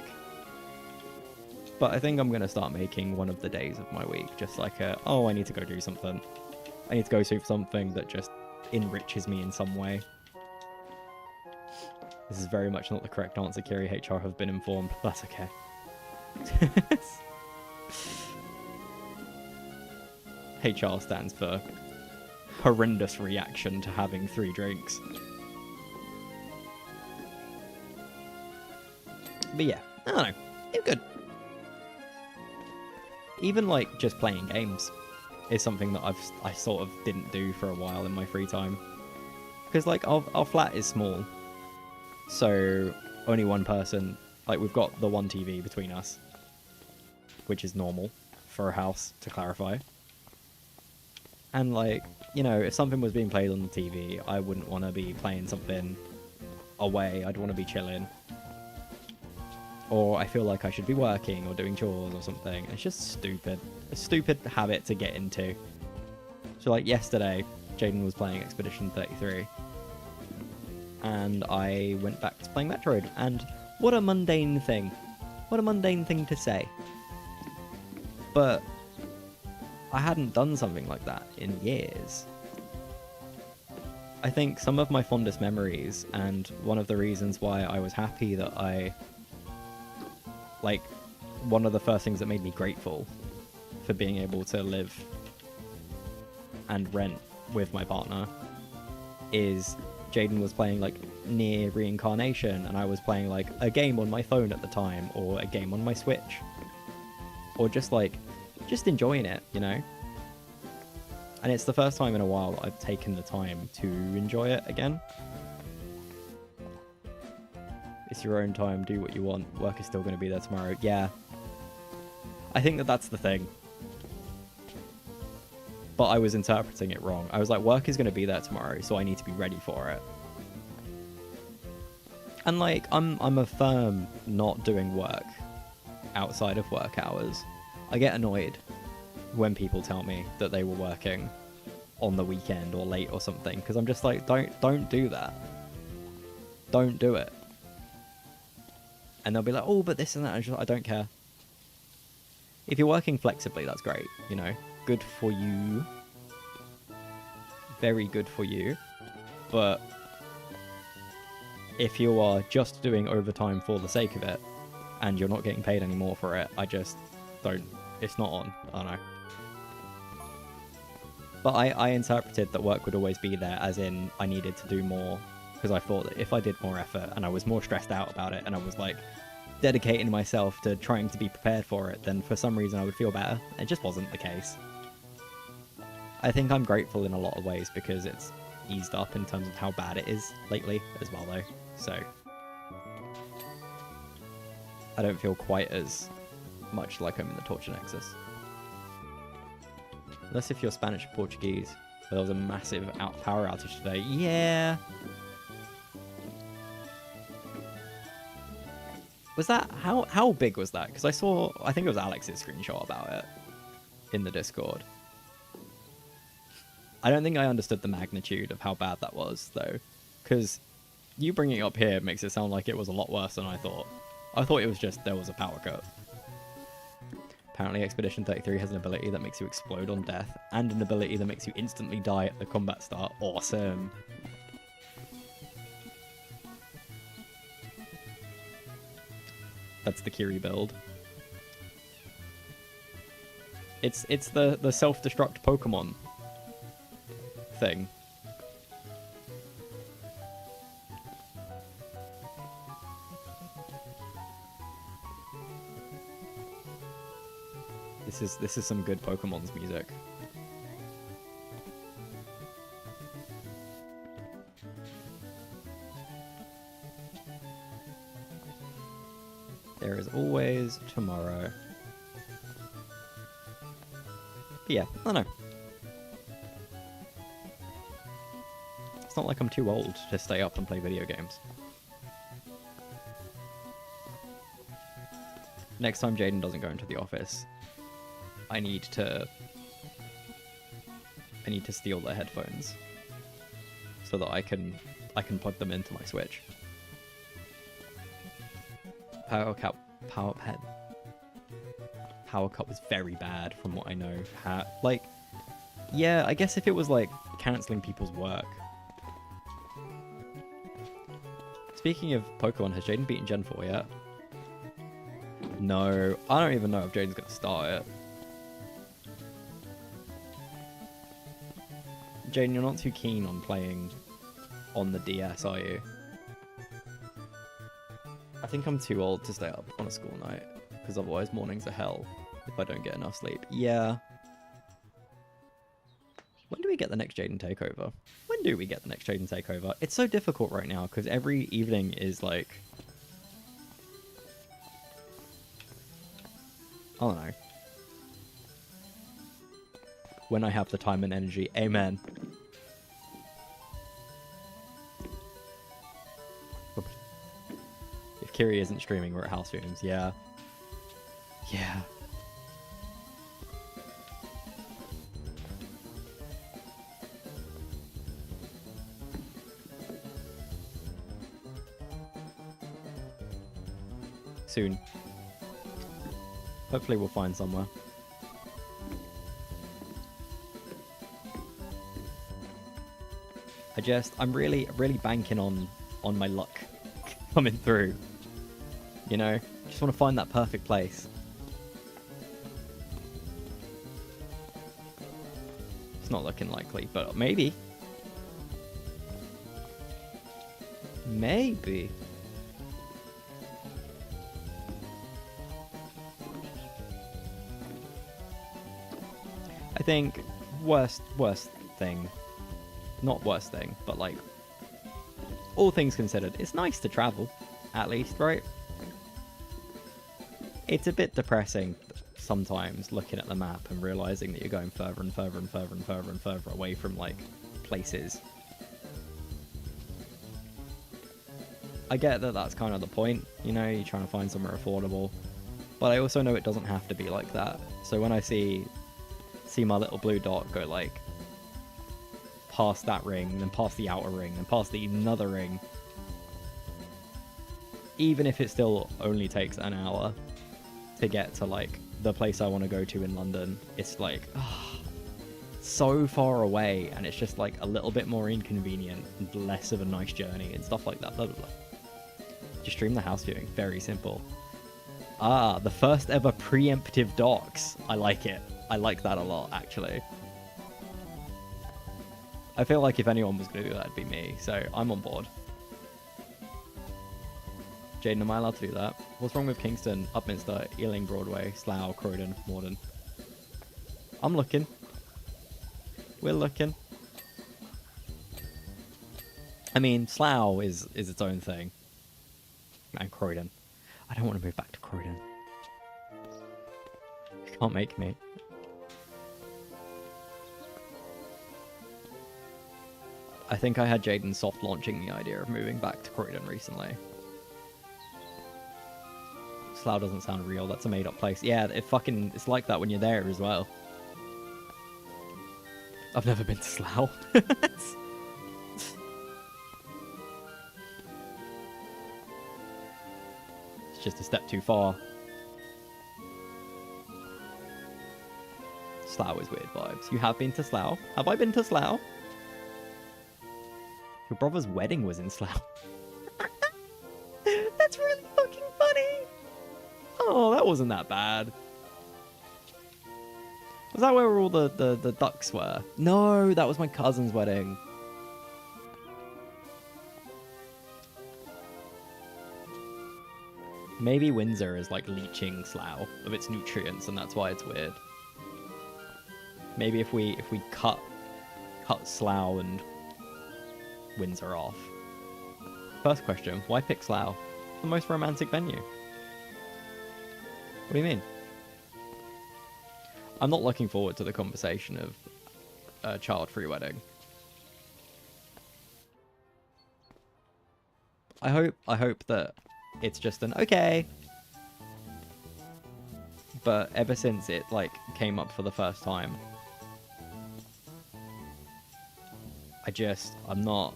But I think I'm going to start making one of the days of my week just like I need to go do something. I need to go do something that just enriches me in some way. This is very much not the correct answer, Kiri. HR have been informed. That's okay. HR stands for horrendous reaction to having 3 drinks. But yeah, I don't know. It's good. Even, like, just playing games is something that I sort of didn't do for a while in my free time. Because, like, our flat is small. So, only one person... Like, we've got the one TV between us. Which is normal for a house, to clarify. And, like, you know, if something was being played on the TV, I wouldn't want to be playing something away. I'd want to be chilling. Or I feel like I should be working or doing chores or something. It's just stupid. A stupid habit to get into. So, like, yesterday, Jaden was playing Expedition 33. And I went back to playing Metroid. And what a mundane thing. What a mundane thing to say. But I hadn't done something like that in years. I think some of my fondest memories, and one of the reasons why I was happy that like, one of the first things that made me grateful for being able to live and rent with my partner is Jaden was playing, like, Near Reincarnation, and I was playing, like, a game on my phone at the time, or a game on my Switch. Or just enjoying it, you know? And it's the first time in a while that I've taken the time to enjoy it again. It's your own time. Do what you want. Work is still going to be there tomorrow. Yeah. I think that that's the thing. But I was interpreting it wrong. I was like, work is going to be there tomorrow, so I need to be ready for it. And like, I'm a firm not doing work outside of work hours. I get annoyed when people tell me that they were working on the weekend or late or something, because I'm just like, don't do that. Don't do it. And they'll be like, oh, but this and that. I don't care. If you're working flexibly, that's great. You know, good for you. Very good for you. But if you are just doing overtime for the sake of it, and you're not getting paid any more for it, I just don't. It's not on. I don't know. But I interpreted that work would always be there, as in I needed to do more, because I thought that if I did more effort and I was more stressed out about it and I was like dedicating myself to trying to be prepared for it, then for some reason I would feel better. It just wasn't the case. I think I'm grateful in a lot of ways because it's eased up in terms of how bad it is lately as well though. So I don't feel quite as much like I'm in the torture nexus. Unless if you're Spanish or Portuguese. There was a massive power outage today. Yeah. Was that... How big was that? Because I saw... I think it was Alex's screenshot about it in the Discord. I don't think I understood the magnitude of how bad that was, though. Because you bringing it up here makes it sound like it was a lot worse than I thought. I thought it was just there was a power cut. Apparently Expedition 33 has an ability that makes you explode on death, and an ability that makes you instantly die at the combat start. Awesome. That's the Kiri build. It's the self-destruct Pokemon thing. This is some good Pokemon's music. There is always tomorrow. But yeah, I don't know. It's not like I'm too old to stay up and play video games. Next time Jaden doesn't go into the office, I need to steal their headphones so that I can plug them into my Switch. Power cut was very bad from what I know. Like, yeah, I guess if it was like cancelling people's work. Speaking of Pokemon, has Jaden beaten Gen 4 yet? No, I don't even know if Jaden's gonna start it. Jaden, you're not too keen on playing on the DS, are you? I think I'm too old to stay up on a school night, because otherwise mornings are hell if I don't get enough sleep. Yeah. When do we get the next Jaden takeover? When do we get the next Jaden takeover? It's so difficult right now, because every evening is like... I don't know. When I have the time and energy. Amen. If Kiri isn't streaming, we're at house streams. Yeah. Yeah. Soon. Hopefully we'll find somewhere. I'm really banking on my luck coming through. You know, just want to find that perfect place. It's not looking likely, but maybe. Maybe. I think worst thing. Not worst thing, but like, all things considered, it's nice to travel. at least, right? It's a bit depressing sometimes looking at the map and realizing that you're going further and further and further and further and further away from, like, places. I get that that's kind of the point, you know, you're trying to find somewhere affordable. But I also know it doesn't have to be like that. So when I see my little blue dot go, like, past that ring, then past the outer ring, then past the another ring, even if it still only takes an hour to get to, like, the place I want to go to in London, it's like, so far away, and it's just, like, a little bit more inconvenient and less of a nice journey and stuff like that. Blah, blah, blah. Just stream the house viewing. Very simple. Ah, the first ever preemptive docks. I like it. I like that a lot, actually. I feel like if anyone was going to do that, it'd be me, so I'm on board. Jaden, am I allowed to do that? What's wrong with Kingston, Upminster, Ealing, Broadway, Slough, Croydon, Morden? I'm looking. We're looking. I mean, Slough is its own thing. And Croydon. I don't want to move back to Croydon. You can't make me. I think I had Jaden soft launching the idea of moving back to Croydon recently. Slough doesn't sound real. That's a made-up place. Yeah, it's like that when you're there as well. I've never been to Slough. It's just a step too far. Slough is weird vibes. You have been to Slough? Have I been to Slough? Your brother's wedding was in Slough. That's really fucking funny. Oh, that wasn't that bad. Was that where all the ducks were? No, that was my cousin's wedding. Maybe Windsor is like leeching Slough of its nutrients, and that's why it's weird. Maybe if we cut Slough and Windsor off. First question, why pick Slough? The most romantic venue. What do you mean? I'm not looking forward to the conversation of a child-free wedding. I hope that it's just an okay. But ever since it, like, came up for the first time, I'm not...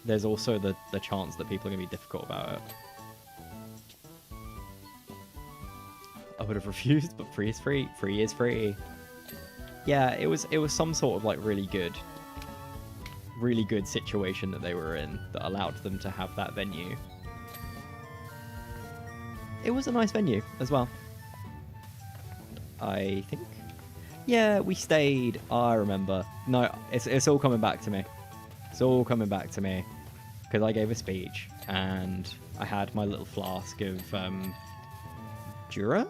There's also the chance that people are going to be difficult about it. I would have refused, but free is free. Free is free. Yeah, it was some sort of, like, really good situation that they were in that allowed them to have that venue. It was a nice venue as well, I think. Yeah, we stayed. I remember. No, it's all coming back to me. It's all coming back to me because I gave a speech and I had my little flask of Jura.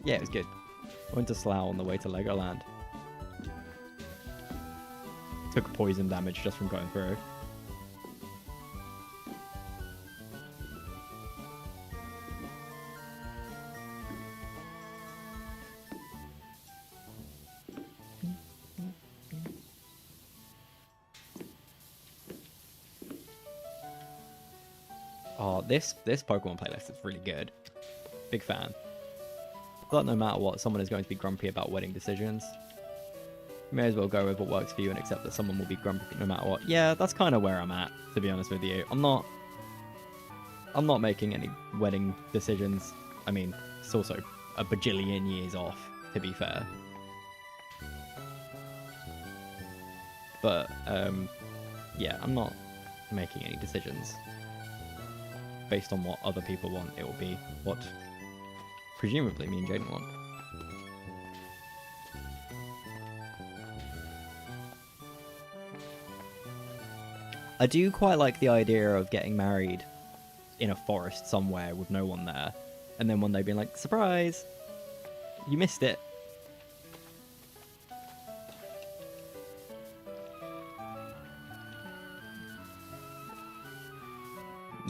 Yeah, it was good. I went to Slough on the way to Legoland. Took poison damage just from going through. Oh, this Pokemon playlist is really good. Big fan. I thought no matter what, someone is going to be grumpy about wedding decisions. You may as well go with what works for you and accept that someone will be grumpy no matter what. Yeah, that's kind of where I'm at, to be honest with you. I'm not making any wedding decisions. I mean, it's also a bajillion years off, to be fair. But, yeah, I'm not making any decisions based on what other people want. It will be what presumably me and Jaden want. I do quite like the idea of getting married in a forest somewhere with no one there, and then one day being like, surprise, you missed it.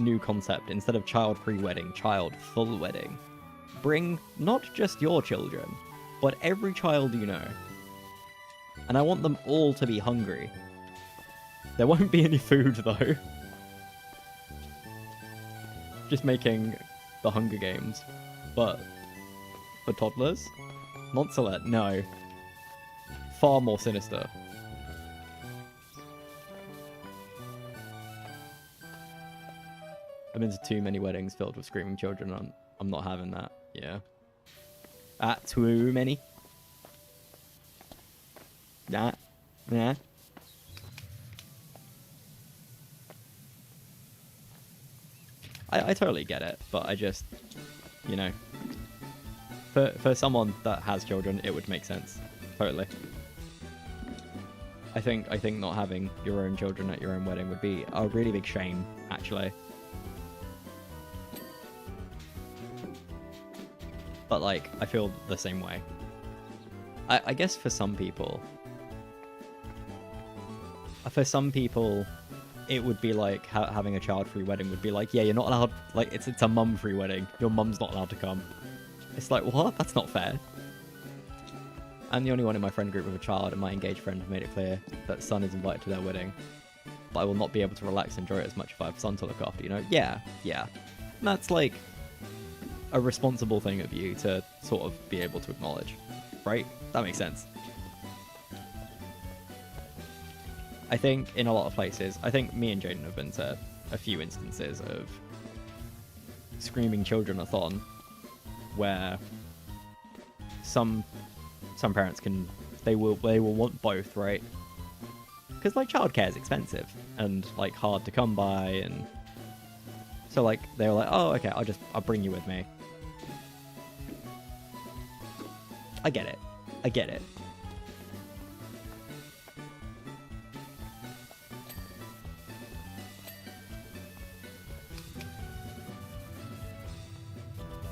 new concept. Instead of child-free wedding, child-full wedding. Bring not just your children, but every child you know. And I want them all to be hungry. There won't be any food, though. Just making the Hunger Games, but for toddlers? Montserrat, no. Far more sinister. I've been to too many weddings filled with screaming children. I'm not having that. Yeah. Too many. Nah. I totally get it, but I just, you know, for someone that has children, it would make sense. Totally. I think not having your own children at your own wedding would be a really big shame, actually. But, like, I feel the same way. I guess for some people, it would be like having a child-free wedding would be like, yeah, you're not allowed, like, it's a mum-free wedding. Your mum's not allowed to come. It's like, what? That's not fair. I'm the only one in my friend group with a child, and my engaged friend have made it clear that son is invited to their wedding. But I will not be able to relax and enjoy it as much if I have a son to look after, you know? Yeah. That's, like, a responsible thing of you to sort of be able to acknowledge, right? That makes sense. I think in a lot of places, I think me and Jaden have been to a few instances of screaming children-a-thon where some parents they will want both, right? Because, like, childcare is expensive and, like, hard to come by, and so, like, they were like, oh, okay, I'll bring you with me. I get it.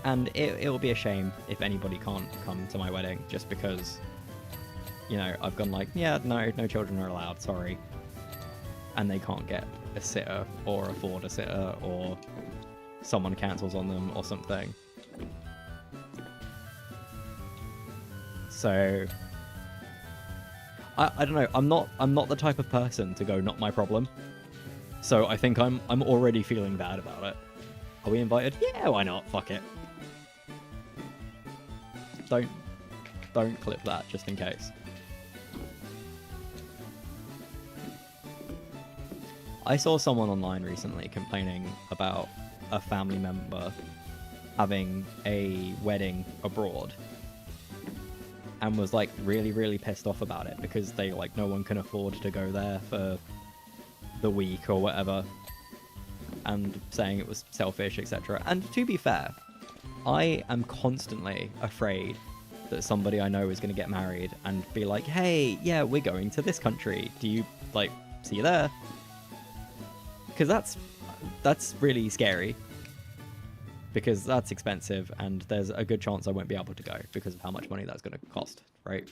And it will be a shame if anybody can't come to my wedding just because, you know, I've gone like, yeah, no children are allowed, sorry. And they can't get a sitter or afford a sitter, or someone cancels on them or something. So I don't know, I'm not the type of person to go, not my problem. So I think I'm already feeling bad about it. Are we invited? Yeah, why not? Fuck it. Don't clip that, just in case. I saw someone online recently complaining about a family member having a wedding abroad, and was like really pissed off about it because they, like, no one can afford to go there for the week or whatever, and saying it was selfish, etc. And to be fair, I am constantly afraid that somebody I know is going to get married and be like, hey, yeah, we're going to this country. Do you, like, see you there? Because that's really scary. Because that's expensive, and there's a good chance I won't be able to go because of how much money that's going to cost, right?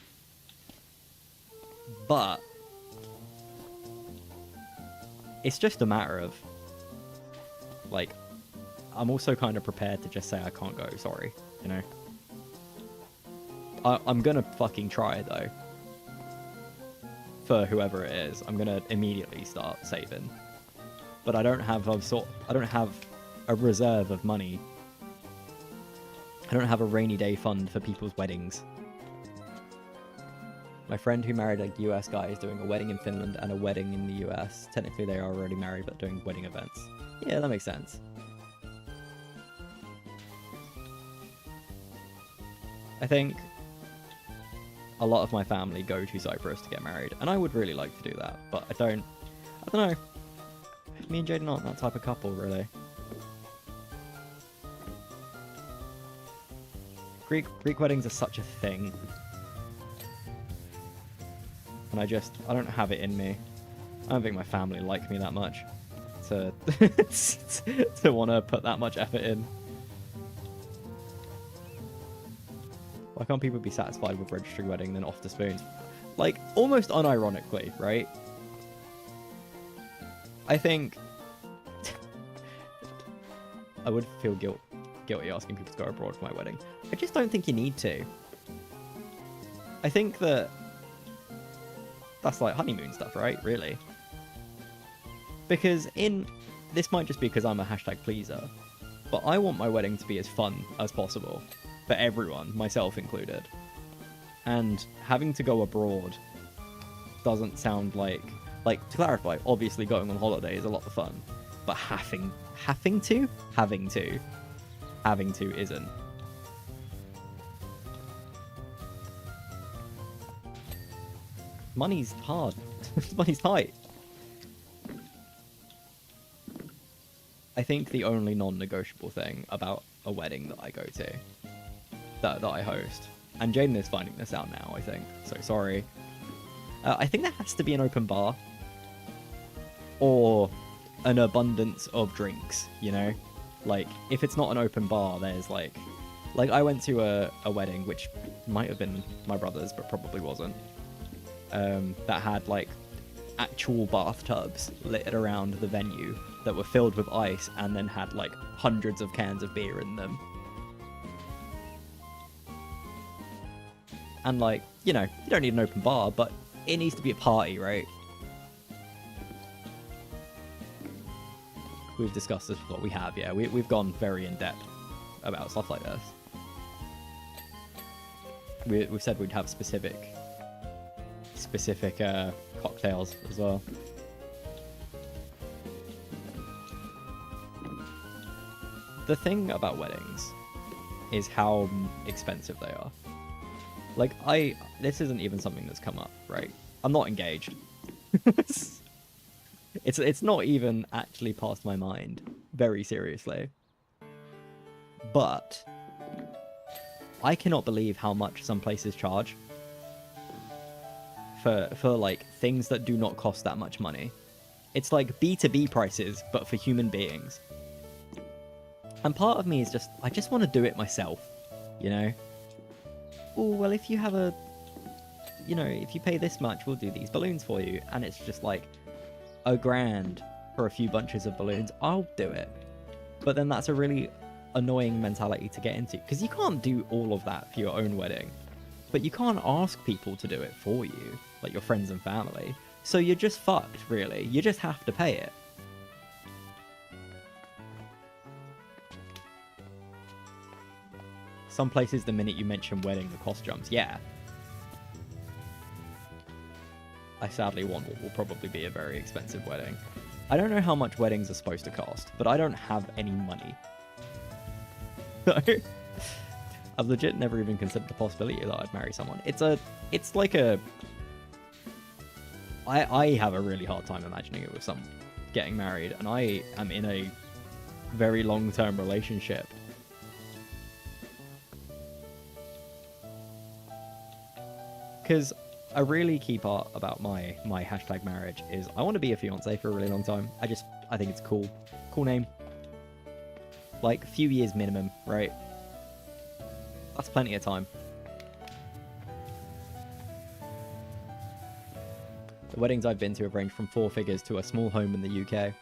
But it's just a matter of, like, I'm also kind of prepared to just say I can't go, sorry, you know? I'm gonna fucking try, though. For whoever it is, I'm gonna immediately start saving. But I don't have a reserve of money. I don't have a rainy day fund for people's weddings. My friend who married a US guy is doing a wedding in Finland and a wedding in the US. Technically they are already married, but doing wedding events. Yeah, that makes sense. I think a lot of my family go to Cyprus to get married, and I would really like to do that, but I don't know. Me and Jaden aren't that type of couple, really. Greek weddings are such a thing. And I don't have it in me. I don't think my family like me that much to to want to put that much effort in. Why can't people be satisfied with registry wedding then off to spoons? Like, almost unironically, right? I think I would feel guilty asking people to go abroad for my wedding. I just don't think you need to. I think that that's like honeymoon stuff, right? Really. Because this might just be because I'm a hashtag pleaser, but I want my wedding to be as fun as possible for everyone, myself included. And having to go abroad doesn't sound like to clarify, obviously going on holiday is a lot of fun, but having to isn't. Money's hard. Money's tight. I think the only non-negotiable thing about a wedding that I go to, that I host, and Jaden is finding this out now, I think, so sorry. I think there has to be an open bar. Or an abundance of drinks, you know? Like, if it's not an open bar, there's like I went to a wedding, which might have been my brother's, but probably wasn't, that had like actual bathtubs littered around the venue that were filled with ice and then had like hundreds of cans of beer in them. And like, you know, you don't need an open bar, but it needs to be a party, right? We've discussed this before. We have, yeah. We've gone very in-depth about stuff like this. We've said we'd have specific cocktails as well. The thing about weddings is how expensive they are. Like, this isn't even something that's come up, right? I'm not engaged. It's not even actually passed my mind, very seriously. But I cannot believe how much some places charge for like things that do not cost that much money. It's like B2B prices, but for human beings. And part of me is I just want to do it myself, you know? Oh, well, if you have if you pay this much, we'll do these balloons for you. And it's just like $1,000 for a few bunches of balloons. I'll do it. But then that's a really annoying mentality to get into, because you can't do all of that for your own wedding. But you can't ask people to do it for you, like your friends and family. So you're just fucked, really. You just have to pay it. Some places, the minute you mention wedding, the cost jumps. Yeah. I sadly want what will probably be a very expensive wedding. I don't know how much weddings are supposed to cost, but I don't have any money. So, I've legit never even considered the possibility that I'd marry someone. I have a really hard time imagining it with someone getting married, and I am in a very long-term relationship. Because a really key part about my hashtag marriage is I want to be a fiance for a really long time. I think it's cool. Cool name. Like, a few years minimum, right? That's plenty of time. The weddings I've been to have ranged from 4 figures to a small home in the UK.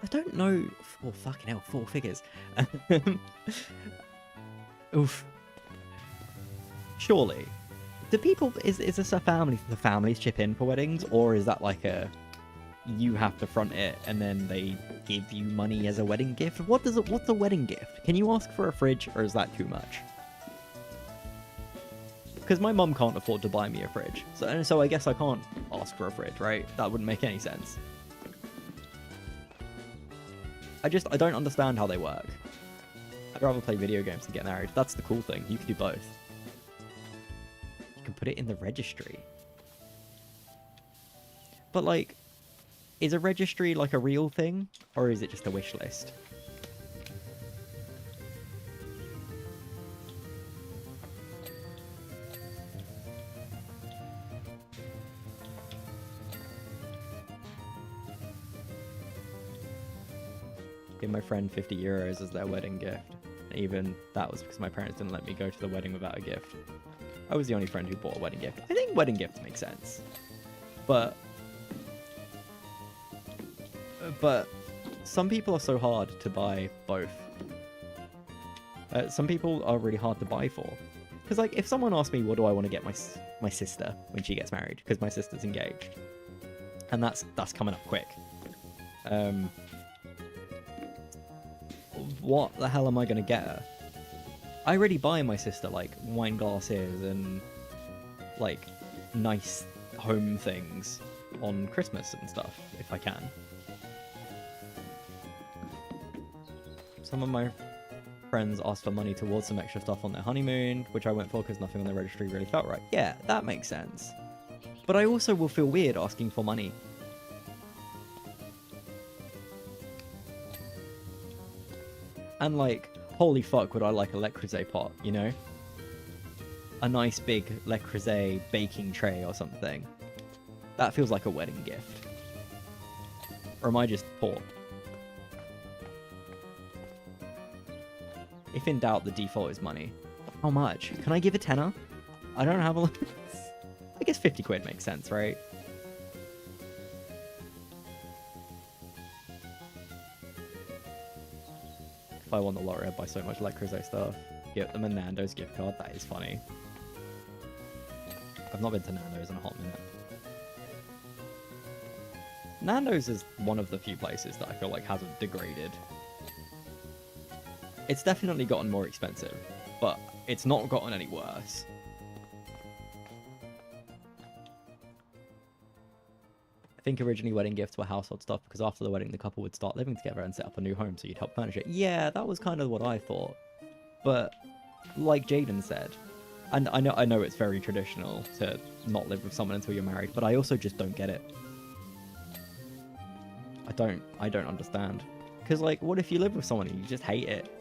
I don't know... Oh, fucking hell, 4 figures. Oof. Surely. Do people... Is this a family... The families chip in for weddings? Or is that like a... You have to front it and then they give you money as a wedding gift? What's a wedding gift? Can you ask for a fridge, or is that too much? Because my mum can't afford to buy me a fridge. So I guess I can't ask for a fridge, right? That wouldn't make any sense. I don't understand how they work. I'd rather play video games than get married. That's the cool thing. You can do both. You can put it in the registry. But like... Is a registry like a real thing, or is it just a wish list? Give my friend 50 euros as their wedding gift. Even that was because my parents didn't let me go to the wedding without a gift. I was the only friend who bought a wedding gift. I think wedding gifts make sense. But some people are so hard to buy both. Some people are really hard to buy for. Because, like, if someone asked me, what do I want to get my sister when she gets married? Because my sister's engaged. And that's coming up quick. What the hell am I going to get her? I already buy my sister, like, wine glasses and, like, nice home things on Christmas and stuff, if I can. Some of my friends asked for money towards some extra stuff on their honeymoon, which I went for because nothing on the registry really felt right. Yeah, that makes sense. But I also will feel weird asking for money. And like, holy fuck, would I like a Le Creuset pot, you know? A nice big Le Creuset baking tray or something. That feels like a wedding gift. Or am I just poor? If in doubt, the default is money. How much? Can I give a tenner? I don't have a... I guess 50 quid makes sense, right? If I won the lottery, I'd buy so much Le Creuset stuff. Get them a Nando's gift card. That is funny. I've not been to Nando's in a hot minute. Nando's is one of the few places that I feel like hasn't degraded. It's definitely gotten more expensive, but it's not gotten any worse. I think originally wedding gifts were household stuff because after the wedding the couple would start living together and set up a new home so you'd help furnish it. Yeah, that was kind of what I thought. But like Jaden said, and I know it's very traditional to not live with someone until you're married, but I also just don't get it. I don't understand. Because, like, what if you live with someone and you just hate it?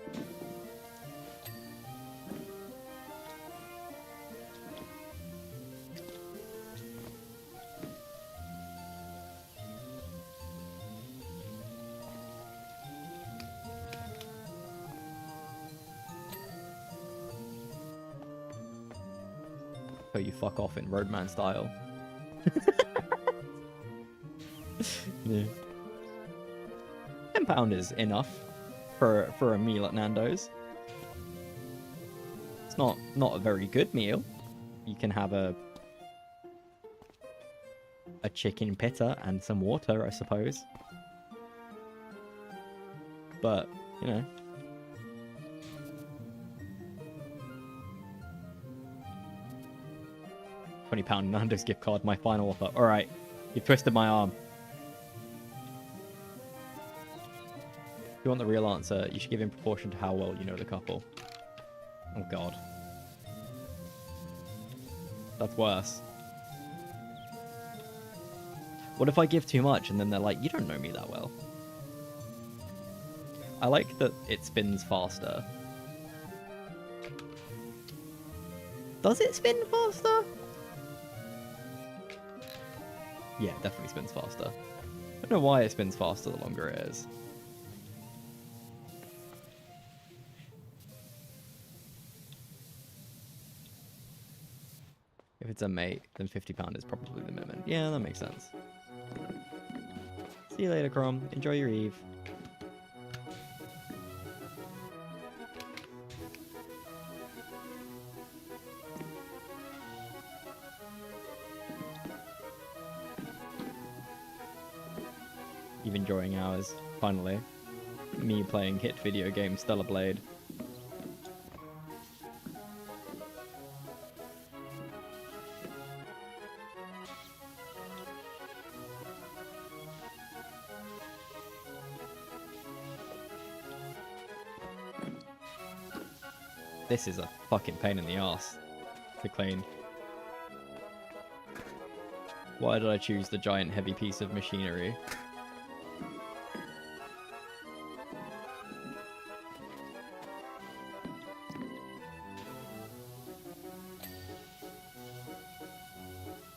So you fuck off in Roadman style. Yeah. £10 is enough for a meal at Nando's. It's not a very good meal. You can have a chicken pitta and some water, I suppose. But, you know. £20 Nando's gift card, my final offer. Alright, you've twisted my arm. If you want the real answer, you should give in proportion to how well you know the couple. Oh god. That's worse. What if I give too much and then they're like, you don't know me that well? I like that it spins faster. Does it spin faster? Yeah, it definitely spins faster. I don't know why it spins faster the longer it is. If it's a mate, then £50 is probably the minimum. Yeah, that makes sense. See you later, Crom. Enjoy your eve. Eve enjoying ours, finally. Me playing hit video game Stellar Blade. This is a fucking pain in the ass to clean. Why did I choose the giant heavy piece of machinery?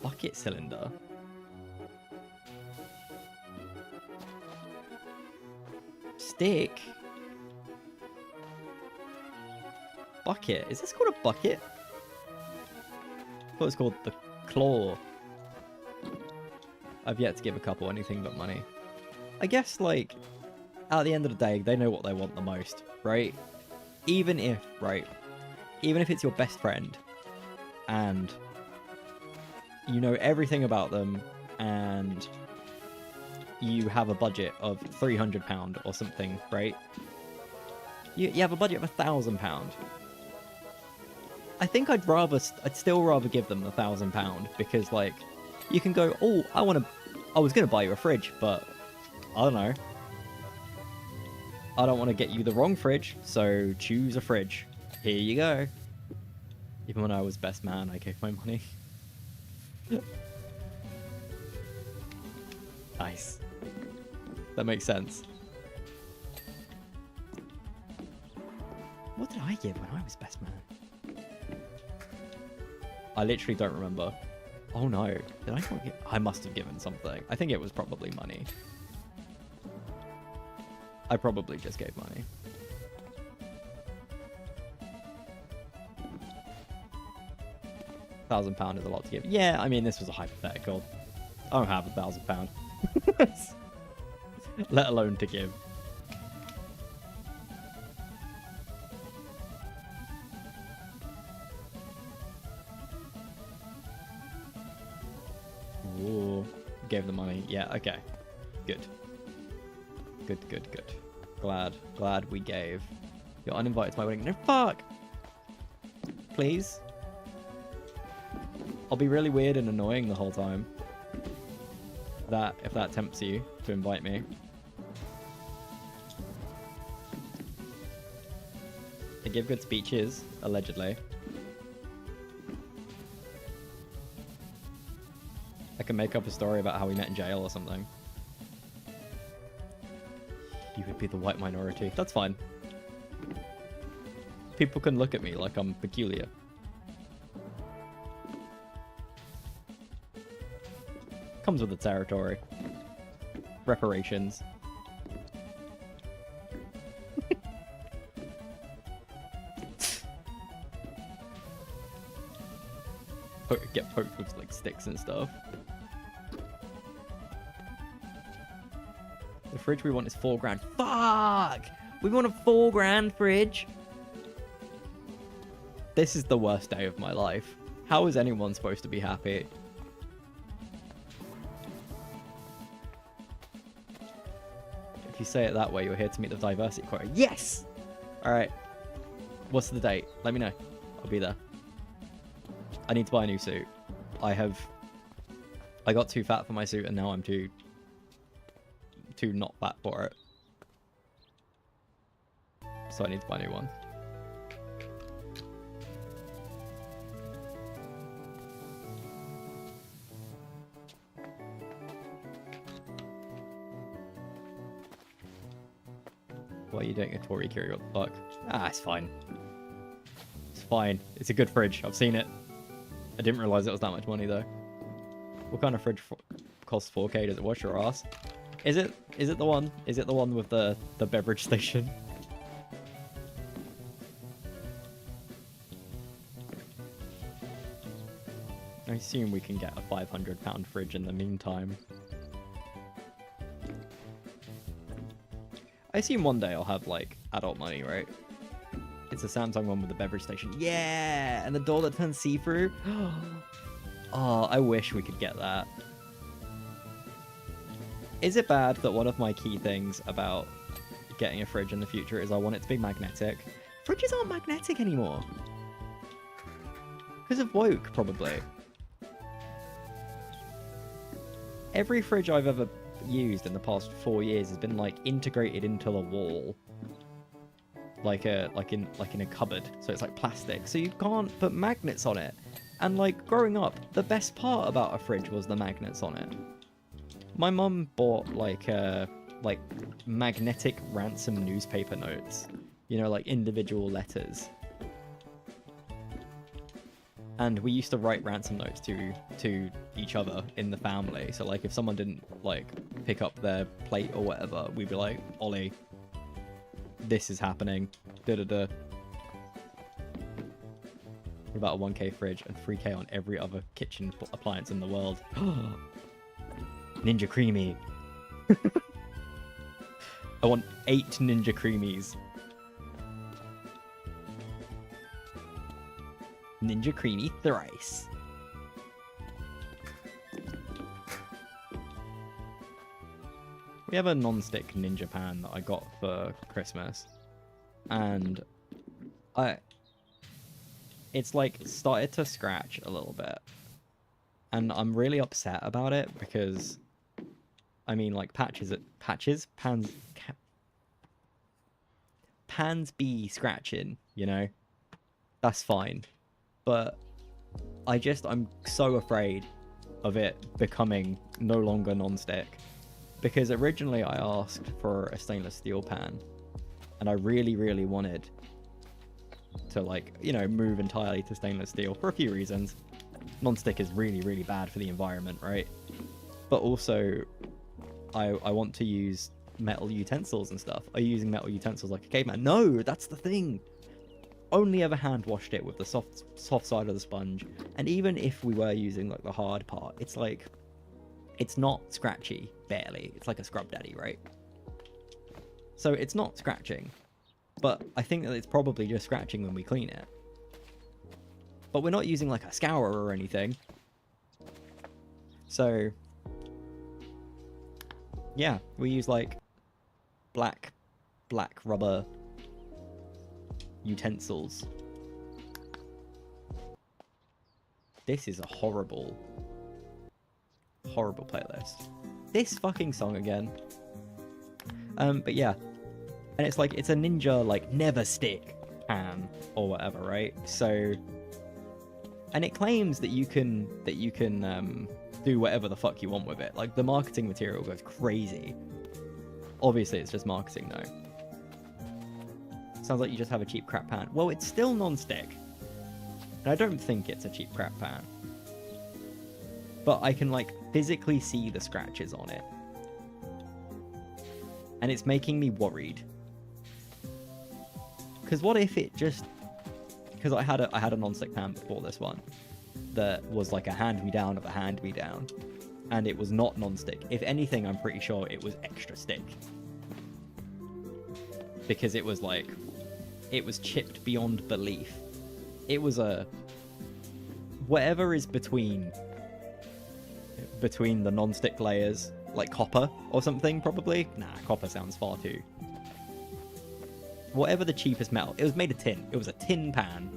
Bucket cylinder? Stick? Bucket? Is this called a bucket? I thought it was called the claw. I've yet to give a couple anything but money. I guess, like, at the end of the day, they know what they want the most, right? Even if, right, even if it's your best friend and you know everything about them and you have a budget of £300 or something, right? You have a budget of £1,000. I think I'd still rather give them £1,000 because, like, you can go, oh, I was going to buy you a fridge, but I don't know. I don't want to get you the wrong fridge, so choose a fridge. Here you go. Even when I was best man, I gave my money. Nice. That makes sense. What did I give when I was best man? I literally don't remember. Oh no. Did I not give... I must have given something. I think it was probably money. I probably just gave money. £1,000 is a lot to give. Yeah, I mean, this was a hypothetical. I don't have £1,000. Let alone to give. Ooh, gave the money. Yeah, okay. Good. Good. Glad we gave. You're uninvited to my wedding. No, fuck! Please? I'll be really weird and annoying the whole time. If that tempts you to invite me. I give good speeches, allegedly. I can make up a story about how we met in jail or something. You would be the white minority. That's fine. People can look at me like I'm peculiar. Comes with the territory. Reparations. Get poked with like sticks and stuff. The fridge we want is £4,000. Fuck! We want a £4,000 fridge. This is the worst day of my life. How is anyone supposed to be happy? If you say it that way, you're here to meet the diversity quota. Yes! Alright. What's the date? Let me know. I'll be there. I need to buy a new suit. I got too fat for my suit and now I'm too not fat for it. So I need to buy a new one. Why are you doing a Tory Curie? What the fuck? Ah, it's fine. It's fine. It's a good fridge. I've seen it. I didn't realize it was that much money though. What kind of fridge costs 4K? Does it wash your ass? Is it the one? Is it the one with the beverage station? I assume we can get a £500 fridge in the meantime. I assume one day I'll have like adult money, right? It's a Samsung one with the beverage station. Yeah, and the door that turns see-through. Oh, I wish we could get that. Is it bad that one of my key things about getting a fridge in the future is I want it to be magnetic? Fridges aren't magnetic anymore. Because of woke, probably. Every fridge I've ever used in the past 4 years has been like integrated into the wall. Like in a cupboard, so it's like plastic, so you can't put magnets on it. And like growing up, the best part about a fridge was the magnets on it. My mum bought like magnetic ransom newspaper notes, you know, like individual letters. And we used to write ransom notes to each other in the family. So like if someone didn't like pick up their plate or whatever, we'd be like, Ollie, this is happening. Da-da-da. What about a 1K fridge and 3K on every other kitchen appliance in the world? Ninja Creamy. A want 8 Ninja Creamies. Ninja Creamy thrice. We have a non-stick ninja pan that I got for Christmas. And it's like started to scratch a little bit. And I'm really upset about it because, I mean, like pans be scratching, you know? That's fine. But I'm so afraid of it becoming no longer non-stick. Because originally I asked for a stainless steel pan. And I really, really wanted to, like, you know, move entirely to stainless steel for a few reasons. Non-stick is really, really bad for the environment, right? But also, I want to use metal utensils and stuff. Are you using metal utensils like a caveman? No, that's the thing. Only ever hand washed it with the soft side of the sponge. And even if we were using like the hard part, it's like, it's not scratchy, barely. It's like a scrub daddy, right? So it's not scratching, but I think that it's probably just scratching when we clean it. But we're not using like a scourer or anything. So yeah, we use like black rubber utensils. This is a horrible playlist. This fucking song again. But yeah, and it's like, it's a ninja like never stick pan or whatever, right? So, and it claims that you can do whatever the fuck you want with it. Like the marketing material goes crazy. Obviously it's just marketing though. Sounds like you just have a cheap crap pan. Well, it's still non-stick. And I don't think it's a cheap crap pan. But I can like physically see the scratches on it. And it's making me worried. Because what if it just... Because I had a non-stick pan before this one that was like a hand-me-down of a hand-me-down. And it was not non-stick. If anything, I'm pretty sure it was extra stick. Because it was like... It was chipped beyond belief. It was a... Whatever is between the non-stick layers, like copper or something, probably. Nah, copper sounds far too. Whatever the cheapest metal. It was made of tin. It was a tin pan.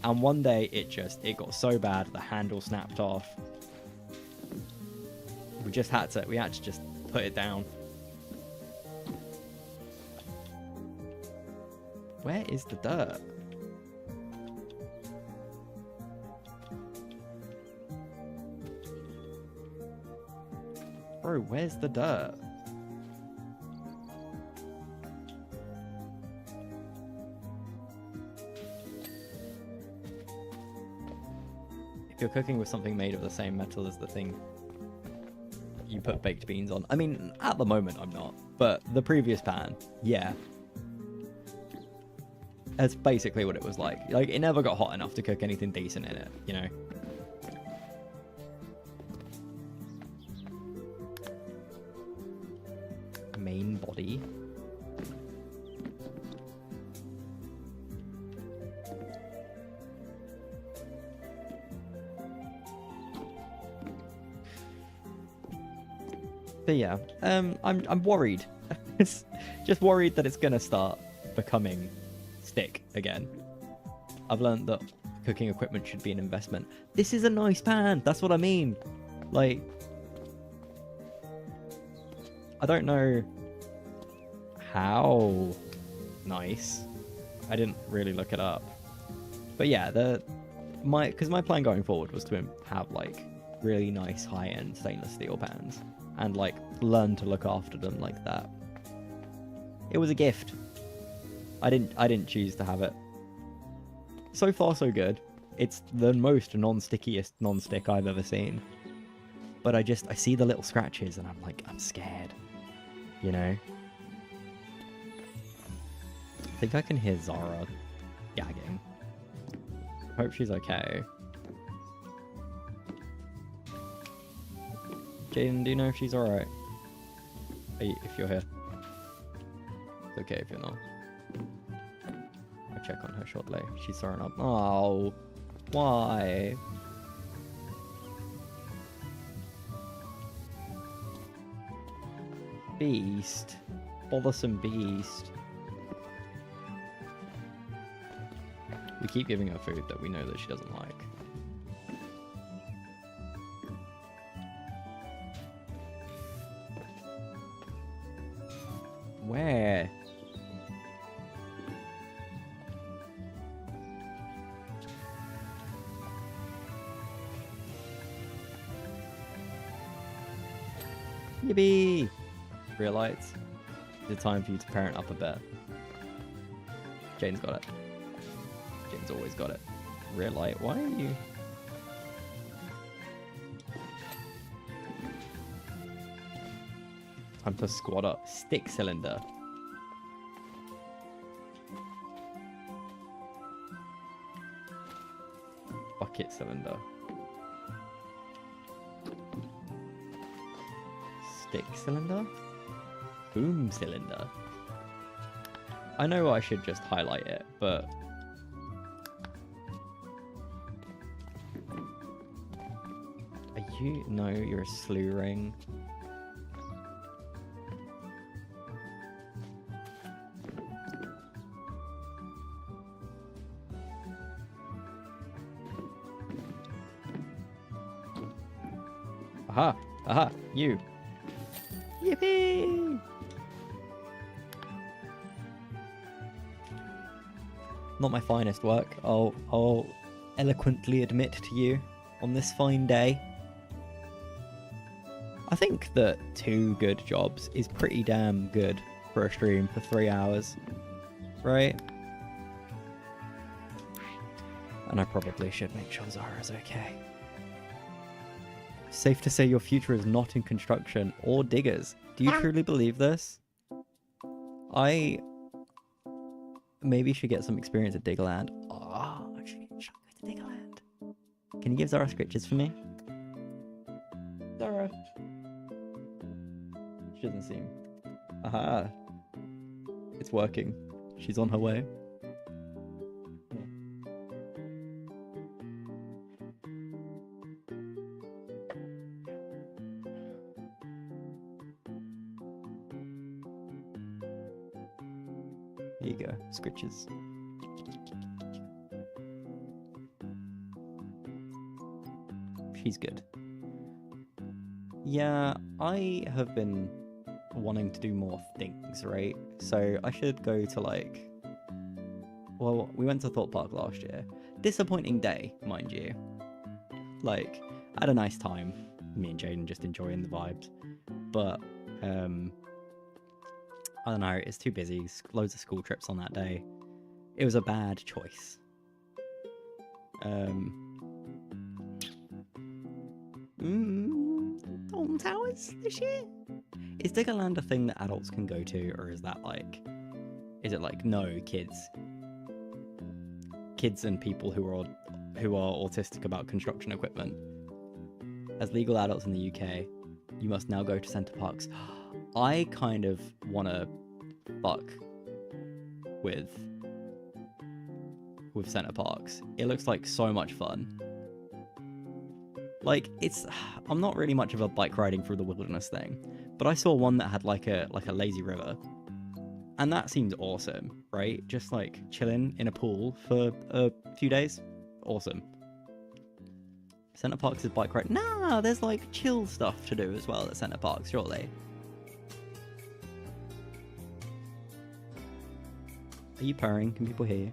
And one day it got so bad the handle snapped off. We had to just put it down. Where is the dirt? Bro, where's the dirt? If you're cooking with something made of the same metal as the thing you put baked beans on. I mean, at the moment I'm not, but the previous pan, yeah. That's basically what it was like. Like, it never got hot enough to cook anything decent in it, you know? Main body. But yeah, I'm worried. Just worried that it's gonna start becoming stick again. I've learned that cooking equipment should be an investment. This is a nice pan. That's what I mean. Like, I don't know how nice. I didn't really look it up. But yeah, because my plan going forward was to have like really nice high-end stainless steel pans and like learn to look after them like that. It was a gift. I didn't choose to have it. So far so good. It's the most non-stickiest non-stick I've ever seen. But I see the little scratches and I'm like, I'm scared. You know? I think I can hear Zara gagging. Hope she's okay. Jaden, do you know if she's alright? if you're here. It's okay if you're not. I'll check on her shortly. She's throwing up. Oh, why? Beast. Bothersome beast. We keep giving her food that we know that she doesn't like. Where? Yippee! Real lights. Is it time for you to parent up a bit? Jane's got it. Jane's always got it. Real light, why are you... Time to squat up. Stick cylinder. Bucket cylinder. Stick cylinder? Boom cylinder. I know I should just highlight it, but... Are you... No, you're a slew ring. Aha! Aha! You! Yippee! Not my finest work, I'll eloquently admit to you on this fine day. I think that 2 good jobs is pretty damn good for a stream for 3 hours, right? And I probably should make sure Zara's okay. Safe to say your future is not in construction or diggers. Do you truly believe this? I maybe should get some experience at Diggerland. Oh, actually, should I go to Diggerland? Can you give Zara scritches for me? Zara. She doesn't seem... Aha. It's working. She's on her way. Here you go, scritches. She's good. Yeah, I have been wanting to do more things, right? So I should go to like... Well, we went to Thought Park last year. Disappointing day, mind you. Like, I had a nice time. Me and Jaden just enjoying the vibes. But, I don't know, it's too busy. Loads of school trips on that day. It was a bad choice. Dalton Towers this year? Is Diggerland a thing that adults can go to, or is that like... Is it like, no, kids and people who are autistic about construction equipment? As legal adults in the UK, you must now go to Centre Parks. I kind of want to fuck with Centre Parks. It looks like so much fun. Like, I'm not really much of a bike riding through the wilderness thing, but I saw one that had like a lazy river, and that seemed awesome, right? Just like chilling in a pool for a few days. Awesome. Centre Parks is bike ride. Nah, there's like chill stuff to do as well at Centre Parks, surely. Are you purring? Can people hear you?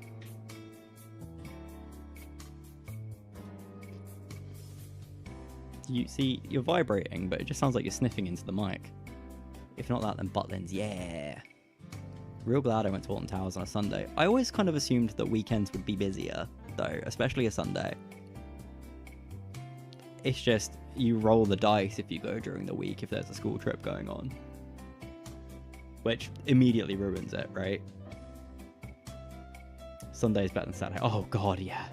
You see, you're vibrating, but it just sounds like you're sniffing into the mic. If not that, then Butlins, yeah. Real glad I went to Alton Towers on a Sunday. I always kind of assumed that weekends would be busier, though, especially a Sunday. It's just, you roll the dice if you go during the week if there's a school trip going on. Which immediately ruins it, right? Sunday's better than Saturday. Oh god, yeah.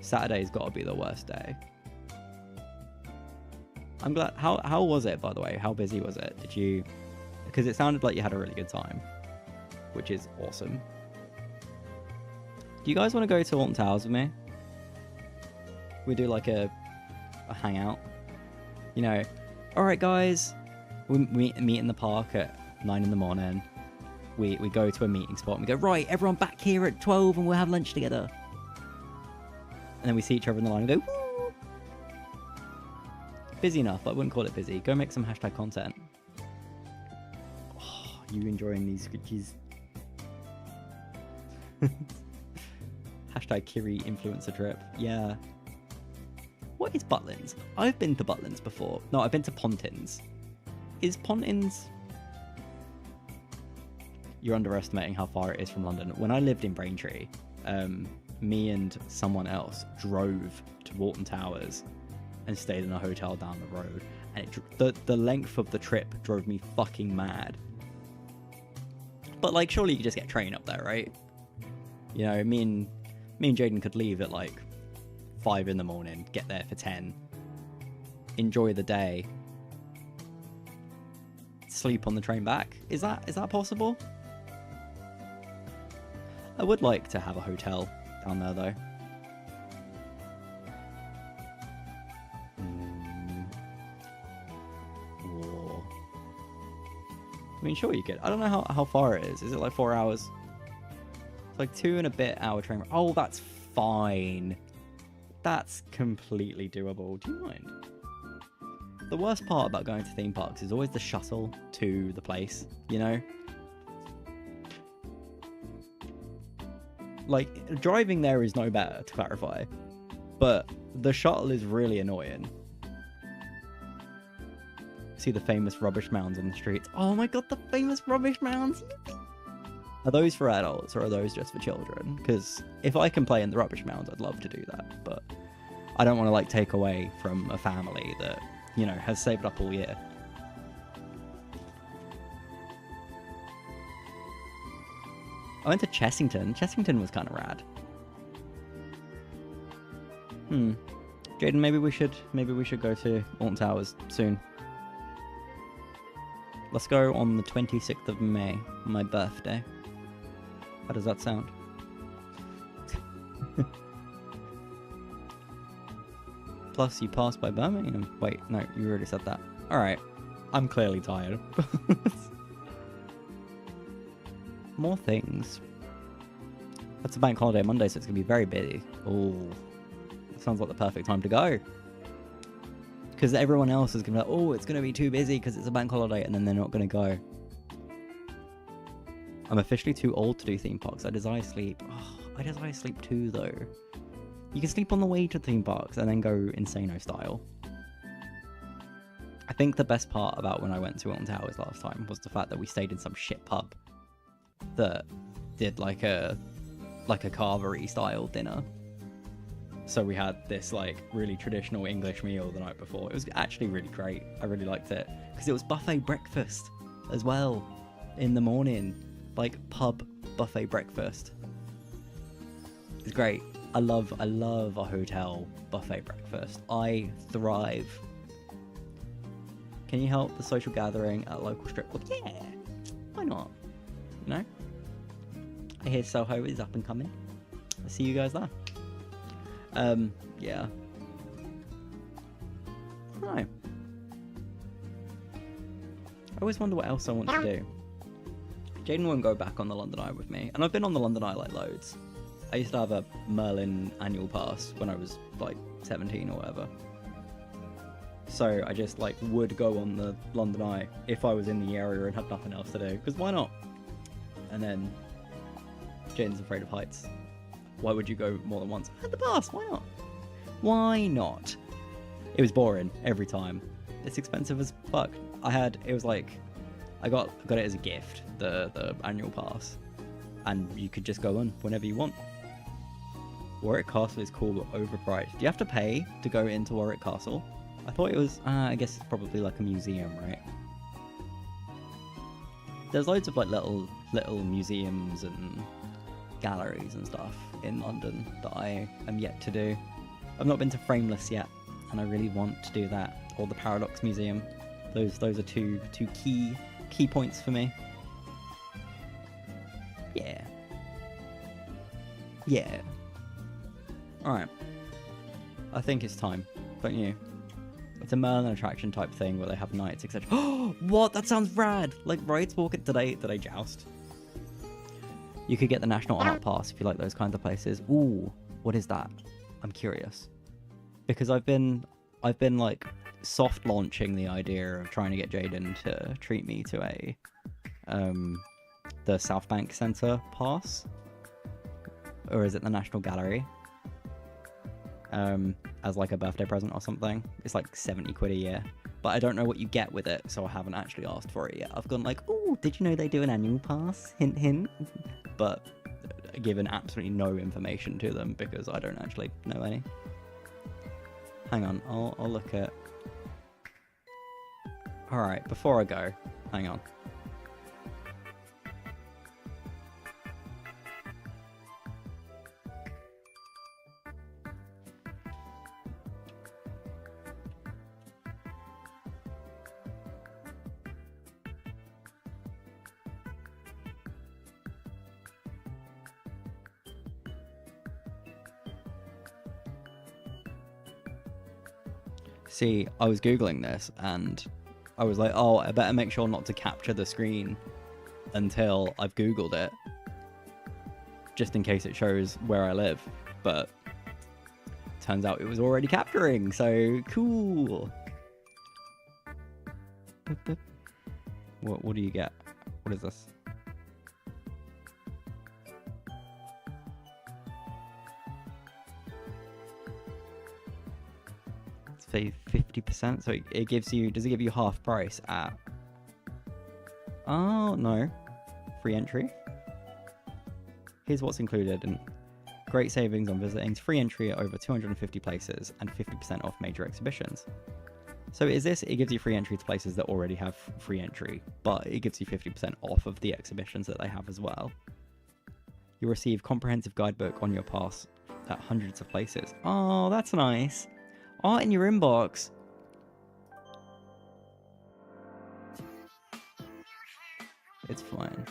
Saturday's got to be the worst day. I'm glad. How was it, by the way? How busy was it? Did you because it sounded like you had a really good time, which is awesome. Do you guys want to go to Alton Towers with me? We do like a hangout. You know, all right, guys, we meet in the park at 9 in the morning. We go to a meeting spot and we go, right, everyone back here at 12 and we'll have lunch together. And then we see each other in the line and go, woo! Busy enough, but I wouldn't call it busy. Go make some hashtag content. Oh, you enjoying these scritches? Hashtag Kiri influencer trip. Yeah. What is Butlins? I've been to Butlins before. No, I've been to Pontins. Is Pontins... You're underestimating how far it is from London. When I lived in Braintree, me and someone else drove to Alton Towers and stayed in a hotel down the road. And the length of the trip drove me fucking mad. But, like, surely you could just get a train up there, right? You know, me and Jaden could leave at, like, 5 in the morning, get there for 10, enjoy the day, sleep on the train back. Is that possible? I would like to have a hotel down there, though. Whoa. I mean, sure you could. I don't know how far it is. Is it like 4 hours? It's like 2 and a bit hour train. Oh, that's fine. That's completely doable. Do you mind? The worst part about going to theme parks is always the shuttle to the place, you know? Like, driving there is no better, to clarify. But the shuttle is really annoying. See the famous rubbish mounds on the streets. Oh my god, the famous rubbish mounds! Are those for adults or are those just for children? Because if I can play in the rubbish mounds, I'd love to do that. But I don't want to, like, take away from a family that, you know, has saved up all year. I went to Chessington. Chessington was kind of rad. Jaden, maybe we should go to Alton Towers soon. Let's go on the 26th of May, my birthday. How does that sound? Plus, you passed by Birmingham. Wait, no, you already said that. Alright. I'm clearly tired. More things. That's a bank holiday Monday, so it's going to be very busy. Oh, sounds like the perfect time to go. Because everyone else is going to be like, oh, it's going to be too busy because it's a bank holiday, and then they're not going to go. I'm officially too old to do theme parks. I desire sleep. Oh, I desire sleep too, though. You can sleep on the way to theme parks and then go Insano style. I think the best part about when I went to Alton Towers last time was the fact that we stayed in some shit pub that did like a carvery style dinner. So we had this like really traditional English meal the night before. It was actually really great. I really liked it because it was buffet breakfast as well in the morning, like pub buffet breakfast. It's great. I love a hotel buffet breakfast. I thrive. Can you help the social gathering at a local strip club? Yeah, why not? You know? I hear Soho is up and coming. I'll see you guys there. Yeah. I don't know. I always wonder what else I want to do. Jaden won't go back on the London Eye with me, and I've been on the London Eye like loads. I used to have a Merlin annual pass when I was like 17 or whatever. So I just like would go on the London Eye if I was in the area and had nothing else to do, because why not? And then Jaden's afraid of heights. Why would you go more than once? I had the pass, why not? Why not? It was boring every time. It's expensive as fuck. It was like, I got it as a gift, the annual pass. And you could just go on whenever you want. Warwick Castle is cool but overpriced. Do you have to pay to go into Warwick Castle? I thought it was, I guess it's probably like a museum, right? There's loads of like little museums and galleries and stuff in London that I am yet to do. I've not been to Frameless yet, and I really want to do that, or the Paradox Museum. Those are two key key points for me. Yeah. Yeah. Alright. I think it's time, don't you? It's a Merlin attraction type thing where they have nights, etc. Oh, what? That sounds rad! Like Rides Walk. Did I joust? You could get the National Art Pass if you like those kinds of places. Ooh, what is that? I'm curious. Because I've been like soft launching the idea of trying to get Jaden to treat me to the South Bank Centre pass. Or is it the National Gallery? As like a birthday present or something. It's like 70 quid a year. But I don't know what you get with it, so I haven't actually asked for it yet. I've gone like, oh, did you know they do an annual pass? Hint, hint. But given absolutely no information to them because I don't actually know any. Hang on, I'll look at... Alright, before I go, hang on. See, I was Googling this and I was like, oh, I better make sure not to capture the screen until I've Googled it. Just in case it shows where I live. But turns out it was already capturing, so cool. What do you get? What is this? Say 50%, so it gives you, does it give you half price at, oh no, free entry. Here's what's included, and great savings on visiting, free entry at over 250 places and 50% off major exhibitions. So is this, it gives you free entry to places that already have free entry, but it gives you 50% off of the exhibitions that they have as well. You'll receive comprehensive guidebook on your pass at hundreds of places. Oh, that's nice. Art in your inbox. It's fine.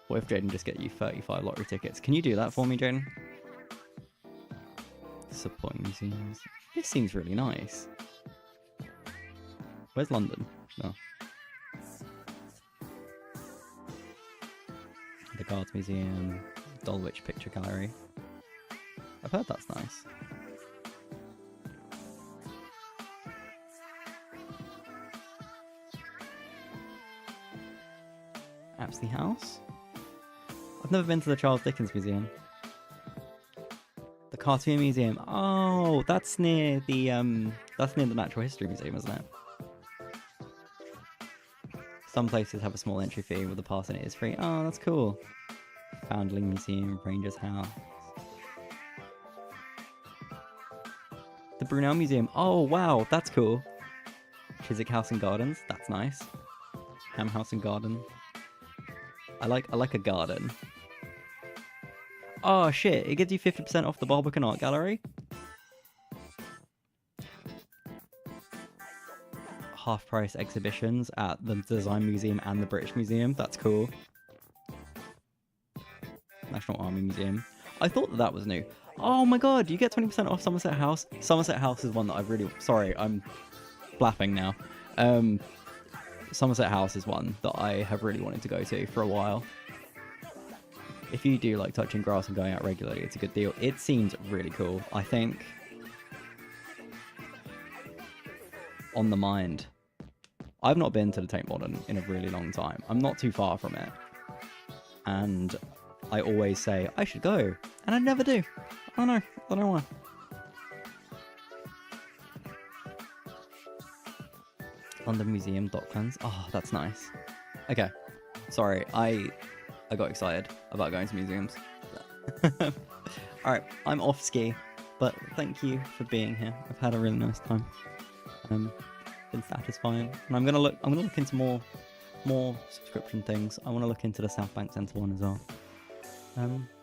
What if Jaden just get you 35 lottery tickets? Can you do that for me, Jaden? Supporting museums. This seems really nice. Where's London? Oh. The Guards Museum. Dulwich Picture Gallery. I've heard that's nice. Apsley House? I've never been to the Charles Dickens Museum. The Cartoon Museum. Oh, that's near the Natural History Museum, isn't it? Some places have a small entry fee with the pass and it is free. Oh, that's cool. Foundling Museum, Rangers House. The Brunel Museum. Oh, wow, that's cool. Chiswick House and Gardens. That's nice. Ham House and Garden. I like a garden. Oh shit, it gives you 50% off the Barbican Art Gallery. Half price exhibitions at the Design Museum and the British Museum. That's cool. National Army Museum. I thought that was new. Oh my god, you get 20% off Somerset House. Somerset House is one that I've really... Sorry, I'm flapping now. Somerset House is one that I have really wanted to go to for a while. If you do like touching grass and going out regularly, it's a good deal. It seems really cool. I think on the mind. I've not been to the Tate Modern in a really long time. I'm not too far from it. And I always say, I should go. And I never do. I don't know. I don't know why. London Museum, Docklands. Oh, that's nice. Okay. Sorry, I got excited about going to museums. Alright, I'm off ski. But thank you for being here. I've had a really nice time. Been satisfying. And I'm gonna look into more subscription things. I wanna look into the South Bank Centre one as well.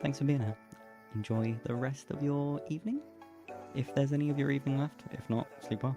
Thanks for being here. Enjoy the rest of your evening. If there's any of your evening left. If not, sleep well.